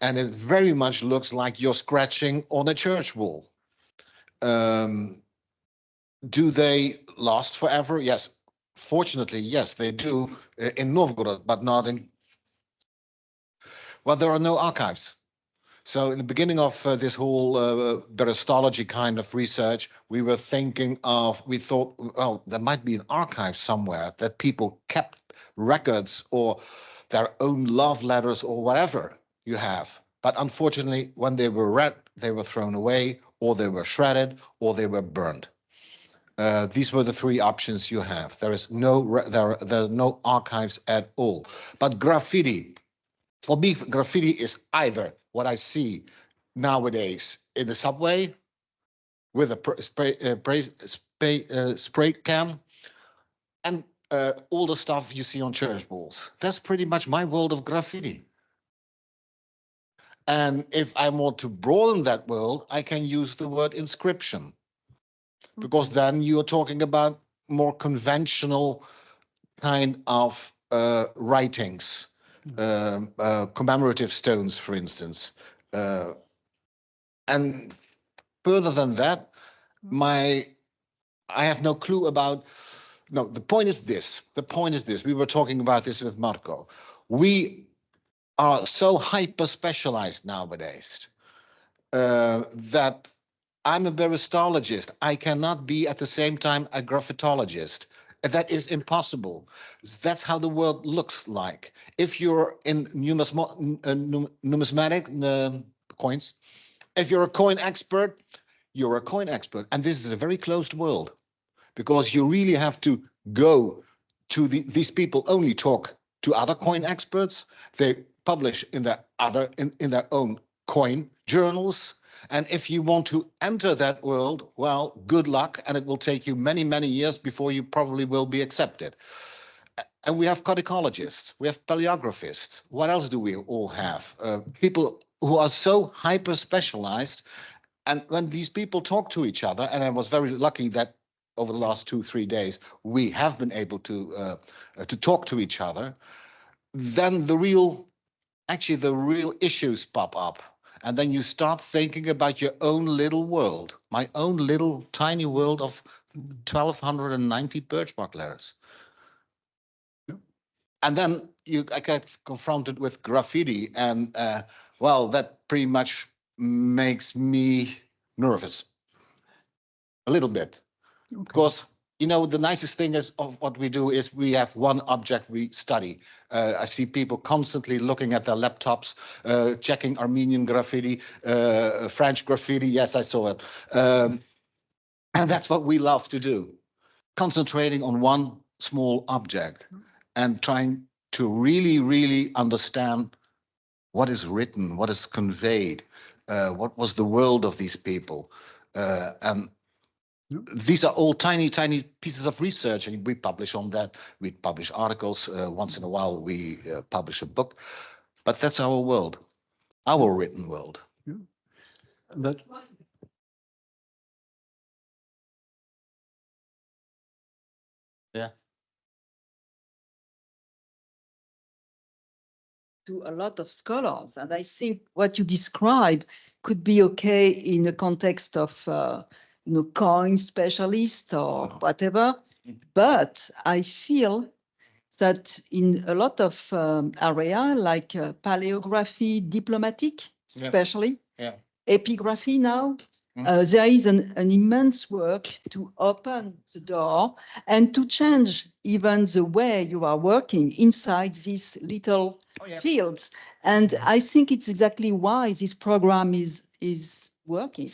and it very much looks like you're scratching on a church wall. Do they last forever? Yes. Fortunately, yes, they do in Novgorod, but not in... Well, there are no archives. So in the beginning of this whole Berestology kind of research, we were thinking of, we thought, well, there might be an archive somewhere that people kept records or their own love letters or whatever you have. But unfortunately, when they were read, they were thrown away, or they were shredded, or they were burned. These were the three options you have. There are no archives at all. But graffiti, for me, graffiti is either what I see nowadays in the subway with a spray can, and all the stuff you see on church walls. That's pretty much my world of graffiti. And if I want to broaden that world, I can use the word inscription, because then you're talking about more conventional kind of writings, commemorative stones, for instance. And further than that, I have no clue about... No, the point is this. The point is this. We were talking about this with Marco. We are so hyper-specialized nowadays that I'm a berestologist. I cannot be at the same time a graffitologist. That is impossible. That's how the world looks like. If you're in numismatic coins, if you're a coin expert, you're a coin expert. And this is a very closed world, because you really have to go to these people only talk to other coin experts. They publish in their own coin journals. And if you want to enter that world, well, good luck, and it will take you many, many years before you probably will be accepted. And we have codicologists, we have paleographists. What else do we all have? People who are so hyper-specialized. And when these people talk to each other, and I was very lucky that over the last 2-3 days, we have been able to talk to each other, then the real issues pop up. And then you start thinking about your own little world, my own little tiny world of 1,290 Birchbark letters. Yeah. And then I get confronted with graffiti, and well, that pretty much makes me nervous a little bit. Okay. Because, you know, the nicest thing is of what we do is we have one object we study. I see people constantly looking at their laptops, checking Armenian graffiti, French graffiti. Yes, I saw it. And that's what we love to do. Concentrating on one small object and trying to really, really understand what is written, what is conveyed, what was the world of these people. And these are all tiny, tiny pieces of research, and we publish on that. We publish articles. Once in a while, we publish a book. But that's our world, our written world. Yeah. That... Yeah. To a lot of scholars, and I think what you describe could be okay in the context of coin specialist or whatever, but I feel that in a lot of area like paleography, diplomatic, especially epigraphy now, there is an immense work to open the door and to change even the way you are working inside these little fields. And I think it's exactly why this program is working.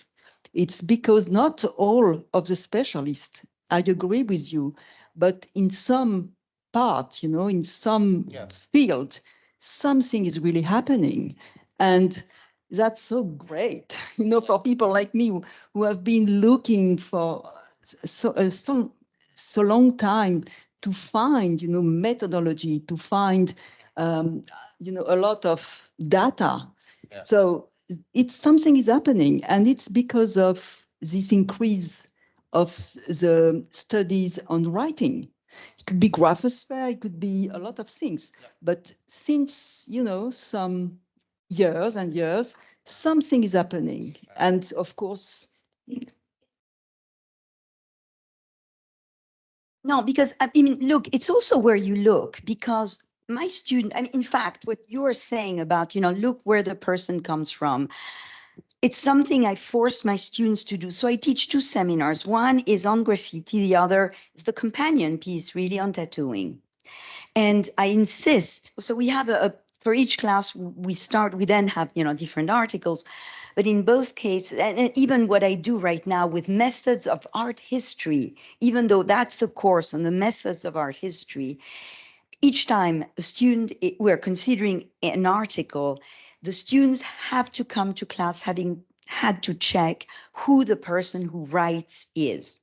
It's because not all of the specialists, I agree with you, but in some part, you know, in some field, something is really happening. And that's so great, you know, for people like me who have been looking for so long time to find, methodology, to find, a lot of data. Yeah. So something is happening, and it's because of this increase of the studies on writing. It could be graphosphere, it could be a lot of things. Yeah. But since, some years and years, something is happening. And of course, No, because I mean, look, it's also where you look, because my student, I mean, in fact, what you're saying about, look where the person comes from, it's something I force my students to do. So I teach two seminars. One is on graffiti, the other is the companion piece, really, on tattooing. And I insist, so we have for each class, we then have, different articles. But in both cases, and even what I do right now with methods of art history, even though that's the course on the methods of art history, each time a student, we're considering an article, the students have to come to class having had to check who the person who writes is.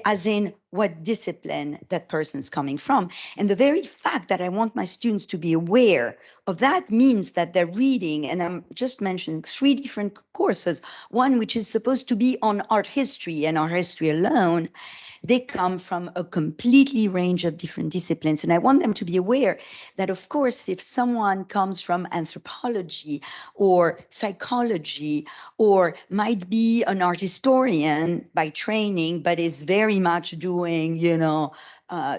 As in what discipline that person's coming from. And the very fact that I want my students to be aware of that means that they're reading, and I'm just mentioning 3 different courses, one which is supposed to be on art history and art history alone. They come from a completely range of different disciplines. And I want them to be aware that, of course, if someone comes from anthropology or psychology, or might be an art historian by training, but is very much doing,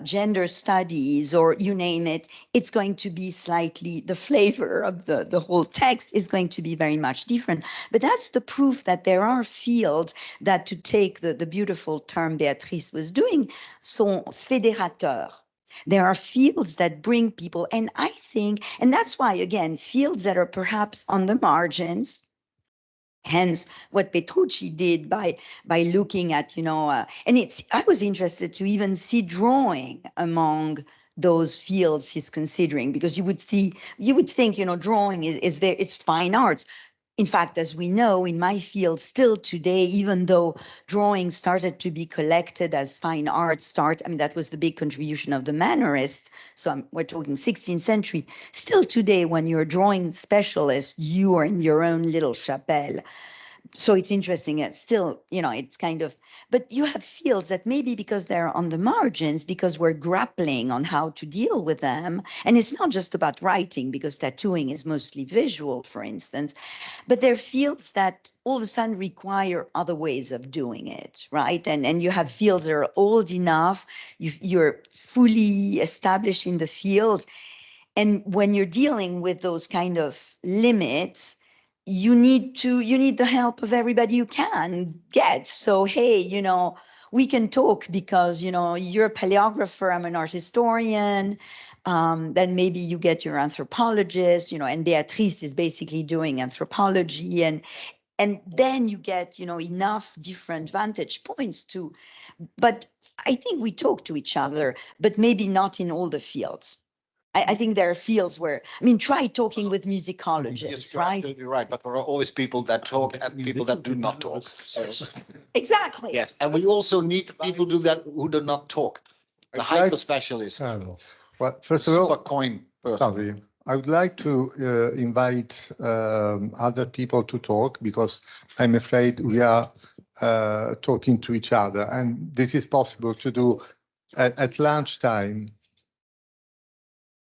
gender studies, or you name it, it's going to be slightly, the flavor of the whole text is going to be very much different. But that's the proof that there are fields that, to take the beautiful term Béatrice was doing, sont fédérateurs. There are fields that bring people, and I think, and that's why, again, fields that are perhaps on the margins, hence what Petrucci did by looking at, and I was interested to even see drawing among those fields he's considering, because you would think, drawing it's fine arts. In fact, as we know, in my field still today, even though drawing started to be collected as fine art, that was the big contribution of the Mannerists. So we're talking 16th century. Still today, when you're a drawing specialist, you are in your own little chapelle. So it's interesting. It's still, it's kind of, but you have fields that maybe because they're on the margins, because we're grappling on how to deal with them. And it's not just about writing, because tattooing is mostly visual, for instance, but they're fields that all of a sudden require other ways of doing it, right? And you have fields that are old enough, you're fully established in the field. And when you're dealing with those kind of limits, you need the help of everybody you can get. So, hey, we can talk because, you're a paleographer, I'm an art historian. Then maybe you get your anthropologist, and Beatrice is basically doing anthropology. And then you get, enough different vantage points to, but I think we talk to each other, but maybe not in all the fields. I think there are fields where, try talking with musicologists, Yes, you're right? absolutely right. But there are always people that talk and people that do not talk. So, Exactly. yes, and we also need people who do not talk. The hyper specialists. Well, first of all, coin. sorry, I would like to invite other people to talk, because I'm afraid we are talking to each other, and this is possible to do at lunchtime.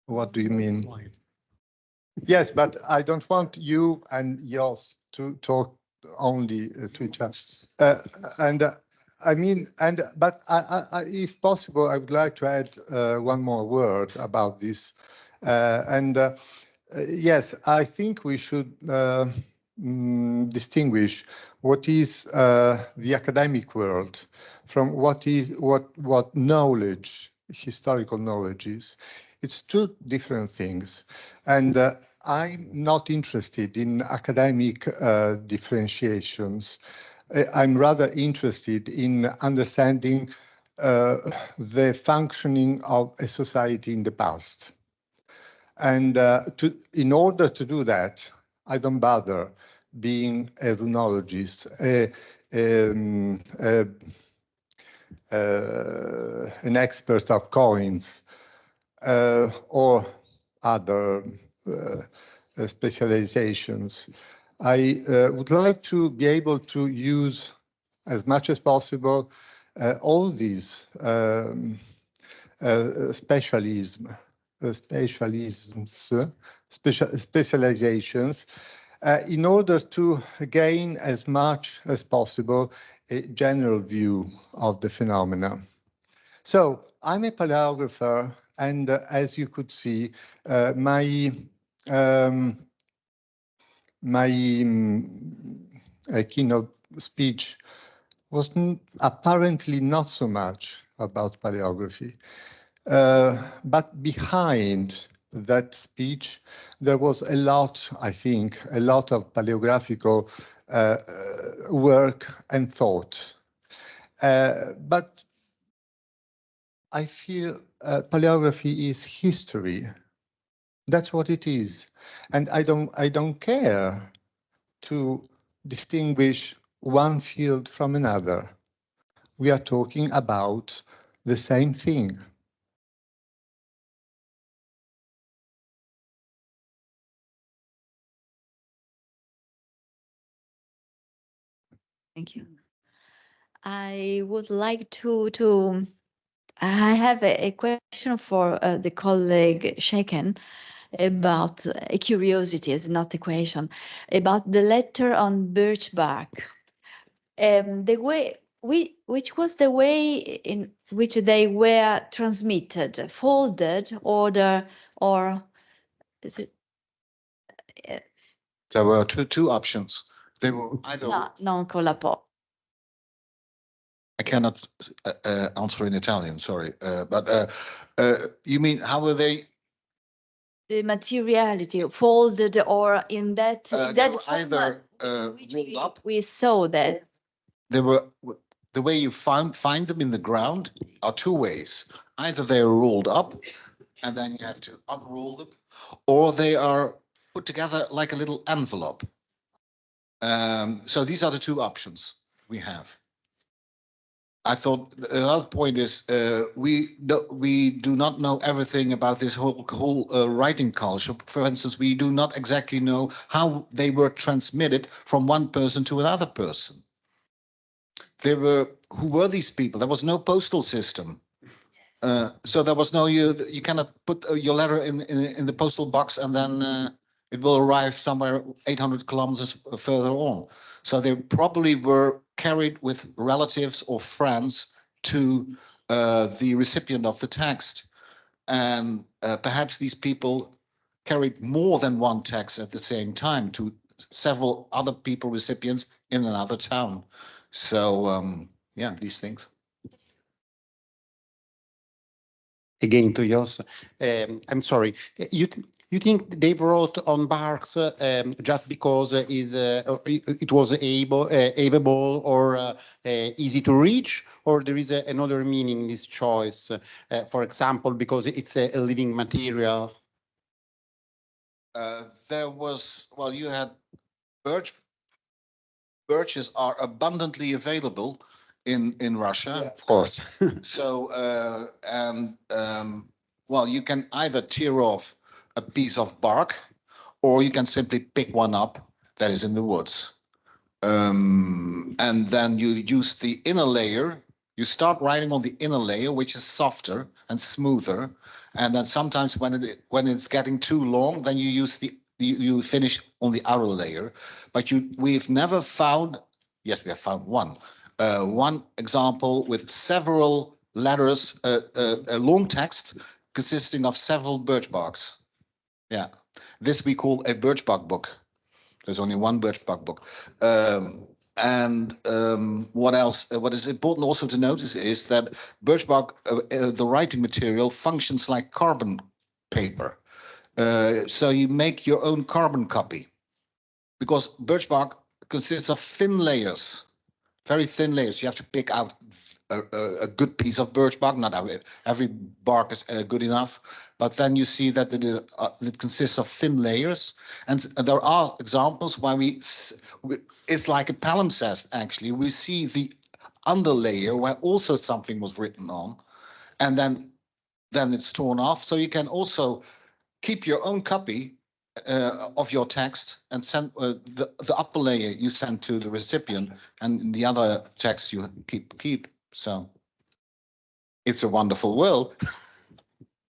What do you mean? Yes, but I don't want you and yours to talk only to each other. But if possible, I would like to add one more word about this. Yes, I think we should distinguish what is the academic world from what knowledge, historical knowledge is. It's 2 different things. And I'm not interested in academic differentiations. I'm rather interested in understanding the functioning of a society in the past. And in order to do that, I don't bother being a runologist, an expert of coins or other specializations. I would like to be able to use as much as possible all these specializations in order to gain as much as possible a general view of the phenomena. So I'm a paleographer, and as you could see, my keynote speech was apparently not so much about paleography. But behind that speech, there was a lot, I think, a lot of paleographical work and thought. But I feel paleography is history. That's what it is. And I don't care to distinguish one field from another. We are talking about the same thing. Thank you. I would like to I have a question for the colleague Shaken about a curiosity, it's not a question, about the letter on birch bark. The way, which was the way in which they were transmitted, folded, or is it? There were two options. They were either. No, non con la po. I cannot answer in Italian, sorry. But you mean, how were they? The materiality folded or in that They were either which rolled up. we saw that. They were, the way you find them in the ground are two ways. Either they are rolled up and then you have to unroll them, or they are put together like a little envelope. So these are the two options we have. I thought another point is we do not know everything about this whole writing culture. For instance, we do not exactly know how they were transmitted from one person to another person. Who were these people? There was no postal system. So there was no, you cannot put your letter in the postal box and then it will arrive somewhere 800 kilometers further on. So they probably were carried with relatives or friends to the recipient of the text. And perhaps these people carried more than one text at the same time to several other people, recipients in another town. So yeah, these things. Again to yours, I'm sorry. You think they wrote on barks just because it was available or easy to reach, or there is another meaning in this choice? For example, because it's a living material. There was, well, you had birches are abundantly available in Russia, yeah, of course. So well, you can either tear off a piece of bark, or you can simply pick one up that is in the woods, and then you use the inner layer. You start writing on the inner layer, which is softer and smoother, and then sometimes when it's getting too long, then you use you finish on the outer layer. But we've never found. Yes, we have found one example with several letters, a long text consisting of several birch barks. Yeah, this we call a birch bark book. There's only one birch bark book. What else? What is important also to notice is that birch bark, the writing material, functions like carbon paper. So you make your own carbon copy, because birch bark consists of thin layers. Very thin layers. You have to pick out a good piece of birch bark. Not every bark is good enough, but then you see that it consists of thin layers. And there are examples where it's like a palimpsest, actually. We see the underlayer where also something was written on, and then it's torn off. So you can also keep your own copy of your text and send the upper layer you send to the recipient, and the other text you keep. So it's a wonderful world.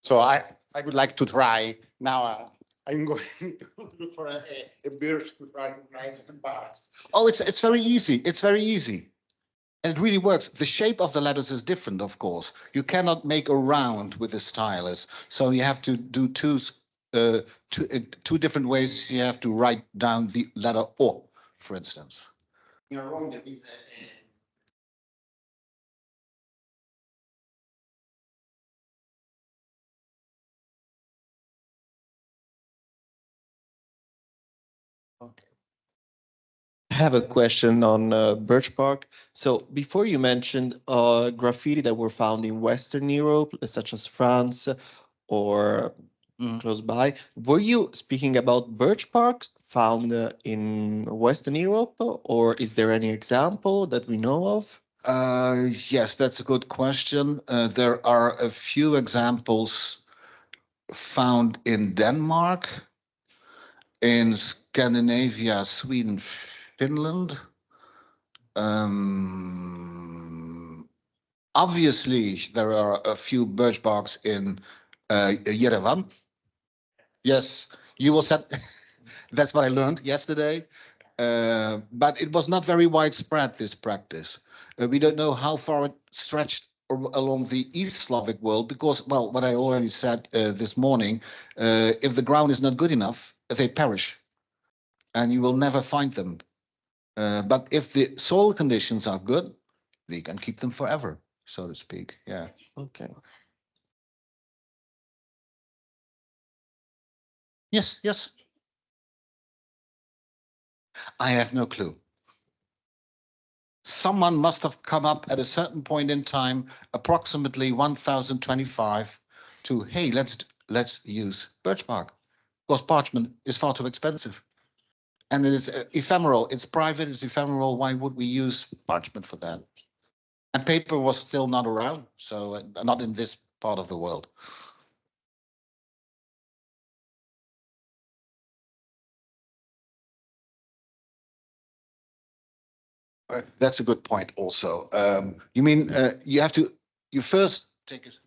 So I would like to try now. I'm going to look for a birch to try to write in bars. Oh, it's very easy. It's very easy. And it really works. The shape of the letters is different, of course. You cannot make a round with the stylus. So you have to do two different ways. You have to write down the letter O, for instance. You're wrong. There is Okay. I have a question on birch bark. So before you mentioned graffiti that were found in Western Europe, such as France or close by. Were you speaking about birch bark found in Western Europe, or is there any example that we know of? Yes, that's a good question. There are a few examples found in Denmark, in Scandinavia, Sweden, Finland. Obviously, there are a few birch barks in Yerevan. Yes, you will set. That's what I learned yesterday. But it was not very widespread, this practice. We don't know how far it stretched along the East Slavic world because, well, what I already said this morning, if the ground is not good enough, they perish and you will never find them. But if the soil conditions are good, you can keep them forever, so to speak. Yeah. Okay. Yes, yes. I have no clue. Someone must have come up at a certain point in time, approximately 1025, to, hey, let's use birch bark, because parchment is far too expensive. And it is ephemeral, it's private, it's ephemeral. Why would we use parchment for that? And paper was still not around, so not in this part of the world. That's a good point also. You mean you first take it,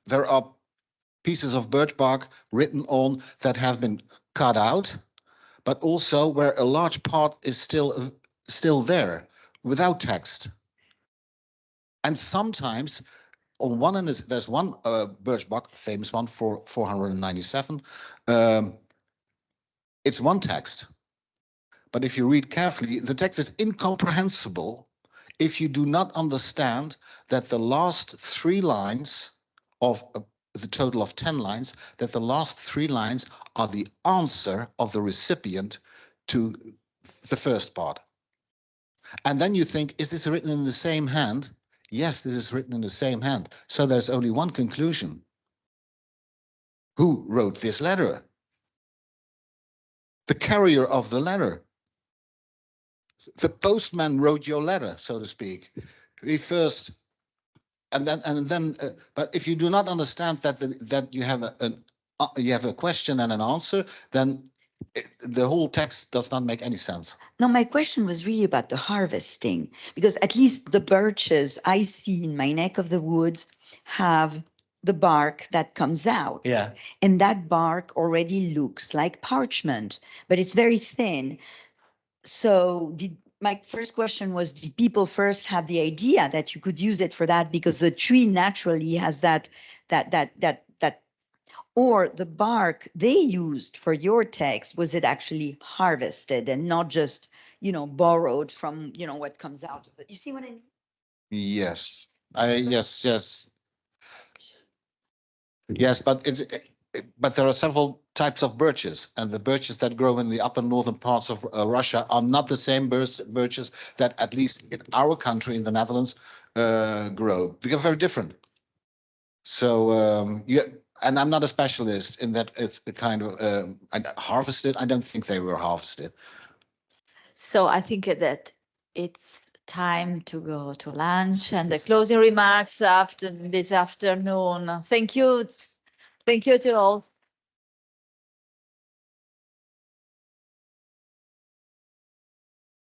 there are pieces of birch bark written on that have been cut out, but also where a large part is still there without text. And sometimes on one end there's one birch bark, famous one for 497. It's one text. But if you read carefully, the text is incomprehensible if you do not understand that the last 3 lines of the total of 10 lines, that the last 3 lines are the answer of the recipient to the first part. And then you think, is this written in the same hand? Yes, this is written in the same hand. So there's only one conclusion. Who wrote this letter? The carrier of the letter. The postman wrote your letter, so to speak. We first, and then, but if you do not understand that you have a question and an answer, then the whole text does not make any sense. No, my question was really about the harvesting, because at least the birches I see in my neck of the woods have the bark that comes out. Yeah. And that bark already looks like parchment, but it's very thin. So my first question was, did people first have the idea that you could use it for that because the tree naturally has that, or the bark they used for your text, was it actually harvested and not just, borrowed from, what comes out of it? You see what I mean? Yes, yes, but there are several types of birches, and the birches that grow in the upper northern parts of Russia are not the same birches that, at least in our country, in the Netherlands, grow. They are very different. So and I'm not a specialist in that. It's a kind of harvested. I don't think they were harvested. So I think that it's time to go to lunch and the closing remarks after this afternoon. Thank you. Thank you to all.